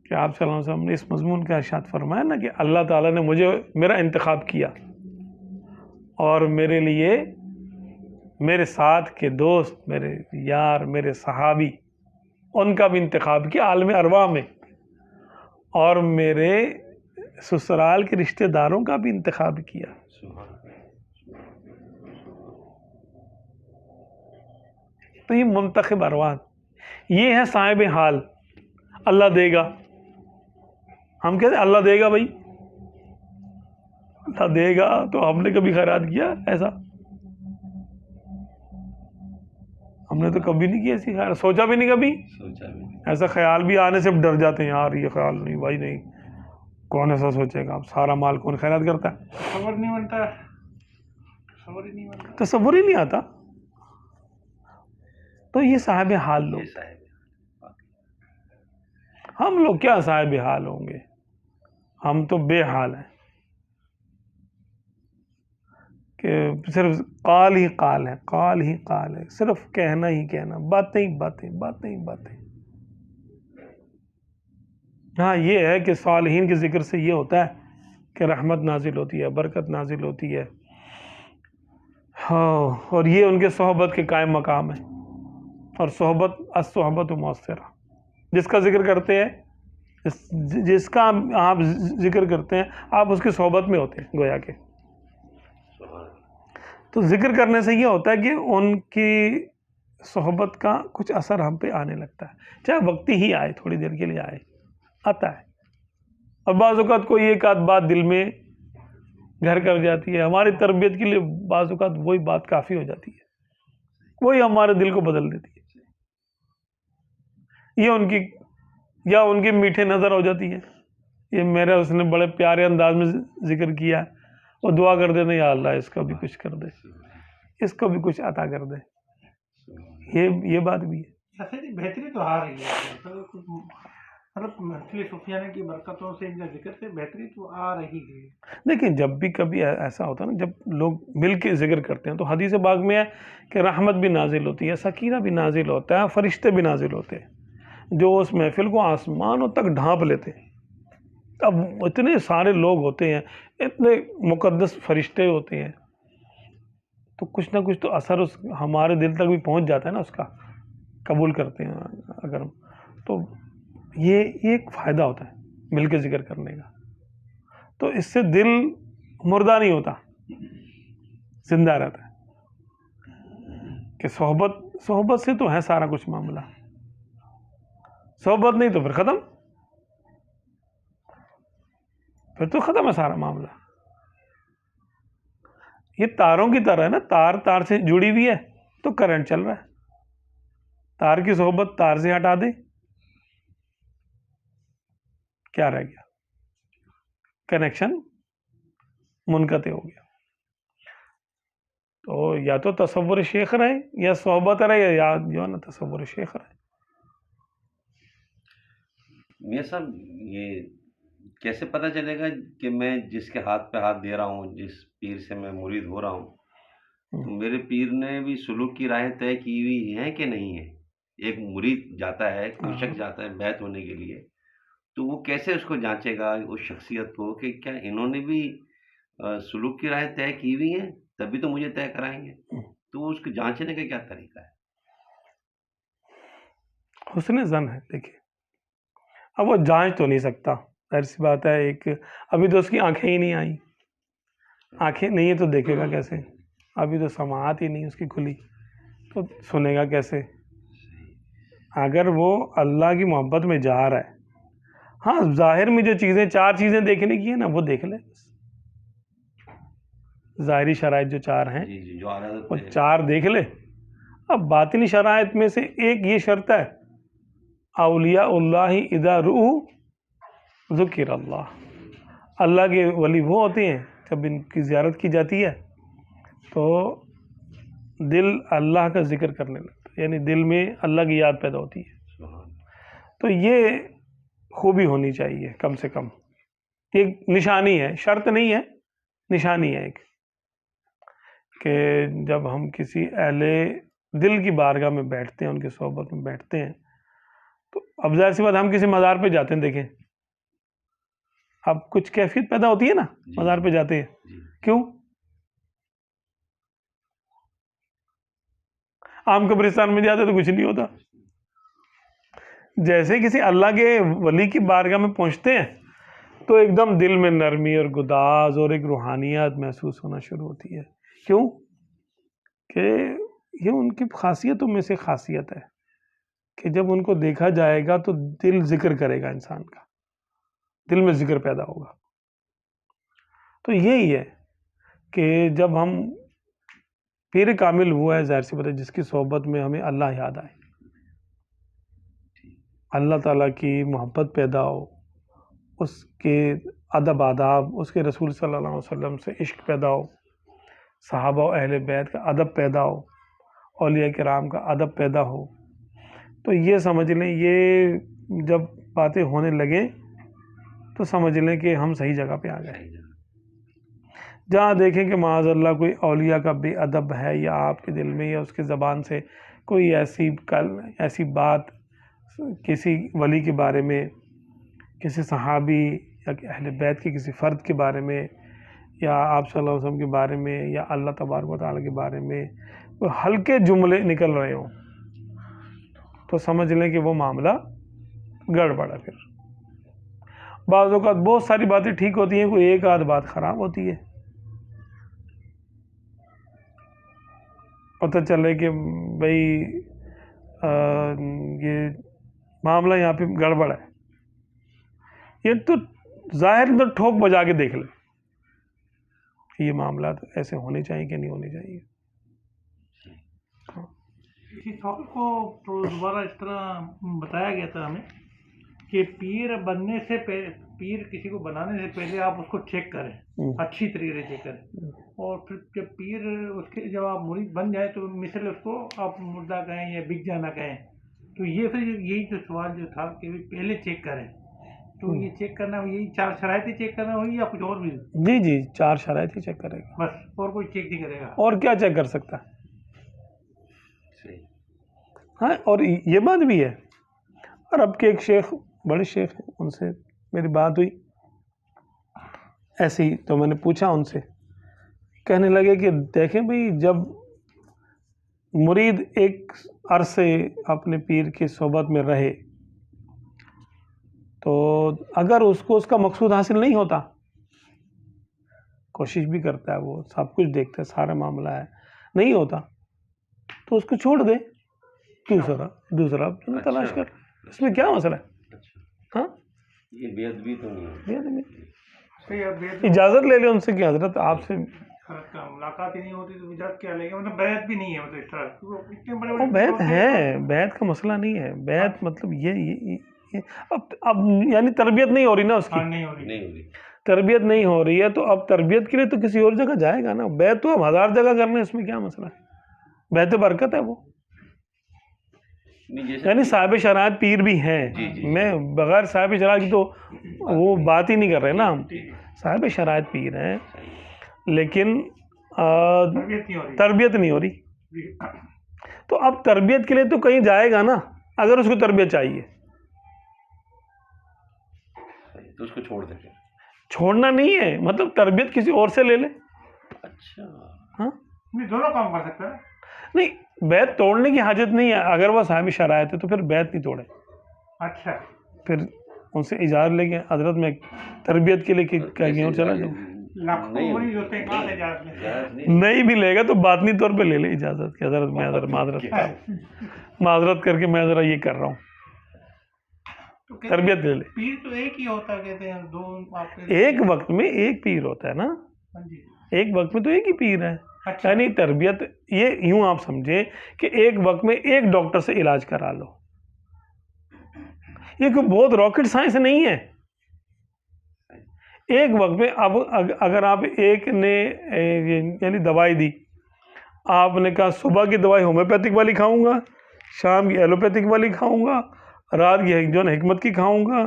کہ آپ صلی اللہ علیہ وسلم نے اس مضمون کا ارشاد فرمایا نا کہ اللہ تعالیٰ نے مجھے میرا انتخاب کیا اور میرے لیے میرے ساتھ کے دوست, میرے یار, میرے صحابی, ان کا بھی انتخاب کیا عالم ارواح میں, اور میرے سسرال کے رشتہ داروں کا بھی انتخاب کیا. تو یہ منتخب ارواح, یہ ہے صاحب حال. اللہ دے گا, ہم کہتے ہیں اللہ دے گا. بھائی اللہ دے گا تو ہم نے کبھی خیرات کیا ایسا؟ ہم نے تو کبھی نہیں کیا ایسی خیرات, سوچا بھی نہیں کبھی. ایسا خیال بھی آنے سے ڈر جاتے ہیں, یار یہ خیال نہیں بھائی, نہیں کون ایسا سوچے گا, سارا مال کون خیرات کرتا ہے. تصور نہیں بنتا, تصور ہی نہیں آتا. تو یہ صاحب حال لوگ, ہم لوگ کیا صاحب حال ہوں گے, ہم تو بے حال ہیں کہ صرف قال ہی قال ہے, قال ہی قال ہے, صرف کہنا ہی کہنا, باتیں ہی باتیں, باتیں ہی باتیں. ہاں یہ ہے کہ صالحین کے ذکر سے یہ ہوتا ہے کہ رحمت نازل ہوتی ہے, برکت نازل ہوتی ہے. ہاں, اور یہ ان کے صحبت کے قائم مقام ہے. اور صحبت الصحبت مؤثرہ, جس کا ذکر کرتے ہیں, جس کا آپ ذکر کرتے ہیں, آپ اس کی صحبت میں ہوتے ہیں گویا کہ. تو ذکر کرنے سے یہ ہوتا ہے کہ ان کی صحبت کا کچھ اثر ہم پہ آنے لگتا ہے, چاہے وقتی ہی آئے, تھوڑی دیر کے لیے آئے, آتا ہے. اور بعض اوقات کوئی ایک آدھ بات دل میں گھر کر جاتی ہے, ہماری تربیت کے لیے بعض اوقات وہی بات کافی ہو جاتی ہے, وہی ہمارے دل کو بدل دیتی ہے. یہ ان کی میٹھے نظر ہو جاتی ہے. یہ میرا اس نے بڑے پیارے انداز میں ذکر کیا, وہ دعا کر دے, یا اللہ اس کا بھی کچھ کر دے, اس کو بھی کچھ عطا کر دے. یہ بات بھی ہے. بہتری تو آ رہی ہے, مطلب محفل سفیانہ کی برکتوں سے ان کا ذکر سے بہتری تو آ رہی ہے. دیکھیں جب بھی کبھی ایسا ہوتا ہے نا, جب لوگ مل کے ذکر کرتے ہیں تو حدیث پاک میں ہے کہ رحمت بھی نازل ہوتی ہے, سکینہ بھی نازل ہوتا ہے, فرشتے بھی نازل ہوتے ہیں جو اس محفل کو آسمانوں تک ڈھانپ لیتے ہیں. اب اتنے سارے لوگ ہوتے ہیں, اتنے مقدس فرشتے ہوتے ہیں, تو کچھ نہ کچھ تو اثر اس ہمارے دل تک بھی پہنچ جاتا ہے نا, اس کا قبول کرتے ہیں اگر ہم. تو یہ ایک فائدہ ہوتا ہے مل کے ذکر کرنے کا. تو اس سے دل مردہ نہیں ہوتا, زندہ رہتا ہے. کہ صحبت سے تو ہے سارا کچھ معاملہ, صحبت نہیں تو پھر ختم, پھر تو ختم ہے سارا معاملہ. یہ تاروں کی طرح ہے نا, تار سے جڑی ہوئی ہے تو کرنٹ چل رہا ہے, تار کی صحبت تار سے ہٹا دے کیا رہ گیا, کنیکشن منقطع ہو گیا. تو یا تو تصور شیخ رہے یا صحبت رہے یا جو ہے نا تصور شیخ رہے. میاں صاحب یہ کیسے پتہ چلے گا کہ میں جس کے ہاتھ پہ ہاتھ دے رہا ہوں, جس پیر سے میں مرید ہو رہا ہوں, تو میرے پیر نے بھی سلوک کی راہیں طے کی ہوئی ہیں کہ نہیں ہے؟ ایک مرید جاتا ہے, کوئی شخص جاتا ہے بیعت ہونے کے لیے, تو وہ کیسے اس کو جانچے گا اس شخصیت کو کہ کیا انہوں نے بھی سلوک کی راہیں طے کی ہوئی ہیں, تبھی تو مجھے طے کرائیں گے. تو اس کو جانچنے کا کیا طریقہ ہے؟ حسن ظن ہے. دیکھیے اب وہ جانچ تو نہیں سکتا, ظاہر سی بات ہے, ایک ابھی تو اس کی آنکھیں ہی نہیں آئیں, آنکھیں نہیں ہے تو دیکھے گا کیسے, ابھی تو سماعت ہی نہیں اس کی کھلی تو سنے گا کیسے. اگر وہ اللہ کی محبت میں جا رہا ہے, ہاں ظاہر میں جو چیزیں 4 چیزیں دیکھنے کی ہیں نا وہ دیکھ لے, ظاہری شرائط جو 4 ہیں جو وہ 4 دیکھ لے. اب باطنی شرائط میں سے ایک یہ شرط ہے, اولیاء اللہ اذا رؤوا ذکر اللہ, اللہ کے ولی وہ ہوتے ہیں جب ان کی زیارت کی جاتی ہے تو دل اللہ کا ذکر کرنے لگتا ہے, یعنی دل میں اللہ کی یاد پیدا ہوتی ہے. تو یہ خوبی ہونی چاہیے کم سے کم, ایک نشانی ہے, شرط نہیں ہے, نشانی ہے ایک, کہ جب ہم کسی اہل دل کی بارگاہ میں بیٹھتے ہیں, ان کی صحبت میں بیٹھتے ہیں, تو اب ظاہر سی بات ہم کسی مزار پہ جاتے ہیں, دیکھیں اب کچھ کیفیت پیدا ہوتی ہے نا, مزار پہ جاتے ہیں کیوں؟ عام قبرستان میں جاتے تو کچھ نہیں ہوتا. جیسے کسی اللہ کے ولی کی بارگاہ میں پہنچتے ہیں تو ایک دم دل میں نرمی اور گداز اور ایک روحانیت محسوس ہونا شروع ہوتی ہے. کیوں کہ یہ ان کی خاصیتوں میں سے خاصیت ہے کہ جب ان کو دیکھا جائے گا تو دل ذکر کرے گا, انسان کا دل میں ذکر پیدا ہوگا. تو یہی ہے کہ جب ہم پیر کامل ہوا ہے, ظاہر سی بات ہے جس کی صحبت میں ہمیں اللہ یاد آئے, اللہ تعالیٰ کی محبت پیدا ہو, اس کے ادب آداب, اس کے رسول صلی اللہ علیہ وسلم سے عشق پیدا ہو, صحابہ و اہل بیت کا ادب پیدا ہو, اولیاء کرام کا ادب پیدا ہو, تو یہ سمجھ لیں یہ جب باتیں ہونے لگیں تو سمجھ لیں کہ ہم صحیح جگہ پہ آ گئے. جہاں دیکھیں کہ معاذ اللہ کوئی اولیاء کا بے ادب ہے, یا آپ کے دل میں یا اس کے زبان سے کوئی ایسی بات کسی ولی کے بارے میں, کسی صحابی یا اہل بیت کے کسی فرد کے بارے میں, یا آپ صلی اللہ علیہ وسلم کے بارے میں, یا اللہ تبارک و تعالیٰ کے بارے میں کوئی ہلکے جملے نکل رہے ہوں تو سمجھ لیں کہ وہ معاملہ گڑبڑ ہے. پھر بعض اوقات بہت ساری باتیں ٹھیک ہوتی ہیں, کوئی ایک آدھ بات خراب ہوتی ہے, پتہ چلے کہ بھئی یہ معاملہ یہاں پہ گڑبڑ ہے. یہ تو ظاہر میں ٹھوک بجا کے دیکھ لیں کہ یہ معاملات ایسے ہونے چاہیے کہ نہیں ہونے چاہیے. اسی سوال کو تو دوبارہ اس طرح بتایا گیا تھا ہمیں کہ پیر بننے سے پیر کسی کو بنانے سے پہلے آپ اس کو چیک کریں, اچھی طریقے سے چیک کریں, اور پھر جب پیر اس کے جب آپ مرید بن جائے تو مثل اس کو آپ مردہ کہیں یا بک جانا کہیں. تو یہ پھر یہی جو سوال جو تھا کہ پہلے چیک کریں, تو یہ چیک کرنا یہی 4 شرائط چیک کرنا ہوگی یا کچھ اور بھی؟ جی 4 شرائط ہی چیک کرے گا, بس, اور کوئی چیک نہیں کرے گا. اور کیا چیک کر سکتا ہے؟ ہاں, اور یہ بات بھی ہے. اور اب کے ایک شیخ, بڑے شیخ ہیں, ان سے میری بات ہوئی ایسی ہی, تو میں نے پوچھا ان سے, کہنے لگے کہ دیکھیں بھئی جب مرید ایک عرصے اپنے پیر کی صحبت میں رہے تو اگر اس کو اس کا مقصود حاصل نہیں ہوتا, کوشش بھی کرتا ہے, وہ سب کچھ دیکھتا ہے, سارا معاملہ ہے, نہیں ہوتا تو اس کو چھوڑ دے, دوسرا تلاش کر, اس میں کیا مسئلہ ہے؟ ہاں, یہ بے ادبی تو نہیں ہے. اجازت لے لیں ان سے کہ حضرت آپ سے حضرت کا ملاقات ہی نہیں ہوتی تو اجازت کیا لے گا؟ مطلب بیعت بھی نہیں ہے، مطلب اس طرح اتنے بڑے وہ بڑے بیعت ہے، بیعت کا مسئلہ نہیں ہے، بیعت مطلب اب یعنی تربیت نہیں ہو رہی نا اس کی، نہیں ہو رہی. نہیں ہوگی. تربیت نہیں ہو رہی ہے، تو اب تربیت کے لیے تو کسی اور جگہ جائے گا نا. بیعت تو اب 1000 جگہ کر لیں، اس میں کیا مسئلہ ہے؟ بیعت برکت ہے وہ. یعنی صاحب شرائط پیر بھی ہیں، میں بغیر صاحب شرائط کی تو وہ بات ہی نہیں کر رہے نا ہم. صاحب شرائط پیر ہیں لیکن تربیت نہیں ہو رہی. تو اب تربیت کے لیے تو کہیں جائے گا نا اگر اس کو تربیت چاہیے. تو اس کو چھوڑ دیں. چھوڑنا نہیں ہے، مطلب تربیت کسی اور سے لے لے. اچھا ہاں دونوں کام کر سکتا ہے. نہیں، بیعت توڑنے کی حاجت نہیں ہے. اگر وہ صاحب شرائط ہے تو پھر بیعت نہیں توڑے. اچھا پھر ان سے اجازت لے کے حضرت میں تربیت کے لیے کہیں اور چلا جاؤں. نہیں بھی لے گا تو باطنی طور پہ لے لے اجازت کہ حضرت میں معذرت کر کے میں ذرا یہ کر رہا ہوں، تربیت لے لے. پیر تو ایک ہی ہوتا ہے کہتے ہیں، دو ایک وقت میں ایک پیر ہوتا ہے نا، ایک وقت میں تو ایک ہی پیر ہے. یعنی تربیت یہ یوں آپ سمجھیں کہ ایک وقت میں ایک ڈاکٹر سے علاج کرا لو. یہ کوئی بہت راکٹ سائنس نہیں ہے. ایک وقت میں اب اگر آپ ایک نے یعنی دوائی دی، آپ نے کہا صبح کی دوائی ہومیوپیتھک والی کھاؤں گا، شام کی ایلوپیتھک والی کھاؤں گا، رات کی جو ہے حکمت کی کھاؤں گا،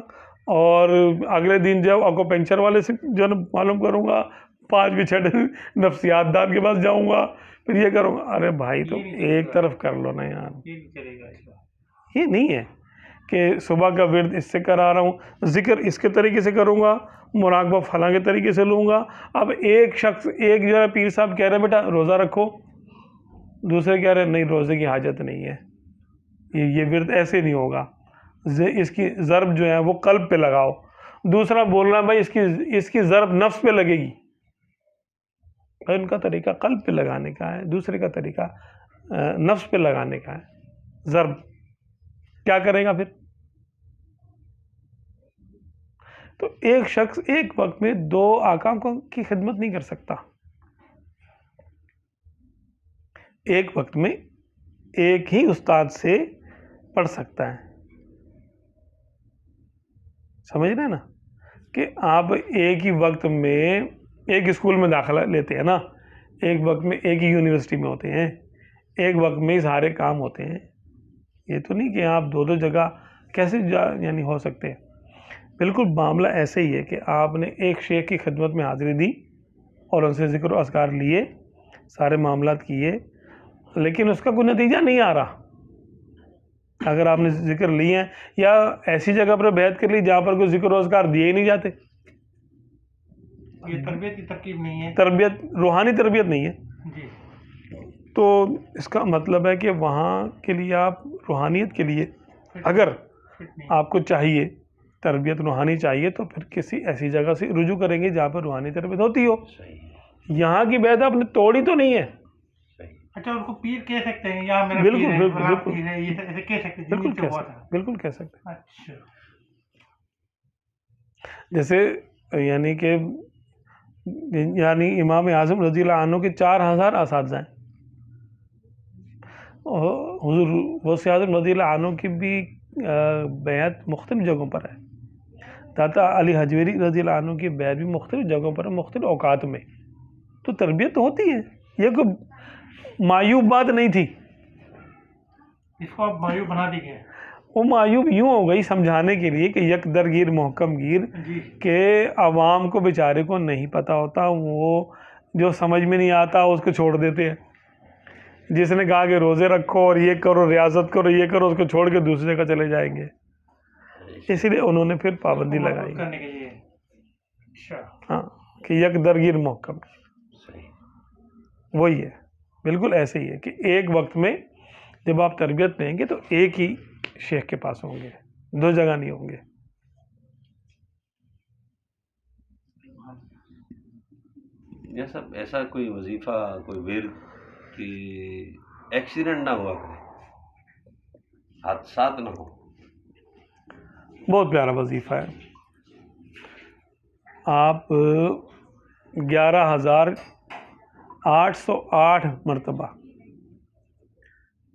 اور اگلے دن جو اکوپنچر والے سے جو ہے معلوم کروں گا، 5 بچھڑ نفسیات دار کے پاس جاؤں گا، پھر یہ کروں گا. ارے بھائی تو ایک طرف کر لو نا یار. یہ نہیں ہے کہ صبح کا ورد اس سے کرا رہا ہوں، ذکر اس کے طریقے سے کروں گا، مراقبہ فلاں کے طریقے سے لوں گا. اب ایک شخص ایک جو ہے پیر صاحب کہہ رہے ہیں بیٹا روزہ رکھو، دوسرے کہہ رہے ہیں نہیں روزے کی حاجت نہیں ہے، یہ ورد ایسے نہیں ہوگا، اس کی ضرب جو ہے وہ قلب پہ لگاؤ. دوسرا بول رہا ہے بھائی اس کی ضرب نفس پہ لگے گی. ان کا طریقہ قلب پہ لگانے کا ہے، دوسرے کا طریقہ نفس پہ لگانے کا ہے. ضرب کیا کرے گا پھر؟ تو ایک شخص ایک وقت میں 2 آقا کی خدمت نہیں کر سکتا. ایک وقت میں ایک ہی استاد سے پڑھ سکتا ہے. سمجھ رہے ہیں نا کہ آپ ایک ہی وقت میں ایک اسکول میں داخلہ لیتے ہیں نا، ایک وقت میں ایک ہی یونیورسٹی میں ہوتے ہیں، ایک وقت میں ہی سارے کام ہوتے ہیں. یہ تو نہیں کہ آپ 2 جگہ کیسے یعنی ہو سکتے ہیں. بالکل معاملہ ایسے ہی ہے کہ آپ نے ایک شیخ کی خدمت میں حاضری دی اور ان سے ذکر و اذکار لیے، سارے معاملات کیے، لیکن اس کا کوئی نتیجہ نہیں آ رہا. اگر آپ نے ذکر لیے ہیں یا ایسی جگہ پر بیعت کر لی جہاں پر کوئی ذکر و اذکار دیے ہی نہیں جاتے، یہ تربیت کی ترکیب نہیں ہے، تربیت روحانی تربیت نہیں ہے. جی تو اس کا مطلب ہے کہ وہاں کے لیے آپ روحانیت کے لیے اگر آپ کو چاہیے تربیت روحانی چاہیے تو پھر کسی ایسی جگہ سے رجوع کریں گے جہاں پر روحانی تربیت ہوتی ہو. یہاں کی بیعت آپ نے توڑی تو نہیں ہے. اچھا ان کو پیر کہہ سکتے ہیں، یہاں میرا بالکل پیر ہے، بالکل فلاں بالکل پیر ہے، یہ ایسے کہہ سکتے ہیں، بالکل زمین سے کہہ ہوا سکتے تھا. بالکل کہہ سکتے. اچھا جیسے یعنی کہ یعنی امام اعظم رضی اللہ عنہ کے 4000 اساتذہ ہیں. حضور غوث اعظم رضی اللہ عنہ کی بھی بیعت مختلف جگہوں پر ہے. داتا علی حجویری رضی اللہ عنہ کی بیعت بھی مختلف جگہوں پر ہے، مختلف اوقات میں. تو تربیت تو ہوتی ہے، یہ کوئی معیوب بات نہیں تھی. اس کو آپ معیوب بنا دی گئے. وہ معیوب یوں ہو گئی سمجھانے کے لیے کہ یک در گیر محکم گیر، کہ عوام کو بیچارے کو نہیں پتہ ہوتا، وہ جو سمجھ میں نہیں آتا اس کو چھوڑ دیتے ہیں. جس نے کہا کہ روزے رکھو اور یہ کرو، ریاضت کرو، یہ کرو، اس کو چھوڑ کے دوسری جگہ چلے جائیں گے. اسی لیے انہوں نے پھر پابندی لگائی. ہاں کہ یک در گیر محکم، وہی ہے. بالکل ایسے ہی ہے کہ ایک وقت میں جب آپ تربیت لیں گے تو ایک ہی شیخ کے پاس ہوں گے، 2 جگہ نہیں ہوں گے. جیسا ایسا کوئی وظیفہ، کوئی ورد کہ ایکسیڈنٹ نہ ہوا کرے، حادثات نہ ہو. بہت پیارا وظیفہ ہے. آپ 11,000 808 مرتبہ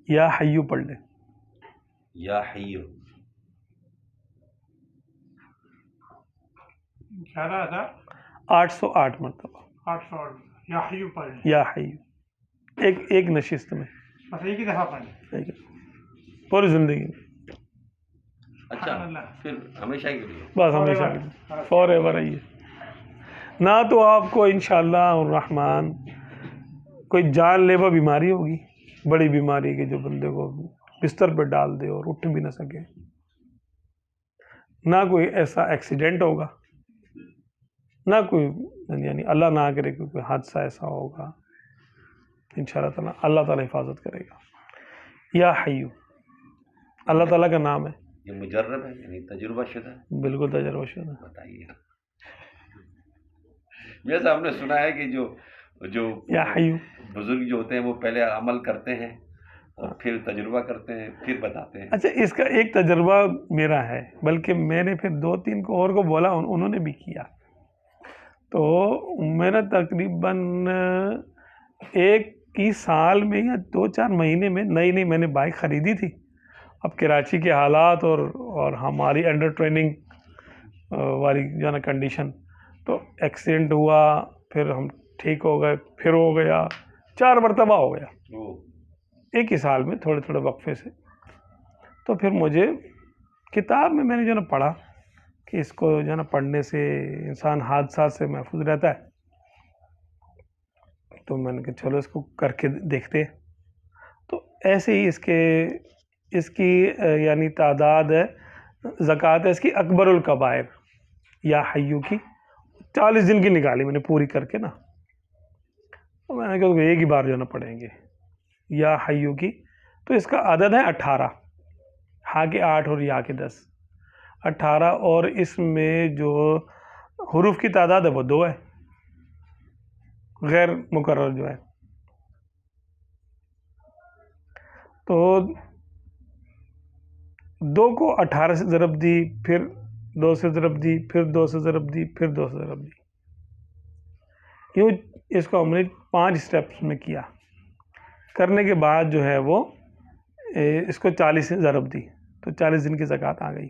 یا حیو پڑھ لیں. یا حیو 808 مرتبہ 800 یا حیو پڑھیں. یا حیو، ایک نشست میں، بس ایک ہی دفعہ پڑھیں. پوری زندگی میں. اچھا پھر ہمیشہ کے لیے؟ بس ہمیشہ کے لیے، فار ایور ہے یہ. نہ تو آپ کو انشاءاللہ الرحمن کوئی جان لیوا بیماری ہوگی، بڑی بیماری کہ جو بندے کو بستر پہ ڈال دے اور اٹھ بھی نہ سکے، نہ کوئی ایسا ایکسیڈنٹ ہوگا، نہ کوئی یعنی اللہ نہ کرے کہ کوئی حادثہ ایسا ہوگا. انشاءاللہ تعالیٰ اللہ تعالیٰ حفاظت کرے گا. یا حیو اللہ تعالیٰ کا نام ہے. یہ مجرب ہے یعنی تجربہ شدہ ہے؟ بالکل تجربہ شدہ. بتائیے. جیسا ہم نے سنا ہے کہ جو یا حیو بزرگ جو ہوتے ہیں وہ پہلے عمل کرتے ہیں اور پھر تجربہ کرتے ہیں پھر بتاتے ہیں. اچھا اس کا ایک تجربہ میرا ہے، بلکہ میں نے پھر 2-3 کو اور کو بولا، انہوں نے بھی کیا. تو میرا تقریباً 1 سال میں یا 2-4 مہینے میں نئی میں نے بائک خریدی تھی. اب کراچی کے حالات اور ہماری انڈر ٹریننگ والی جو ہے نا کنڈیشن، تو ایکسیڈنٹ ہوا، پھر ہم ٹھیک ہو گئے، پھر ہو گیا، 4 مرتبہ ہو گیا 1 ہی سال میں، تھوڑے وقفے سے. تو پھر مجھے کتاب میں نے جو ہے نا پڑھا کہ اس کو جو ہے نا پڑھنے سے انسان حادثات سے محفوظ رہتا ہے. تو میں نے کہا چلو اس کو کر کے دیکھتے. تو ایسے ہی اس کی یعنی تعداد ہے، زکوٰۃ ہے اس کی اکبر الکبائر یا حیو کی 40 دن کی نکالی میں نے پوری کر کے نا. تو میں نے کہا ایک ہی بار جو ہے نا پڑھیں گے یا حیو کی. تو اس کا عدد ہے 18، ہا کے 8 اور یا کے 10، 18. اور اس میں جو حروف کی تعداد ہے وہ 2 ہے، غیر مکرر جو ہے. تو 2 کو 18 سے ضرب دی، پھر 2 سے ضرب دی، پھر 2 سے ضرب دی، پھر 2 سے ضرب دی. یوں اس کو ہم نے 5 اسٹیپس میں کیا. کرنے کے بعد جو ہے وہ اس کو 40 سے ضرب دی تو 40 دن کی زکوٰۃ آ گئی.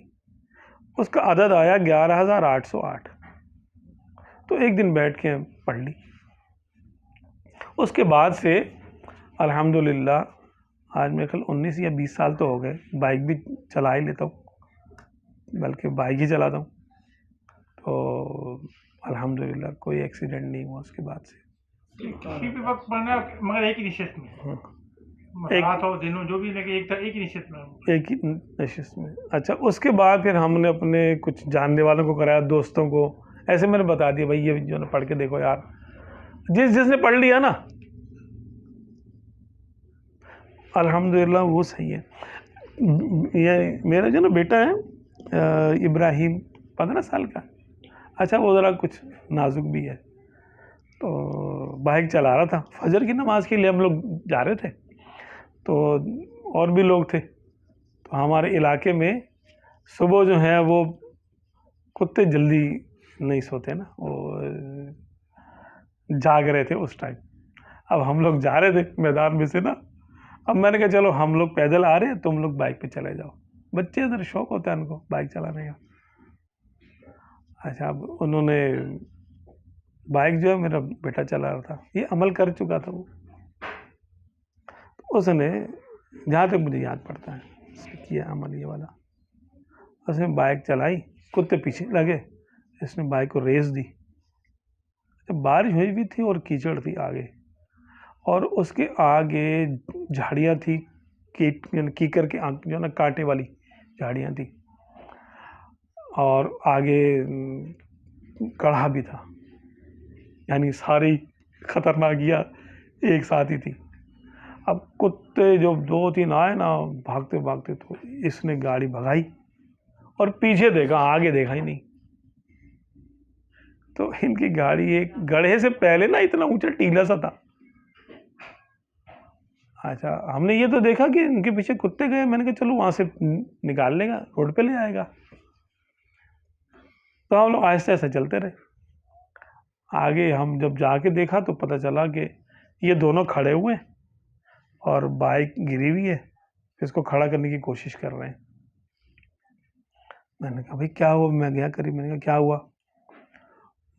اس کا عدد آیا 11,808. تو ایک دن بیٹھ کے پڑھ لی. اس کے بعد سے الحمدللہ آج میرے خیال 19 یا 20 سال تو ہو گئے، بائک بھی چلا ہی لیتا ہوں، بلکہ بائک ہی چلاتا ہوں. تو الحمدللہ کوئی ایکسیڈنٹ نہیں ہوا اس کے بعد سے. کسی بھی وقت پڑھنا مگر ایک ہی نشست میں، رات ہو دنوں جو بھی لگے ایک ہی نشست میں، ایک ہی نشست میں. اچھا اس کے بعد پھر ہم نے اپنے کچھ جاننے والوں کو کرایا، دوستوں کو ایسے میں نے بتا دیا بھائی یہ جو ہے پڑھ کے دیکھو یار. جس نے پڑھ لیا نا الحمدللہ وہ صحیح ہے. یہ میرا جو نا بیٹا ہے ابراہیم 15 سال کا. اچھا وہ ذرا کچھ نازک بھی ہے. تو بائک چلا رہا تھا، فجر کی نماز کے لیے ہم لوگ جا رہے تھے. تو اور بھی لوگ تھے. تو ہمارے علاقے میں صبح جو ہے وہ کتے جلدی نہیں سوتے نا، وہ جاگ رہے تھے اس ٹائم. اب ہم لوگ جا رہے تھے میدان میں سے نا. اب میں نے کہا چلو ہم لوگ پیدل آ رہے ہیں، تم لوگ بائک پہ چلے جاؤ. بچے ادھر شوق ہوتا ہے ان کو بائک چلانے کا. اچھا اب انہوں نے بائک جو ہے میرا بیٹا چلا رہا تھا، یہ عمل کر چکا تھا. وہ اس نے جہاں تک مجھے یاد پڑتا ہے اس نے کیا عمل یہ والا. اس نے بائک چلائی، کتے پیچھے لگے، اس نے بائک کو ریس دی. بارش ہوئی بھی تھی اور کیچڑ تھی آگے، اور اس کے آگے جھاڑیاں تھی، کیکر کے جو ہے نا کانٹے والی جھاڑیاں تھی، اور آگے کڑھا بھی تھا. یعنی ساری خطرناکیاں ایک ساتھ ہی تھی. اب کتے جو 2-3 آئے نا بھاگتے بھاگتے، تو اس نے گاڑی بھگائی اور پیچھے دیکھا، آگے دیکھا ہی نہیں. تو ان کی گاڑی ایک گڑھے سے پہلے نا اتنا اونچا ٹیلا سا تھا. اچھا ہم نے یہ تو دیکھا کہ ان کے پیچھے کتے گئے، میں نے کہا چلو وہاں سے نکال لے گا، روڈ پہ لے آئے گا. تو ہم لوگ آہستہ آہستہ چلتے رہے. آگے ہم جب جا کے دیکھا تو پتہ چلا کہ یہ دونوں کھڑے ہوئے ہیں اور بائک گری ہوئی ہے، اس کو کھڑا کرنے کی کوشش کر رہے ہیں. میں نے کہا بھائی کیا ہوا؟ میں گیا قریب، میں نے کہا کیا ہوا؟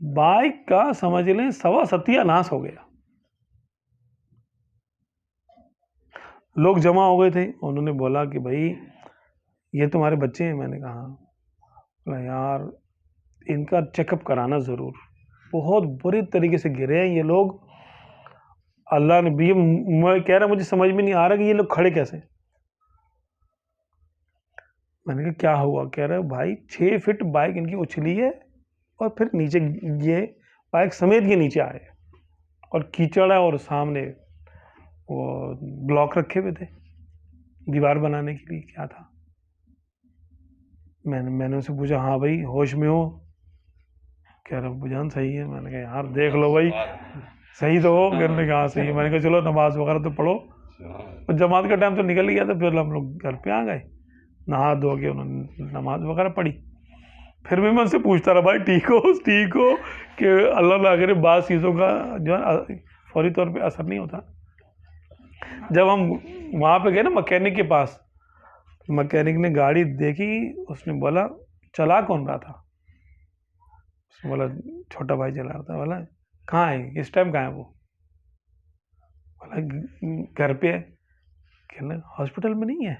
بائک کا سمجھ لیں 7.25 ناس ہو گیا. لوگ جمع ہو گئے تھے، انہوں نے بولا کہ بھائی یہ تمہارے بچے ہیں؟ میں نے کہا ہاں. بولا یار ان کا چیک اپ کرانا ضرور، بہت بری طریقے سے گرے ہیں یہ لوگ. اللہ نے بھی، میں کہہ رہا مجھے سمجھ میں نہیں آ رہا کہ یہ لوگ کھڑے کیسے. میں نے کہا کیا ہوا؟ کہہ رہے بھائی 6 فٹ بائک ان کی اچھلی ہے اور پھر نیچے یہ بائک سمیت کے نیچے آئے اور کیچڑ ہے اور سامنے وہ بلاک رکھے ہوئے تھے دیوار بنانے کے لیے. کیا تھا؟ میں نے ان سے پوچھا ہاں بھائی ہوش میں ہو؟ کہہ رہا ابو جان صحیح ہے. میں نے کہا یار دیکھ لو بھائی صحیح تو ہو. کہنے کہا ہاں صحیح ہے. میں نے کہا چلو نماز وغیرہ تو پڑھو. جماعت کا ٹائم تو نکل گیا تھا، پھر ہم لوگ گھر پہ آ گئے، نہا دھو کے انہوں نے نماز وغیرہ پڑھی. پھر بھی میں ان سے پوچھتا رہا بھائی ٹھیک ہو کہ اللہ نہ کرے بعض چیزوں کا جو ہے فوری طور پہ اثر نہیں ہوتا. جب ہم وہاں پہ گئے نا مکینک کے پاس، مکینک نے گاڑی دیکھی، اس نے بولا چلا کون رہا تھا؟ اس نے بولا چھوٹا بھائی چلا رہا تھا. بولا کہاں ہے اس ٹائم؟ کہاں ہے وہ؟ بولا گھر پہ ہے. کہنا ہاسپٹل میں نہیں ہے.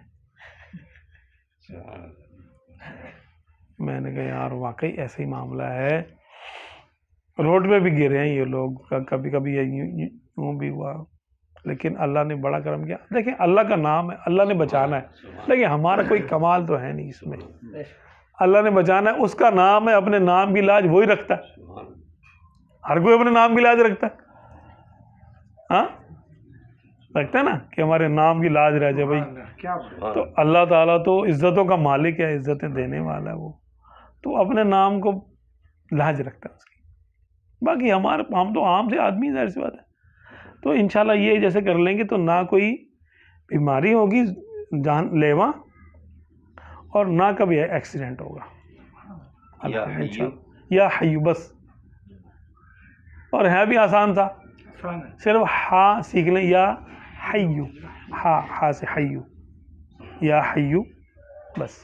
میں نے کہا یار واقعی ایسا ہی معاملہ ہے، روڈ پہ بھی گرے ہیں یہ لوگ، کبھی کبھی یوں بھی ہوا. لیکن اللہ نے بڑا کرم کیا. دیکھیں اللہ کا نام ہے، اللہ نے بچانا ہے، لیکن ہمارا کوئی کمال تو ہے نہیں اس میں. اللہ نے بچانا ہے، اس کا نام ہے، اپنے نام کی لاج وہی رکھتا ہے. ہر کوئی اپنے نام کی لاج رکھتا ہے، ہاں رکھتا ہے نا کہ ہمارے نام کی لاج رہ جائے بھائی. تو اللہ تعالیٰ تو عزتوں کا مالک ہے، عزتیں دینے والا ہے وہ، تو اپنے نام کو لاج رکھتا ہے اس کی. باقی ہم تو عام سے آدمی، ظاہر سی بات ہے. تو انشاءاللہ یہ جیسے کر لیں گے تو نہ کوئی بیماری ہوگی جان لیوا اور نہ کبھی ایکسیڈنٹ ہوگا. یا حیو بس. اور ہے بھی آسان تھا، صرف ہاں سیکھ لیں، یا حیو، ہاں سے حیو، یا حیو بس.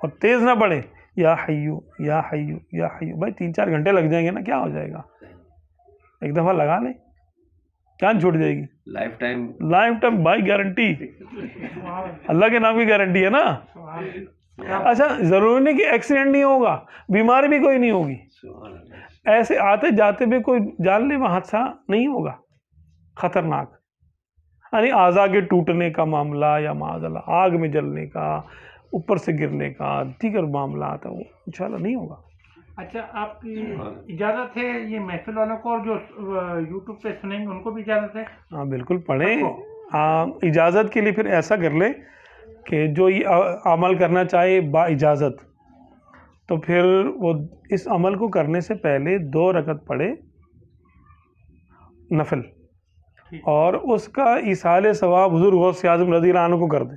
اور تیز نہ پڑے، یا حیو یا حیو یا حیو. بھائی 3-4 گھنٹے لگ جائیں گے نا، کیا ہو جائے گا؟ ایک دفعہ لگا لیں، جان چھوٹ جائے گی. لائف ٹائم بھائی گارنٹی، اللہ کے نام کی گارنٹی ہے نا. اچھا ضروری نہیں کہ ایکسیڈنٹ نہیں ہوگا، بیماری بھی کوئی نہیں ہوگی، ایسے آتے جاتے بھی کوئی جان لیوا حادثہ نہیں ہوگا خطرناک. یعنی اعضاء کے ٹوٹنے کا معاملہ یا معاذ اللہ آگ میں جلنے کا، اوپر سے گرنے کا، دیگر معاملات وہ انشاءاللہ نہیں ہوگا. اچھا آپ کی اجازت ہے یہ محفل والوں کو، اور جو یوٹیوب پہ سنیں گے ان کو بھی اجازت ہے؟ ہاں بالکل پڑھیں. اجازت کے لیے پھر ایسا کر لیں کہ جو یہ عمل کرنا چاہے با اجازت، تو پھر وہ اس عمل کو کرنے سے پہلے 2 رکعت پڑھے نفل، اور اس کا ایصال ثواب حضور غوث اعظم رضی اللہ عنہ کو کر دیں.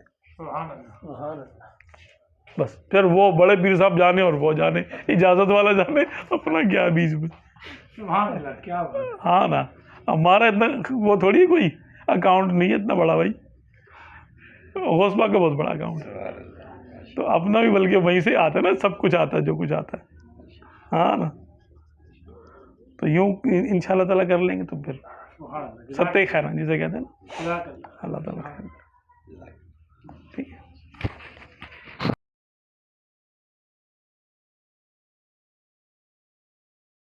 بس پھر وہ بڑے پیر صاحب جانے اور وہ جانے، اجازت والا جانے اپنا کیا بیچ میں. ہاں نا، ہمارا اتنا وہ تھوڑی کوئی اکاؤنٹ نہیں ہے اتنا بڑا بھائی، غوث پاک کا بہت بڑا اکاؤنٹ ہے. تو اپنا بھی بلکہ وہیں سے آتا ہے نا، سب کچھ آتا ہے جو کچھ آتا ہے. ہاں نا، تو یوں انشاءاللہ تعالیٰ کر لیں گے تو پھر سب خیر جسے کہتے ہیں نا، اللہ تعالیٰ خیر. ٹھیک ہے.